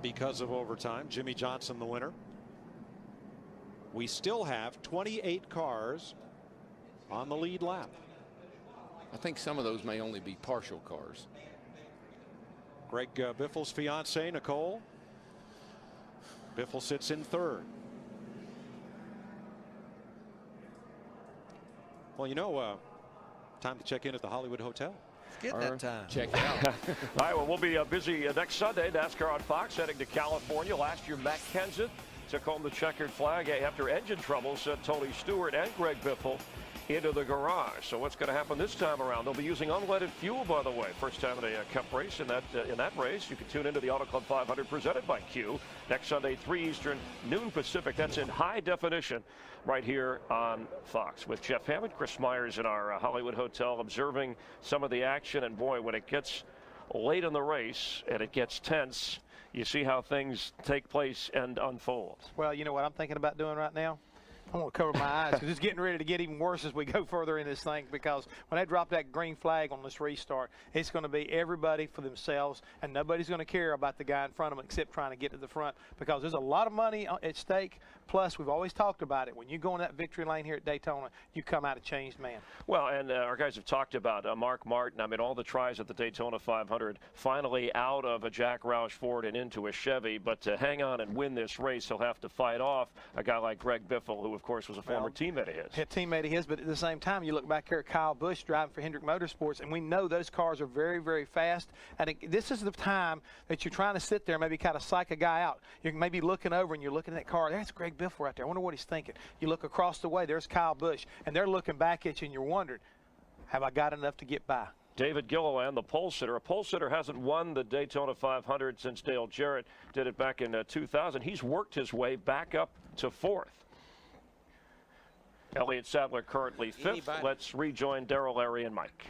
because of overtime. Jimmy Johnson the winner. We still have 28 cars on the lead lap. I think some of those may only be partial cars. Greg Biffle's fiance, Nicole. Biffle sits in 3rd. Well, you know, time to check in at the Hollywood Hotel. Get that time. Check it out. All right, well, we'll be busy next Sunday. NASCAR on Fox heading to California. Last year, Matt Kenseth took home the checkered flag after engine trouble sent Tony Stewart and Greg Biffle into the garage. So what's going to happen this time around? They'll be using unleaded fuel, by the way. First time in a Cup race. In that race, you can tune into the Auto Club 500 presented by Q next Sunday, 3 Eastern, noon Pacific. That's in high definition right here on Fox with Jeff Hammond, Chris Myers in our Hollywood Hotel observing some of the action. And boy, when it gets late in the race and it gets tense, you see how things take place and unfold. Well, you know what I'm thinking about doing right now? I want to cover my eyes because it's getting ready to get even worse as we go further in this thing, because when they drop that green flag on this restart, it's going to be everybody for themselves, and nobody's going to care about the guy in front of them except trying to get to the front, because there's a lot of money at stake. Plus, we've always talked about it. When you go in that victory lane here at Daytona, you come out a changed man. Well, and our guys have talked about Mark Martin. I mean, all the tries at the Daytona 500, finally out of a Jack Roush Ford and into a Chevy. But to hang on and win this race, he'll have to fight off a guy like Greg Biffle, who, of course, was a former teammate of his. A teammate of his, but at the same time, you look back here at Kyle Busch driving for Hendrick Motorsports, and we know those cars are very, very fast. And this is the time that you're trying to sit there and maybe kind of psych a guy out. You're maybe looking over and you're looking at that car. That's Greg Biffle right there. I wonder what he's thinking. You look across the way, there's Kyle Busch, and they're looking back at you, and you're wondering, have I got enough to get by? David Gilliland, the pole sitter. A pole sitter hasn't won the Daytona 500 since Dale Jarrett did it back in 2000. He's worked his way back up to 4th. Elliott Sadler currently 5th. Let's rejoin Darrell, Larry, and Mike.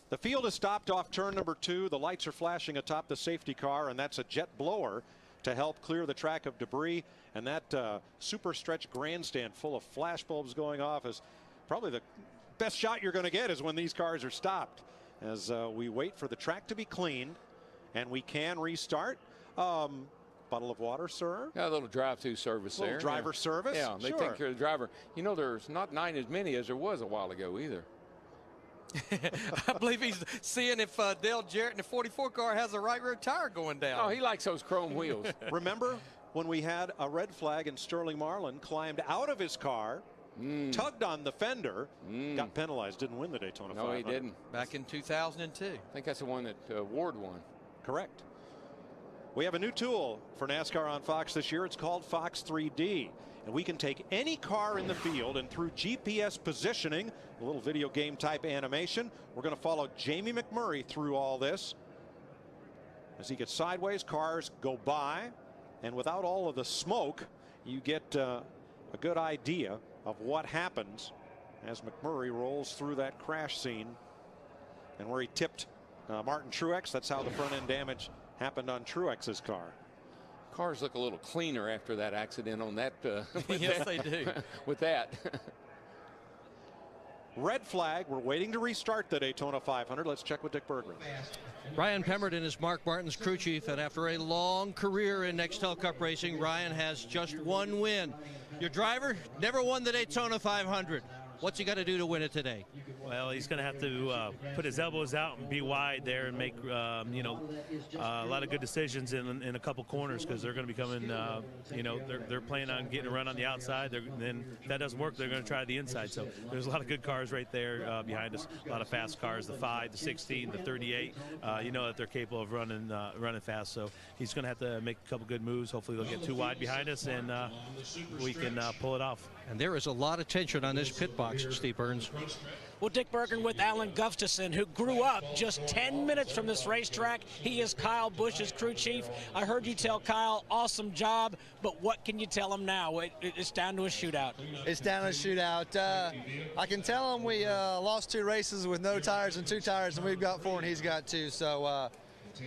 The field is stopped off turn number 2. The lights are flashing atop the safety car, and that's a jet blower to help clear the track of debris. And that super stretch grandstand full of flash bulbs going off is probably the best shot you're going to get, is when these cars are stopped, as we wait for the track to be cleaned and we can restart. Bottle of water, sir? Yeah, a little drive-through service there. Driver service? Yeah, they take care of the driver. You know, there's not 9 as many as there was a while ago either. I believe he's seeing if Dale Jarrett in the 44 car has a right rear tire going down. Oh, he likes those chrome wheels. Remember when we had a red flag and Sterling Marlin climbed out of his car, tugged on the fender, got penalized, didn't win the Daytona 500. No, he didn't. Back in 2002. I think that's the one that Ward won. Correct. We have a new tool for NASCAR on Fox this year. It's called Fox 3D. And we can take any car in the field, and through GPS positioning, a little video game type animation, we're going to follow Jamie McMurray through all this. As he gets sideways, cars go by, and without all of the smoke, you get a good idea of what happens as McMurray rolls through that crash scene. And where he tipped Martin Truex, that's how the front end damage happened on Truex's car. Cars look a little cleaner after that accident on that. Yes, they do. With that. Red flag. We're waiting to restart the Daytona 500. Let's check with Dick Berggren. Ryan Pemberton is Mark Martin's crew chief, and after a long career in Nextel Cup racing, Ryan has just one win. Your driver never won the Daytona 500. What's he got to do to win it today? Well, he's going to have to put his elbows out and be wide there and make, you know, a lot of good decisions in a couple corners, because they're going to be coming, you know, they're planning on getting a run on the outside. Then if that doesn't work, they're going to try the inside. So there's a lot of good cars right there behind us, a lot of fast cars, the 5, the 16, the 38. You know that they're capable of running fast. So he's going to have to make a couple good moves. Hopefully they'll get too wide behind us, and we can pull it off. And there is a lot of tension on this pit box, Steve Burns. Well, Dick Berggren with Alan Gustafson, who grew up just 10 minutes from this racetrack. He is Kyle Busch's crew chief. I heard you tell Kyle, awesome job, but what can you tell him now? It's down to a shootout. It's down to a shootout. I can tell him we lost 2 races with no tires and 2 tires, and we've got 4 and he's got 2. So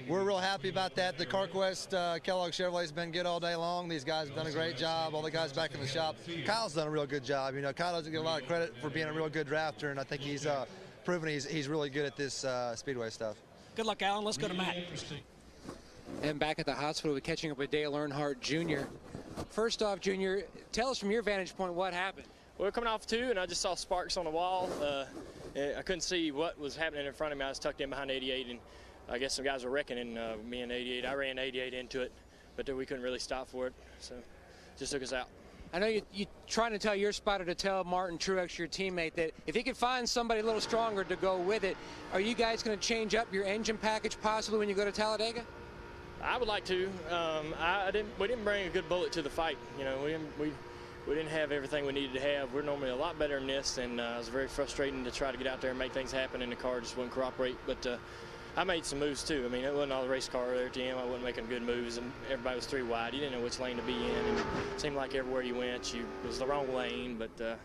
we're real happy about that. The CarQuest Kellogg Chevrolet has been good all day long. These guys have done a great job. All the guys back in the shop. Kyle's done a real good job. You know, Kyle doesn't get a lot of credit for being a real good drafter, and I think he's proven he's really good at this speedway stuff. Good luck, Alan. Let's go to Matt. And back at the hospital, we're catching up with Dale Earnhardt Jr. First off, Jr., tell us from your vantage point what happened. We were coming off 2, and I just saw sparks on the wall. I couldn't see what was happening in front of me. I was tucked in behind 88, and I guess some guys were wrecking in me and 88. I ran 88 into it, but we couldn't really stop for it, so just took us out. I know you're trying to tell your spotter to tell Martin Truex, your teammate, that if he could find somebody a little stronger to go with it, are you guys going to change up your engine package possibly when you go to Talladega? I would like to. We didn't bring a good bullet to the fight. You know, we didn't have everything we needed to have. We're normally a lot better than this, and it was very frustrating to try to get out there and make things happen, and the car just wouldn't cooperate. But I made some moves too. I mean, it wasn't all the race car there at the end. I wasn't making good moves, and everybody was 3 wide. You didn't know which lane to be in, and it seemed like everywhere you went, it was the wrong lane. But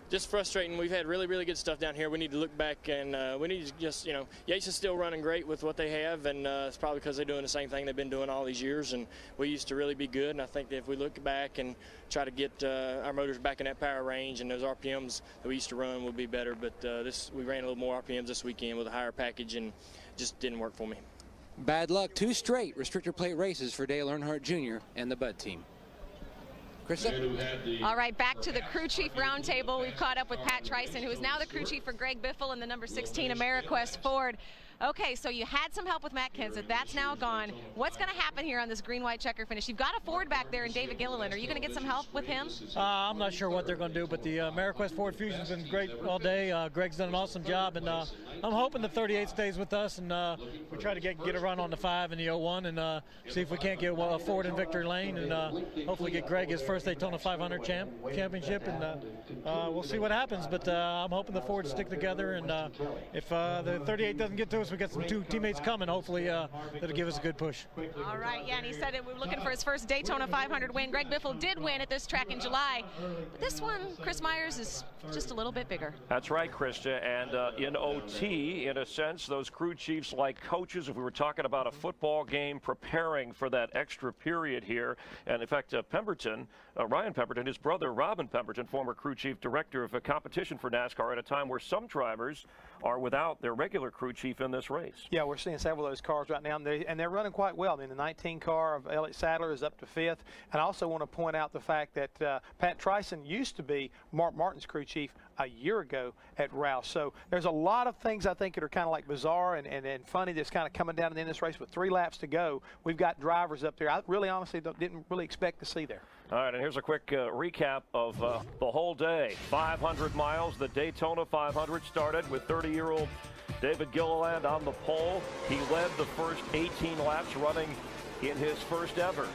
just frustrating. We've had really, really good stuff down here. We need to look back, and we need to just, you know, Yates is still running great with what they have, and it's probably because they're doing the same thing they've been doing all these years, and we used to really be good. And I think that if we look back and try to get our motors back in that power range, and those RPMs that we used to run would be better. But we ran a little more RPMs this weekend with a higher package, and just didn't work for me. Bad luck. 2 straight restrictor plate races for Dale Earnhardt Jr. and the Bud team. All right, back to the crew chief roundtable. We've caught up with Pat Tryson, who is now the crew chief for Greg Biffle in the number 16 AmeriQuest Ford. Okay, so you had some help with Matt Kenseth. That's now gone. What's going to happen here on this green-white checker finish? You've got a Ford back there in David Gilliland. Are you going to get some help with him? I'm not sure what they're going to do, but the AmeriQuest Ford Fusion's been great all day. Greg's done an awesome job, and I'm hoping the 38 stays with us, and we try to get a run on the 5 and the 01, and see if we can't get a Ford in victory lane, and hopefully get Greg his first Daytona 500 championship, and we'll see what happens. But I'm hoping the Fords stick together, and if the 38 doesn't get to us, we got some 2 teammates coming. Hopefully that'll give us a good push. All right, yeah, and he said we're looking for his first Daytona 500 win. Greg Biffle did win at this track in July, but this one, Chris Myers, is just a little bit bigger. That's right, Krista, and in OT, in a sense, those crew chiefs like coaches. If we were talking about a football game, preparing for that extra period here, and in fact, Ryan Pemberton, his brother Robin Pemberton, former crew chief, director of a competition for NASCAR at a time where some drivers are without their regular crew chief in this this race. Yeah, we're seeing several of those cars right now, and they're running quite well. I mean, the 19 car of Elliott Sadler is up to 5th. And I also want to point out the fact that Pat Tryson used to be Mark Martin's crew chief a year ago at Rouse. So there's a lot of things I think that are kind of like bizarre and funny that's kind of coming down in this race with 3 laps to go. We've got drivers up there I really honestly didn't really expect to see there. All right, and here's a quick recap of the whole day. 500 miles. The Daytona 500 started with 30-year-old David Gilliland on the pole. He led the first 18 laps, running in his first ever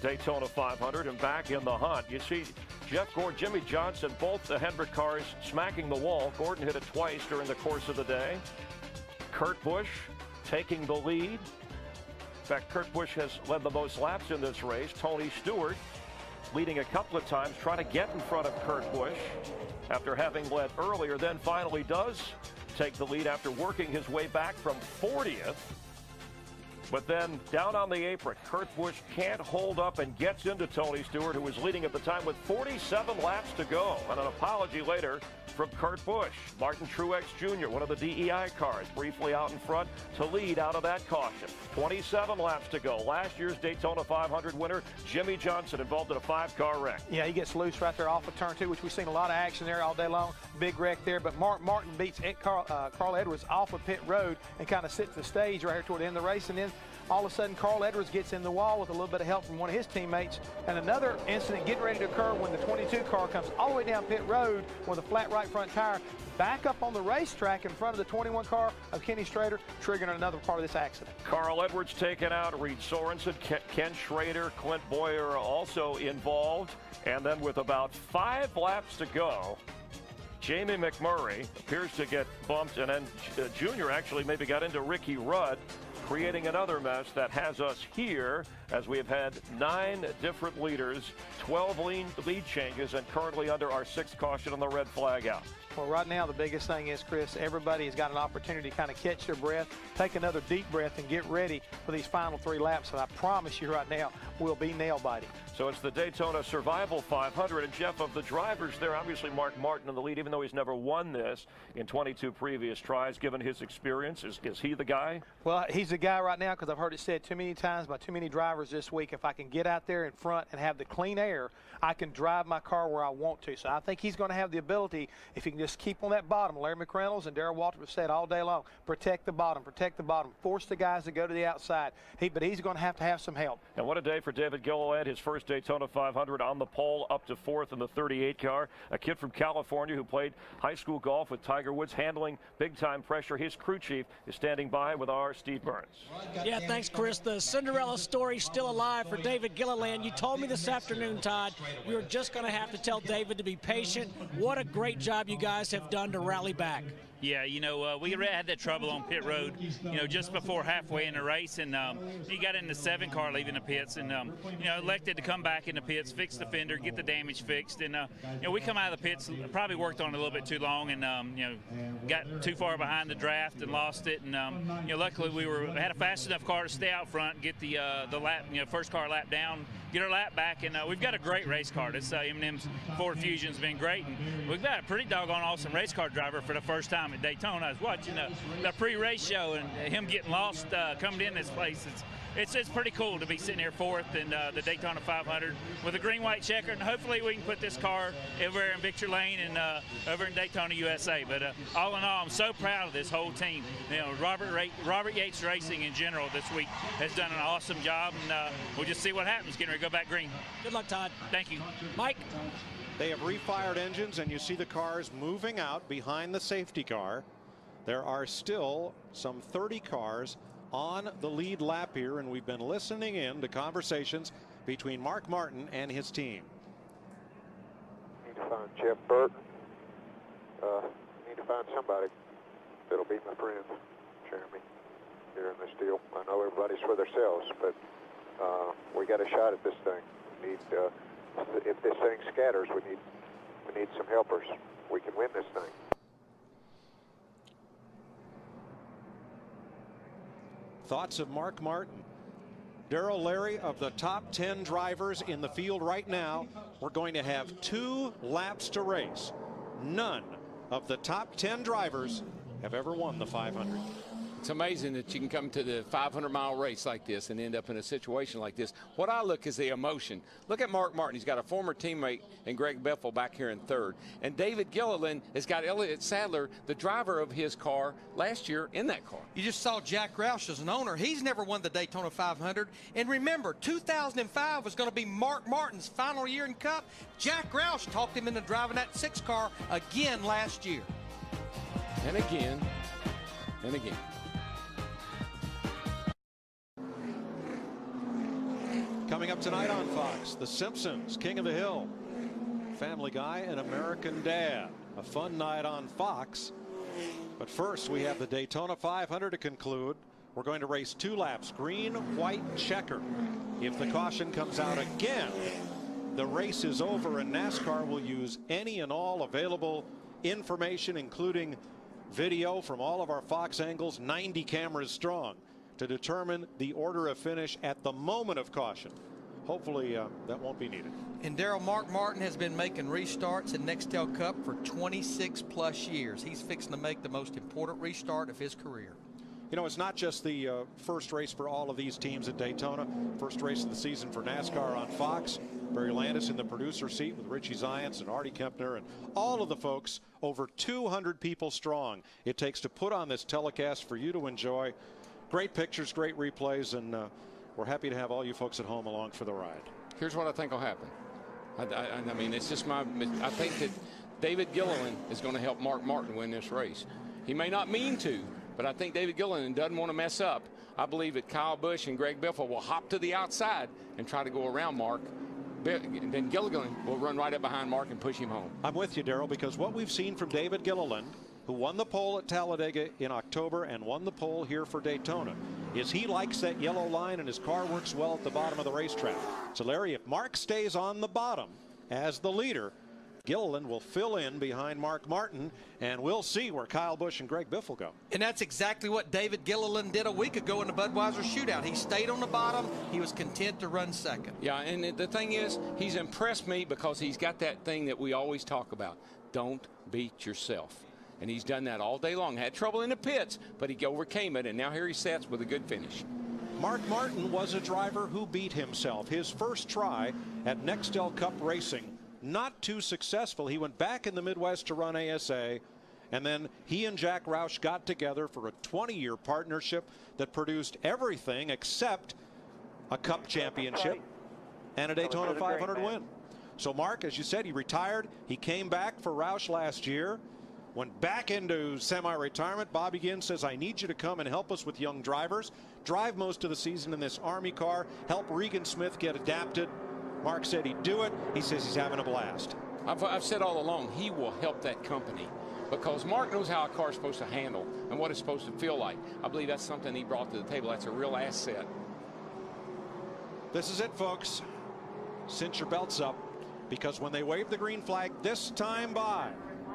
Daytona 500 and back in the hunt. You see Jeff Gordon, Jimmy Johnson, both the Hendrick cars smacking the wall. Gordon hit it twice during the course of the day. Kurt Busch taking the lead. In fact, Kurt Busch has led the most laps in this race. Tony Stewart leading a couple of times, trying to get in front of Kurt Busch after having led earlier, then finally does take the lead after working his way back from 40th. But then down on the apron, Kurt Busch can't hold up and gets into Tony Stewart, who was leading at the time with 47 laps to go. And an apology later from Kurt Busch. Martin Truex Jr., one of the DEI cars, briefly out in front to lead out of that caution. 27 laps to go. Last year's Daytona 500 winner, Jimmy Johnson, involved in a 5-car wreck. Yeah, he gets loose right there off of turn 2, which we've seen a lot of action there all day long. Big wreck there, but Mark Martin beats Carl Edwards off of pit road and kind of sits the stage right here toward the end of the race, and then all of a sudden Carl Edwards gets in the wall with a little bit of help from one of his teammates, and another incident getting ready to occur when the 22 car comes all the way down pit road with a flat right front tire back up on the racetrack in front of the 21 car of Kenny Schrader, triggering another part of this accident. Carl Edwards taken out, Reed Sorensen, Ken Schrader, Clint Boyer also involved, and then with about 5 laps to go, Jamie McMurray appears to get bumped, and then Junior actually maybe got into Ricky Rudd, creating another mess that has us here as we have had 9 different leaders, 12 lead changes, and currently under our 6th caution on the red flag out. Well, right now the biggest thing is, Chris, everybody has got an opportunity to kind of catch their breath, take another deep breath, and get ready for these final 3 laps. And I promise you right now, we'll be nail-biting. So it's the Daytona Survival 500, and Jeff, of the drivers there, obviously Mark Martin in the lead, even though he's never won this in 22 previous tries, given his experience. Is he the guy? Well, he's the guy right now, because I've heard it said too many times by too many drivers this week, if I can get out there in front and have the clean air, I can drive my car where I want to. So I think he's going to have the ability, if he can just keep on that bottom. Larry McReynolds and Darrell Waltrip have said all day long, protect the bottom, force the guys to go to the outside. But he's going to have some help. And what a day for David Gilliland, his first Daytona 500 on the pole, up to 4th in the 38 car. A kid from California who played high school golf with Tiger Woods, handling big-time pressure. His crew chief is standing by with our Steve Burns. Yeah, thanks, Chris. The Cinderella story still alive for David Gilliland. You told me this afternoon, Todd, we were just going to have to tell David to be patient. What a great job you guys have done to rally back. Yeah, you know, we had that trouble on pit road, you know, just before halfway in the race, and he got in the 7 car leaving the pits, and you know, elected to come back in the pits, fix the fender, get the damage fixed, and you know, we come out of the pits, probably worked on it a little bit too long, and you know, got too far behind the draft and lost it, and you know, luckily we had a fast enough car to stay out front, get the lap, you know, first car lap down, get our lap back, and we've got a great race car. This M&M's Ford Fusion's been great, and we've got a pretty doggone awesome race car driver for the first time at Daytona. I was watching the pre-race show, and him getting lost coming in this place. It's pretty cool to be sitting here 4th in the Daytona 500 with a green-white checker, and hopefully we can put this car over in Victory Lane and over in Daytona, USA. But all in all, I'm so proud of this whole team. You know, Robert Yates Racing in general this week has done an awesome job, and we'll just see what happens. Getting ready to go back green. Good luck, Todd. Thank you. Mike? They have refired engines, and you see the cars moving out behind the safety car. There are still some 30 cars on the lead lap here, and we've been listening in to conversations between Mark Martin and his team. Need to find Jeff Burton. Need to find somebody that'll be my friend, Jeremy, here in this deal. I know everybody's for themselves, but we got a shot at this thing. We need, if this thing scatters, we need some helpers. We can win this thing. Thoughts of Mark Martin. Darrell, Larry, of the top 10 drivers in the field right now, we're going to have 2 laps to race. None of the top 10 drivers have ever won the 500. It's amazing that you can come to the 500-mile race like this and end up in a situation like this. What I look is the emotion. Look at Mark Martin. He's got a former teammate in Greg Biffle back here in third. And David Gilliland has got Elliott Sadler, the driver of his car, last year in that car. You just saw Jack Roush as an owner. He's never won the Daytona 500. And remember, 2005 was going to be Mark Martin's final year in Cup. Jack Roush talked him into driving that 6 car again last year. And again, and again. Coming up tonight on Fox, The Simpsons, King of the Hill, Family Guy, and American Dad. A fun night on Fox. But first, we have the Daytona 500 to conclude. We're going to race 2 laps, green, white, checker. If the caution comes out again, the race is over, and NASCAR will use any and all available information, including video from all of our Fox angles, 90 cameras strong, to determine the order of finish at the moment of caution. Hopefully that won't be needed. And Darrell, Mark Martin has been making restarts in Nextel Cup for 26 plus years. He's fixing to make the most important restart of his career. You know, it's not just the first race for all of these teams at Daytona. First race of the season for NASCAR on Fox. Barry Landis in the producer seat with Richie Zients and Artie Kempner and all of the folks, over 200 people strong it takes to put on this telecast for you to enjoy. Great pictures, great replays, and we're happy to have all you folks at home along for the ride. Here's what I think will happen. I mean, it's just I think that David Gilliland is going to help Mark Martin win this race. He may not mean to, but I think David Gilliland doesn't want to mess up. I believe that Kyle Busch and Greg Biffle will hop to the outside and try to go around Mark. Then Gilliland will run right up behind Mark and push him home. I'm with you, Darrell, because what we've seen from David Gilliland, who won the pole at Talladega in October and won the pole here for Daytona, is he likes that yellow line and his car works well at the bottom of the racetrack. So, Larry, if Mark stays on the bottom as the leader, Gilliland will fill in behind Mark Martin, and we'll see where Kyle Busch and Greg Biffle go. And that's exactly what David Gilliland did a week ago in the Budweiser shootout. He stayed on the bottom. He was content to run second. Yeah, and the thing is, he's impressed me because he's got that thing that we always talk about. Don't beat yourself. And he's done that all day long. Had trouble in the pits, but he overcame it, and now here he sits with a good finish. Mark Martin was a driver who beat himself. His first try at Nextel Cup Racing, not too successful. He went back in the Midwest to run ASA, and then he and Jack Roush got together for a 20-year partnership that produced everything except a Cup championship and a Daytona 500 win. So Mark, as you said, he retired. He came back for Roush last year, went back into semi-retirement. Bobby Ginn says, I need you to come and help us with young drivers, drive most of the season in this Army car, help Regan Smith get adapted. Mark said he'd do it. He says he's having a blast. I've said all along, he will help that company because Mark knows how a car's supposed to handle and what it's supposed to feel like. I believe that's something he brought to the table. That's a real asset. This is it, folks. Cinch your belts up, because when they wave the green flag this time by,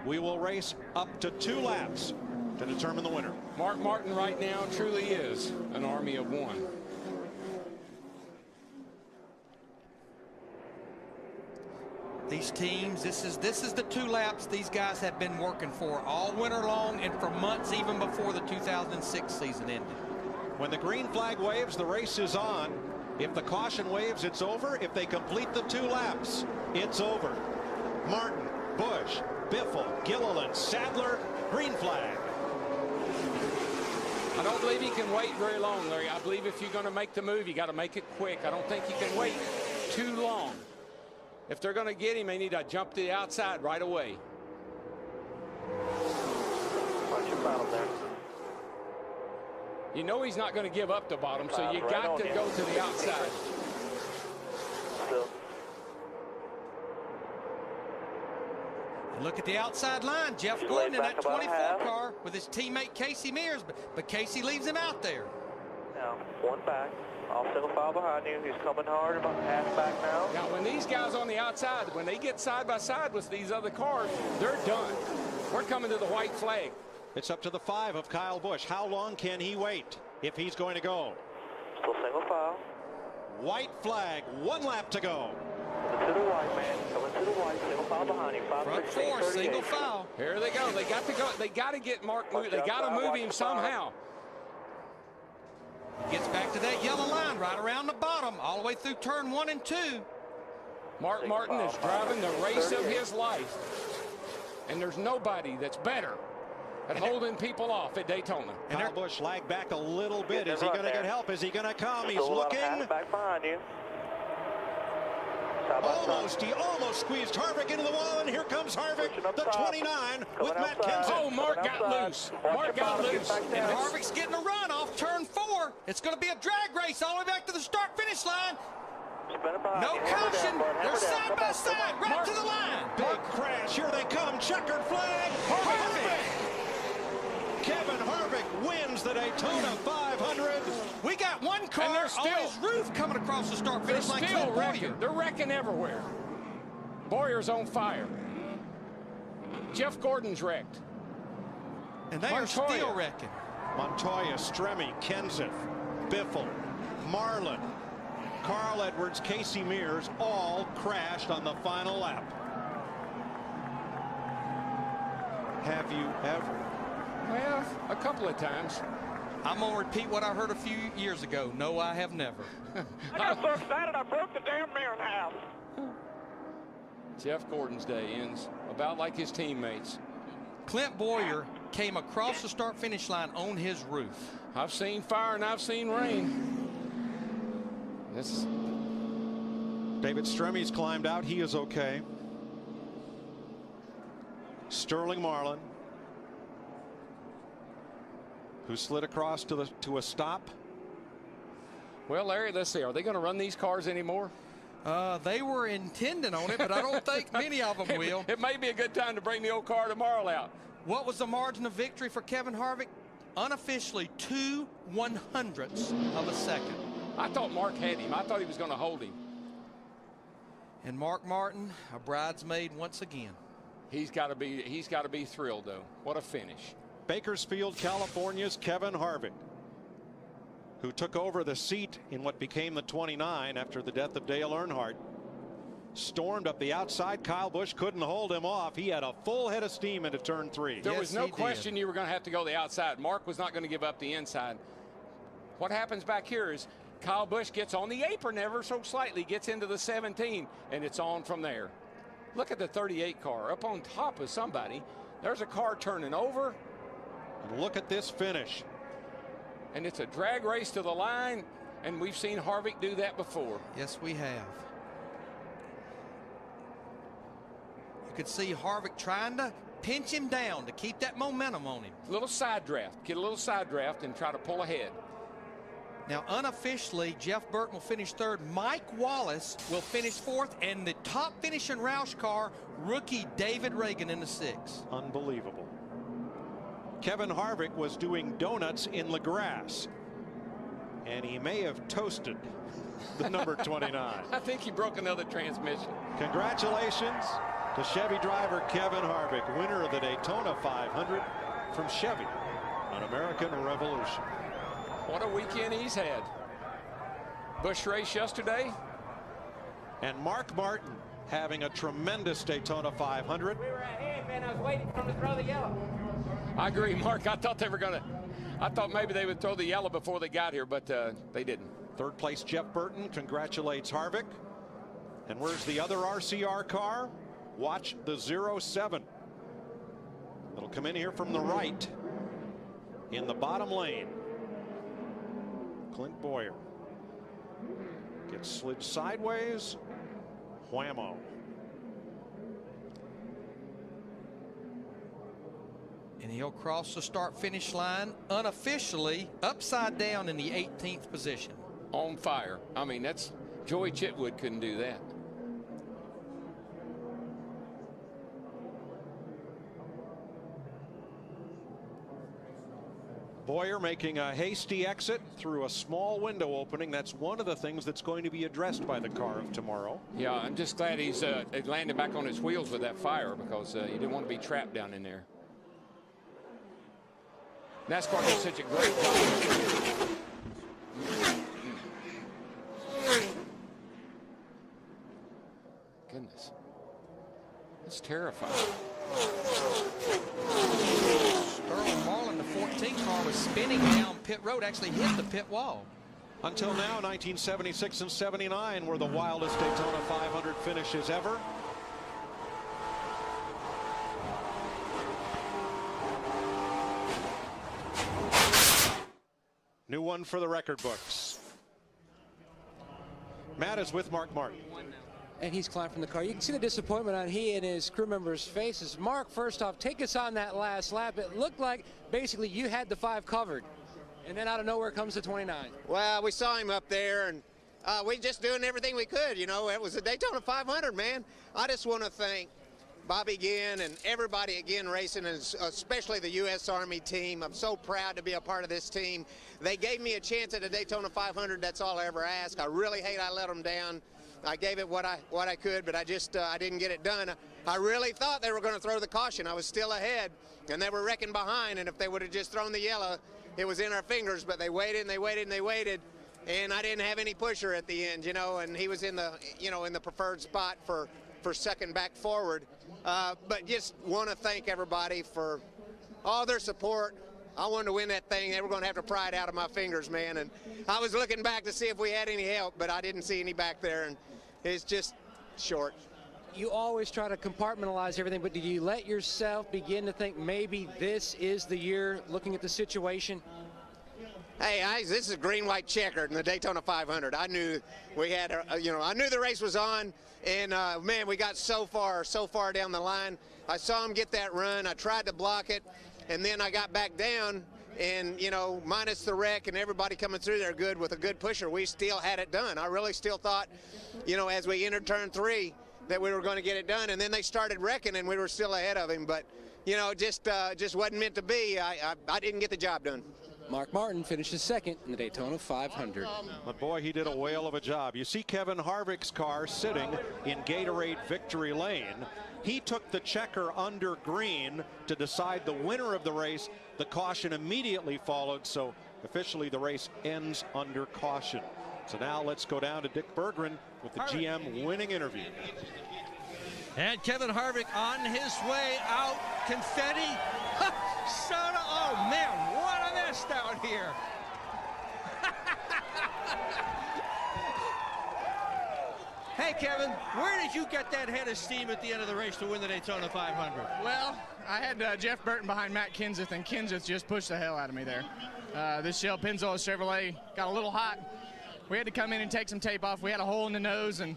we will race up to 2 laps to determine the winner. Mark Martin right now truly is an army of one. These teams, this is the 2 laps these guys have been working for all winter long and for months even before the 2006 season ended. When the green flag waves, the race is on. If the caution waves, it's over. If they complete the 2 laps, it's over. Martin, Busch, Biffle, Gilliland, Sadler, green flag. I don't believe he can wait very long, Larry. I believe if you're going to make the move, you got to make it quick. I don't think you can wait too long. If they're going to get him, they need to jump to the outside right away. Watch your bottom there. You know he's not going to give up the bottom, so you got to go to the outside. Still. And look at the outside line. Jeff Gordon in that 24 car with his teammate Casey Mears, but Casey leaves him out there. Now, 1 back. All single file behind you. He's coming hard, about half back now. Now, when these guys on the outside, when they get side by side with these other cars, they're done. We're coming to the white flag. It's up to the 5 of Kyle Busch. How long can he wait if he's going to go? Still single file. White flag, 1 lap to go. Coming to the white, man. Coming to the white. Single file behind you. 5, Front 16, 4, single file. Here they go. They got to go. They got to get Mark. They got to move him somehow. that yellow line right around the bottom, all the way through turn 1 and 2. Mark Martin is driving the race of his life, and there's nobody that's better at holding people off at Daytona. And Kyle Busch lagged back a little bit. Is he going to get help? Is he going to come? He's looking. Back behind you. He almost squeezed Harvick into the wall, and here comes Harvick, the 29, with Matt Kenseth. Oh, Mark got loose. Mark got loose. And Harvick's getting a run off turn 4. It's going to be a drag race all the way back to the start-finish line. No caution. They're side by side, right to the line. Big crash. Here they come. Checkered flag. Harvick. Kevin Harvick wins the Daytona 500. We got one car on his roof coming across the start-finish line. Still wrecking. They're wrecking everywhere. Bowyer's on fire. Jeff Gordon's wrecked. And they are still wrecking. Montoya, Stremme, Kenseth, Biffle, Marlin, Carl Edwards, Casey Mears all crashed on the final lap. Have you ever? Well, a couple of times. I'm going to repeat what I heard a few years ago. No, I have never. I got so excited I broke the damn mirror in half. Jeff Gordon's day ends about like his teammates. Clint Bowyer came across the start-finish line on his roof. I've seen fire and I've seen rain. David Stremme's climbed out. He is okay. Sterling Marlin, who slid across to a stop. Well, Larry, let's see. Are they going to run these cars anymore? They were intending on it, but I don't think many of them will. It may be a good time to bring the old car tomorrow out. What was the margin of victory for Kevin Harvick? Unofficially 2/100ths of a second. I thought Mark had him. I thought he was going to hold him. And Mark Martin, a bridesmaid once again. He's got to be thrilled, though. What a finish. Bakersfield, California's Kevin Harvick, who took over the seat in what became the 29 after the death of Dale Earnhardt, stormed up the outside. Kyle Busch couldn't hold him off. He had a full head of steam into turn 3. There was no question you were going to have to go the outside. Mark was not going to give up the inside. What happens back here is Kyle Busch gets on the apron ever so slightly, gets into the 17, and it's on from there. Look at the 38 car up on top of somebody. There's a car turning over. And look at this finish. And it's a drag race to the line, and we've seen Harvick do that before. Yes, we have. You could see Harvick trying to pinch him down to keep that momentum on him. A little side draft. Get a little side draft and try to pull ahead. Now, unofficially, Jeff Burton will finish 3rd. Mike Wallace will finish 4th. And the top finishing Roush car, rookie David Reagan in the 6th. Unbelievable. Kevin Harvick was doing donuts in the grass, and he may have toasted the number 29. I think he broke another transmission. Congratulations to Chevy driver Kevin Harvick, winner of the Daytona 500 from Chevy on American Revolution. What a weekend he's had. Busch race yesterday. And Mark Martin having a tremendous Daytona 500. We were ahead, man. I was waiting for them to throw the yellow. I agree, Mark. I thought maybe they would throw the yellow before they got here, but they didn't. 3rd place, Jeff Burton congratulates Harvick. And where's the other RCR car? Watch the 07. It'll come in here from the right in the bottom lane. Clint Bowyer gets slid sideways. Whammo. And he'll cross the start-finish line unofficially upside down in the 18th position. On fire. I mean, that's Joey Chitwood couldn't do that. Bowyer making a hasty exit through a small window opening. That's one of the things that's going to be addressed by the car of tomorrow. Yeah, I'm just glad he's landed back on his wheels with that fire, because he didn't want to be trapped down in there. NASCAR does such a great job. Goodness. That's terrifying. Sterling Marlin, the 14 car, was spinning down pit road, actually hit the pit wall. Until now, 1976 and 79 were the wildest Daytona 500 finishes ever. New one for the record books. Matt is with Mark Martin. And he's climbed from the car. You can see the disappointment on he and his crew members' faces. Mark, first off, take us on that last lap. It looked like basically you had the 5 covered. And then out of nowhere comes the 29. Well, we saw him up there, and we just doing everything we could. You know, it was a Daytona 500, man. I just want to thank Bobby Ginn and everybody at Ginn Racing, and especially the U.S. Army team. I'm so proud to be a part of this team. They gave me a chance at a Daytona 500. That's all I ever asked. I really hate I let them down. I gave it what I could, but I didn't get it done. I really thought they were going to throw the caution. I was still ahead, and they were wrecking behind, and if they would have just thrown the yellow, it was in our fingers, but they waited and they waited and they waited, and I didn't have any pusher at the end, you know, and he was in the, you know, in the preferred spot for second back forward. But just want to thank everybody for all their support. I wanted to win that thing. They were going to have to pry it out of my fingers, man, and I was looking back to see if we had any help, but I didn't see any back there, and it's just short. You always try to compartmentalize everything, but did you let yourself begin to think maybe this is the year, looking at the situation? Hey, this is green-white checkered in the Daytona 500. I knew we had, you know, I knew the race was on, and man, we got so far down the line. I saw him get that run. I tried to block it, and then I got back down, and, you know, minus the wreck and everybody coming through there good with a good pusher, we still had it done. I really still thought, you know, as we entered turn 3, that we were going to get it done, and then they started wrecking, and we were still ahead of him. But, you know, just wasn't meant to be. I didn't get the job done. Mark Martin finishes second in the Daytona 500. But boy, he did a whale of a job. You see Kevin Harvick's car sitting in Gatorade Victory Lane. He took the checker under green to decide the winner of the race. The caution immediately followed, so officially the race ends under caution. So now let's go down to Dick Berggren with the GM winning interview. And Kevin Harvick on his way out. Confetti. Son of, oh man, what a mess down here. Hey Kevin, where did you get that head of steam at the end of the race to win the Daytona 500? Well, I had Jeff Burton behind Matt Kenseth, and Kenseth just pushed the hell out of me there. This Shell Pennzoil Chevrolet got a little hot. We had to come in and take some tape off. We had a hole in the nose, and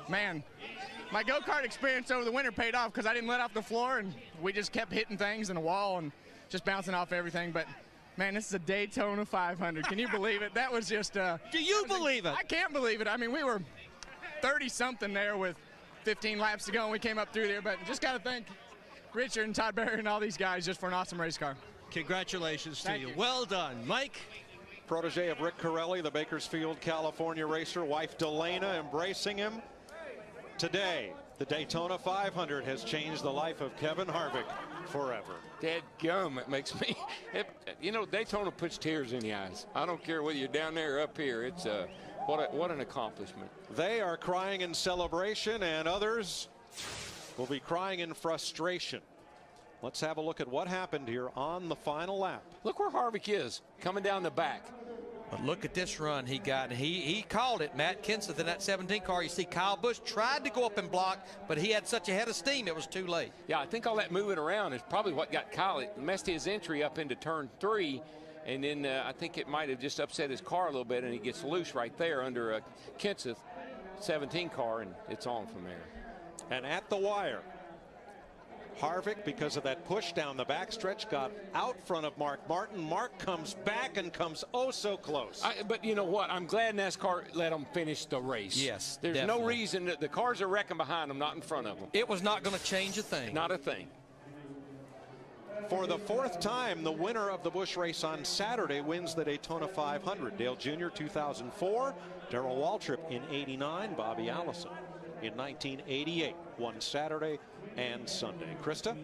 man, my go-kart experience over the winter paid off because I didn't let off the floor, and we just kept hitting things in the wall and just bouncing off everything. But man, this is a Daytona 500. Can you believe it? That was just do you believe it? I can't believe it. I mean, we were 30-something there with 15 laps to go, and we came up through there. But just got to thank Richard and Todd Berry and all these guys just for an awesome race car. Congratulations to you. Well done. Mike? Protege of Rick Corelli, the Bakersfield, California racer. Wife Delana embracing him. Today, the Daytona 500 has changed the life of Kevin Harvick forever. Dadgum, it makes me, you know, Daytona puts tears in the eyes. I don't care whether you're down there or up here. It's what an accomplishment. They are crying in celebration, and others will be crying in frustration. Let's have a look at what happened here on the final lap. Look where Harvick is, coming down the back. But look at this run he got. He called it, Matt Kenseth, in that 17 car. You see Kyle Busch tried to go up and block, but he had such a head of steam it was too late. Yeah, I think all that moving around is probably what got Kyle. It messed his entry up into turn 3, and then I think it might have just upset his car a little bit, and he gets loose right there under a Kenseth 17 car, and it's on from there. And at the wire, Harvick, because of that push down the backstretch, got out front of Mark Martin. Mark comes back and comes oh so close. But you know what? I'm glad NASCAR let them finish the race. Yes, there's definitely no reason that the cars are wrecking behind them, not in front of them. It was not going to change a thing. Not a thing. For the 4th time, the winner of the Busch race on Saturday wins the Daytona 500. Dale Jr. 2004, Darrell Waltrip in '89, Bobby Allison in 1988 won Saturday and Sunday. Krista?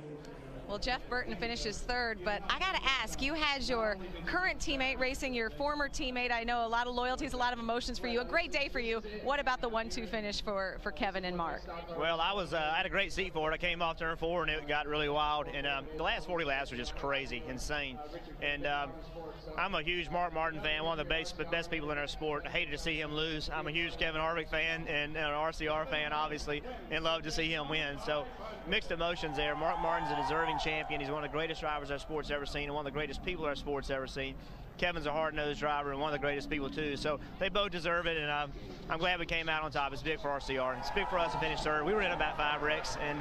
Well, Jeff Burton finishes third, but I got to ask, you had your current teammate racing your former teammate. I know a lot of loyalties, a lot of emotions for you. A great day for you. What about the 1-2 finish for Kevin and Mark? Well, I had a great seat for it. I came off turn 4 and it got really wild. And the last 40 laps were just crazy, insane. And I'm a huge Mark Martin fan, one of the best people in our sport. I hated to see him lose. I'm a huge Kevin Harvick fan and an RCR fan, obviously, and love to see him win. So mixed emotions there. Mark Martin's a deserving champion. He's one of the greatest drivers our sport's ever seen and one of the greatest people our sport's ever seen. Kevin's a hard-nosed driver and one of the greatest people too. So they both deserve it, and I'm glad we came out on top. It's big for RCR. It's big for us to finish third. We were in about 5 wrecks and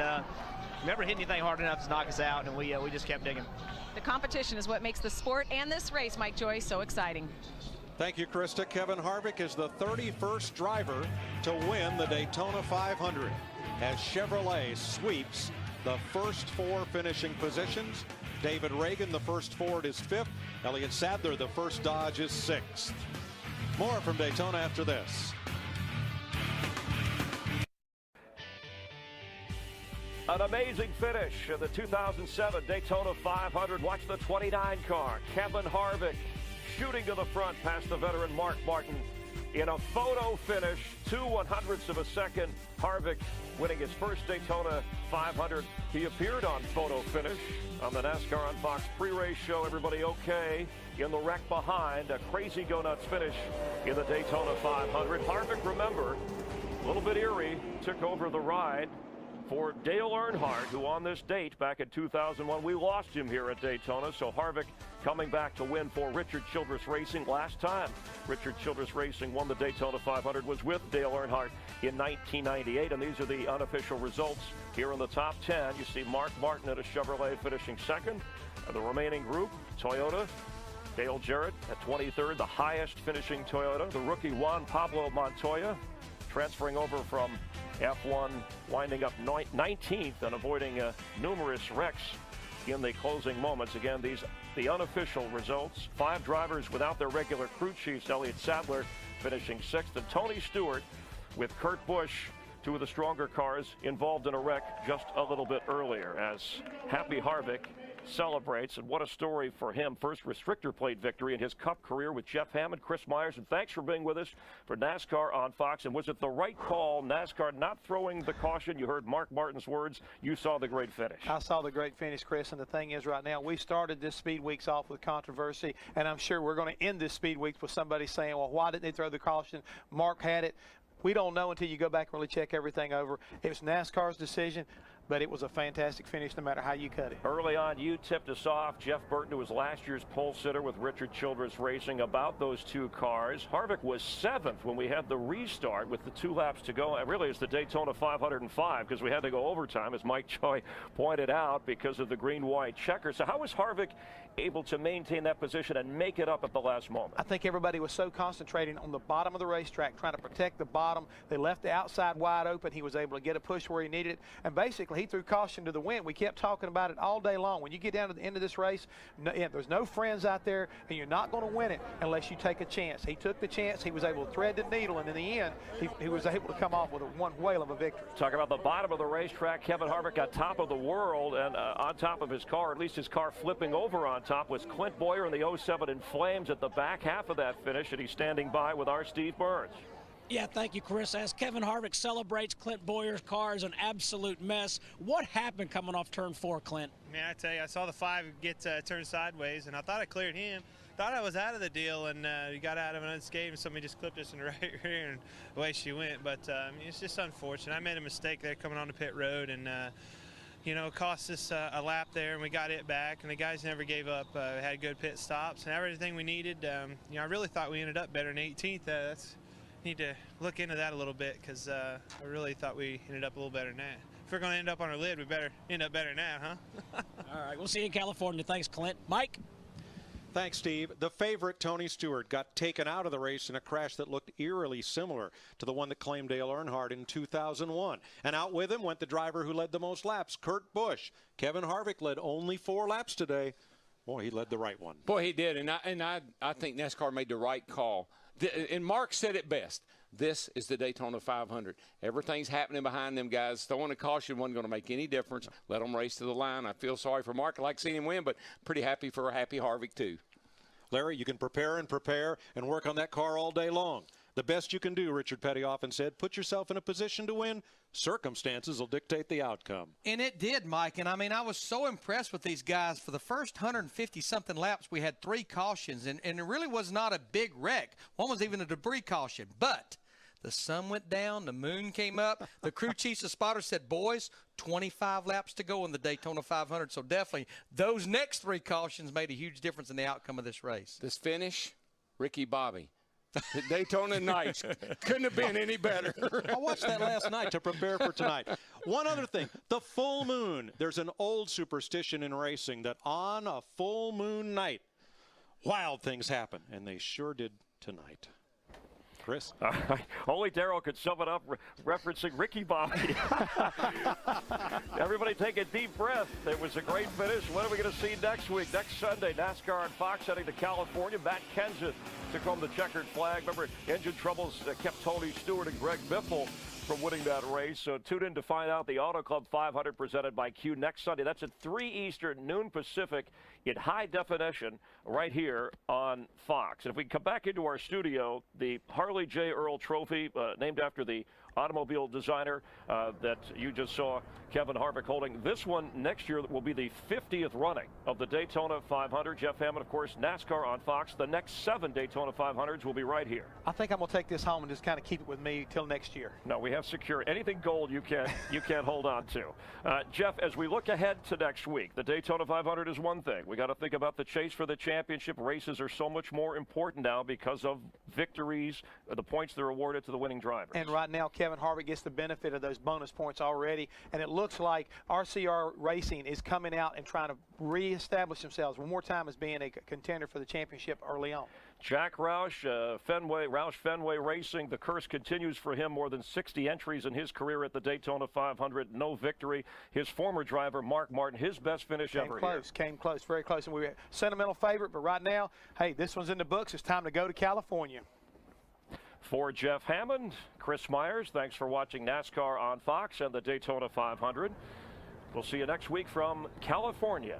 never hit anything hard enough to knock us out, and we just kept digging. The competition is what makes the sport and this race, Mike Joy, so exciting. Thank you, Krista. Kevin Harvick is the 31st driver to win the Daytona 500 as Chevrolet sweeps the first 4 finishing positions. David Reagan, the first Ford, is 5th. Elliott Sadler, the first Dodge, is 6th. More from Daytona after this. An amazing finish in the 2007 Daytona 500. Watch the 29 car. Kevin Harvick shooting to the front past the veteran Mark Martin in a photo finish, 2/100ths of a second. Harvick winning his first Daytona 500. He appeared on photo finish on the NASCAR on Fox pre-race show. Everybody okay in the wreck behind. A crazy go-nuts finish in the Daytona 500. Harvick, remember, a little bit eerie, took over the ride for Dale Earnhardt, who on this date back in 2001, we lost him here at Daytona. So Harvick coming back to win for Richard Childress Racing. Last time Richard Childress Racing won the Daytona 500 was with Dale Earnhardt in 1998. And these are the unofficial results here in the top 10. You see Mark Martin at a Chevrolet finishing second. The remaining group, Toyota, Dale Jarrett at 23rd, the highest finishing Toyota. The rookie Juan Pablo Montoya transferring over from F1, winding up 19th and avoiding numerous wrecks in the closing moments. Again, these the unofficial results. 5 drivers without their regular crew chiefs. Elliott Sadler finishing 6th, and Tony Stewart with Kurt Busch, 2 of the stronger cars, involved in a wreck just a little bit earlier as Happy Harvick celebrates. And what a story for him. First restrictor plate victory in his Cup career with Jeff Hammond, Chris Myers, and thanks for being with us for NASCAR on Fox. And was it the right call, NASCAR not throwing the caution? You heard Mark Martin's words. You saw the great finish. I saw the great finish, Chris, and the thing is right now, we started this Speed Weeks off with controversy, and I'm sure we're going to end this Speed Weeks with somebody saying, well, why didn't they throw the caution? Mark had it. We don't know until you go back and really check everything over. It was NASCAR's decision, but it was a fantastic finish no matter how you cut it. Early on, you tipped us off. Jeff Burton, who was last year's pole sitter with Richard Childress Racing, about those 2 cars. Harvick was 7th when we had the restart with the 2 laps to go. Really, it's the Daytona 505 because we had to go overtime, as Mike Joy pointed out, because of the green-white checker. So how was Harvick able to maintain that position and make it up at the last moment? I think everybody was so concentrating on the bottom of the racetrack, trying to protect the bottom. They left the outside wide open. He was able to get a push where he needed it, and basically he threw caution to the wind. We kept talking about it all day long. When you get down to the end of this race, there's no friends out there, and you're not going to win it unless you take a chance. He took the chance. He was able to thread the needle, and in the end, he was able to come off with one whale of a victory. Talk about the bottom of the racetrack. Kevin Harvick got top of the world, and on top of his car, at least his car flipping over on top, was Clint Boyer in the 07 in flames at the back half of that finish, and he's standing by with our Steve Burns. Yeah, thank you, Chris. As Kevin Harvick celebrates, Clint Boyer's car is an absolute mess. What happened coming off turn 4, Clint? Man, I tell you, I saw the 5 get turned sideways, and I thought I cleared him. Thought I was out of the deal, and he got out of it unscathed, and somebody just clipped us in the right rear, and away she went. But it's just unfortunate. I made a mistake there coming on the pit road, and you know, it cost us a lap there, and we got it back, and the guys never gave up. Had good pit stops and everything we needed. You know, I really thought we ended up better than 18th. Need to look into that a little bit, because I really thought we ended up a little better than that. If we're going to end up on our lid, we better end up better than that, huh? All right, we'll see you in California. Thanks, Clint. Mike? Thanks, Steve. The favorite, Tony Stewart, got taken out of the race in a crash that looked eerily similar to the one that claimed Dale Earnhardt in 2001. And out with him went the driver who led the most laps, Kurt Busch. Kevin Harvick led only 4 laps today. Boy, he led the right one. Boy, he did, and I think NASCAR made the right call. And Mark said it best. This is the Daytona 500. Everything's happening behind them guys. Throwing a caution wasn't going to make any difference. Let them race to the line. I feel sorry for Mark. I like seeing him win, but pretty happy for Happy Harvick, too. Larry, you can prepare and work on that car all day long. The best you can do, Richard Petty often said, put yourself in a position to win. Circumstances will dictate the outcome. And it did, Mike. And, I mean, I was so impressed with these guys. For the first 150-something laps, we had 3 cautions, and it really was not a big wreck. One was even a debris caution. But the sun went down, the moon came up. The crew chiefs of spotters said, boys, 25 laps to go in the Daytona 500. So definitely those next 3 cautions made a huge difference in the outcome of this race. This finish, Ricky Bobby. The Daytona nights couldn't have been any better. I watched that last night to prepare for tonight. One other thing, the full moon. There's an old superstition in racing that on a full moon night, wild things happen, and they sure did tonight. Chris? Only Darrell could sum it up referencing Ricky Bobby. Everybody take a deep breath. It was a great finish. What are we going to see next week? Next Sunday, NASCAR on Fox heading to California. Matt Kenseth took home the checkered flag. Remember, engine troubles kept Tony Stewart and Greg Biffle from winning that race. So tune in to find out the Auto Club 500 presented by Q next Sunday. That's at 3 Eastern, noon Pacific, in high definition right here on Fox. And if we come back into our studio, the Harley J. Earl Trophy, named after the automobile designer that you just saw Kevin Harvick holding. This one next year will be the 50th running of the Daytona 500. Jeff Hammond, of course, NASCAR on Fox. The next 7 Daytona 500s will be right here. I think I'm going to take this home and just kind of keep it with me till next year. No, we have secure anything gold you can't hold on to. Jeff, as we look ahead to next week, the Daytona 500 is one thing. We got to think about the chase for the championship. Races are so much more important now because of victories, the points that are awarded to the winning drivers. And right now, Kevin Harvick gets the benefit of those bonus points already, and it looks like RCR Racing is coming out and trying to reestablish themselves one more time as being a contender for the championship early on. Jack Roush, Roush Fenway Racing, the curse continues for him. More than 60 entries in his career at the Daytona 500, no victory. His former driver, Mark Martin, his best finish ever. Came close, very close. And we were a sentimental favorite, but right now, hey, this one's in the books. It's time to go to California. For Jeff Hammond, Chris Myers, thanks for watching NASCAR on Fox and the Daytona 500. We'll see you next week from California.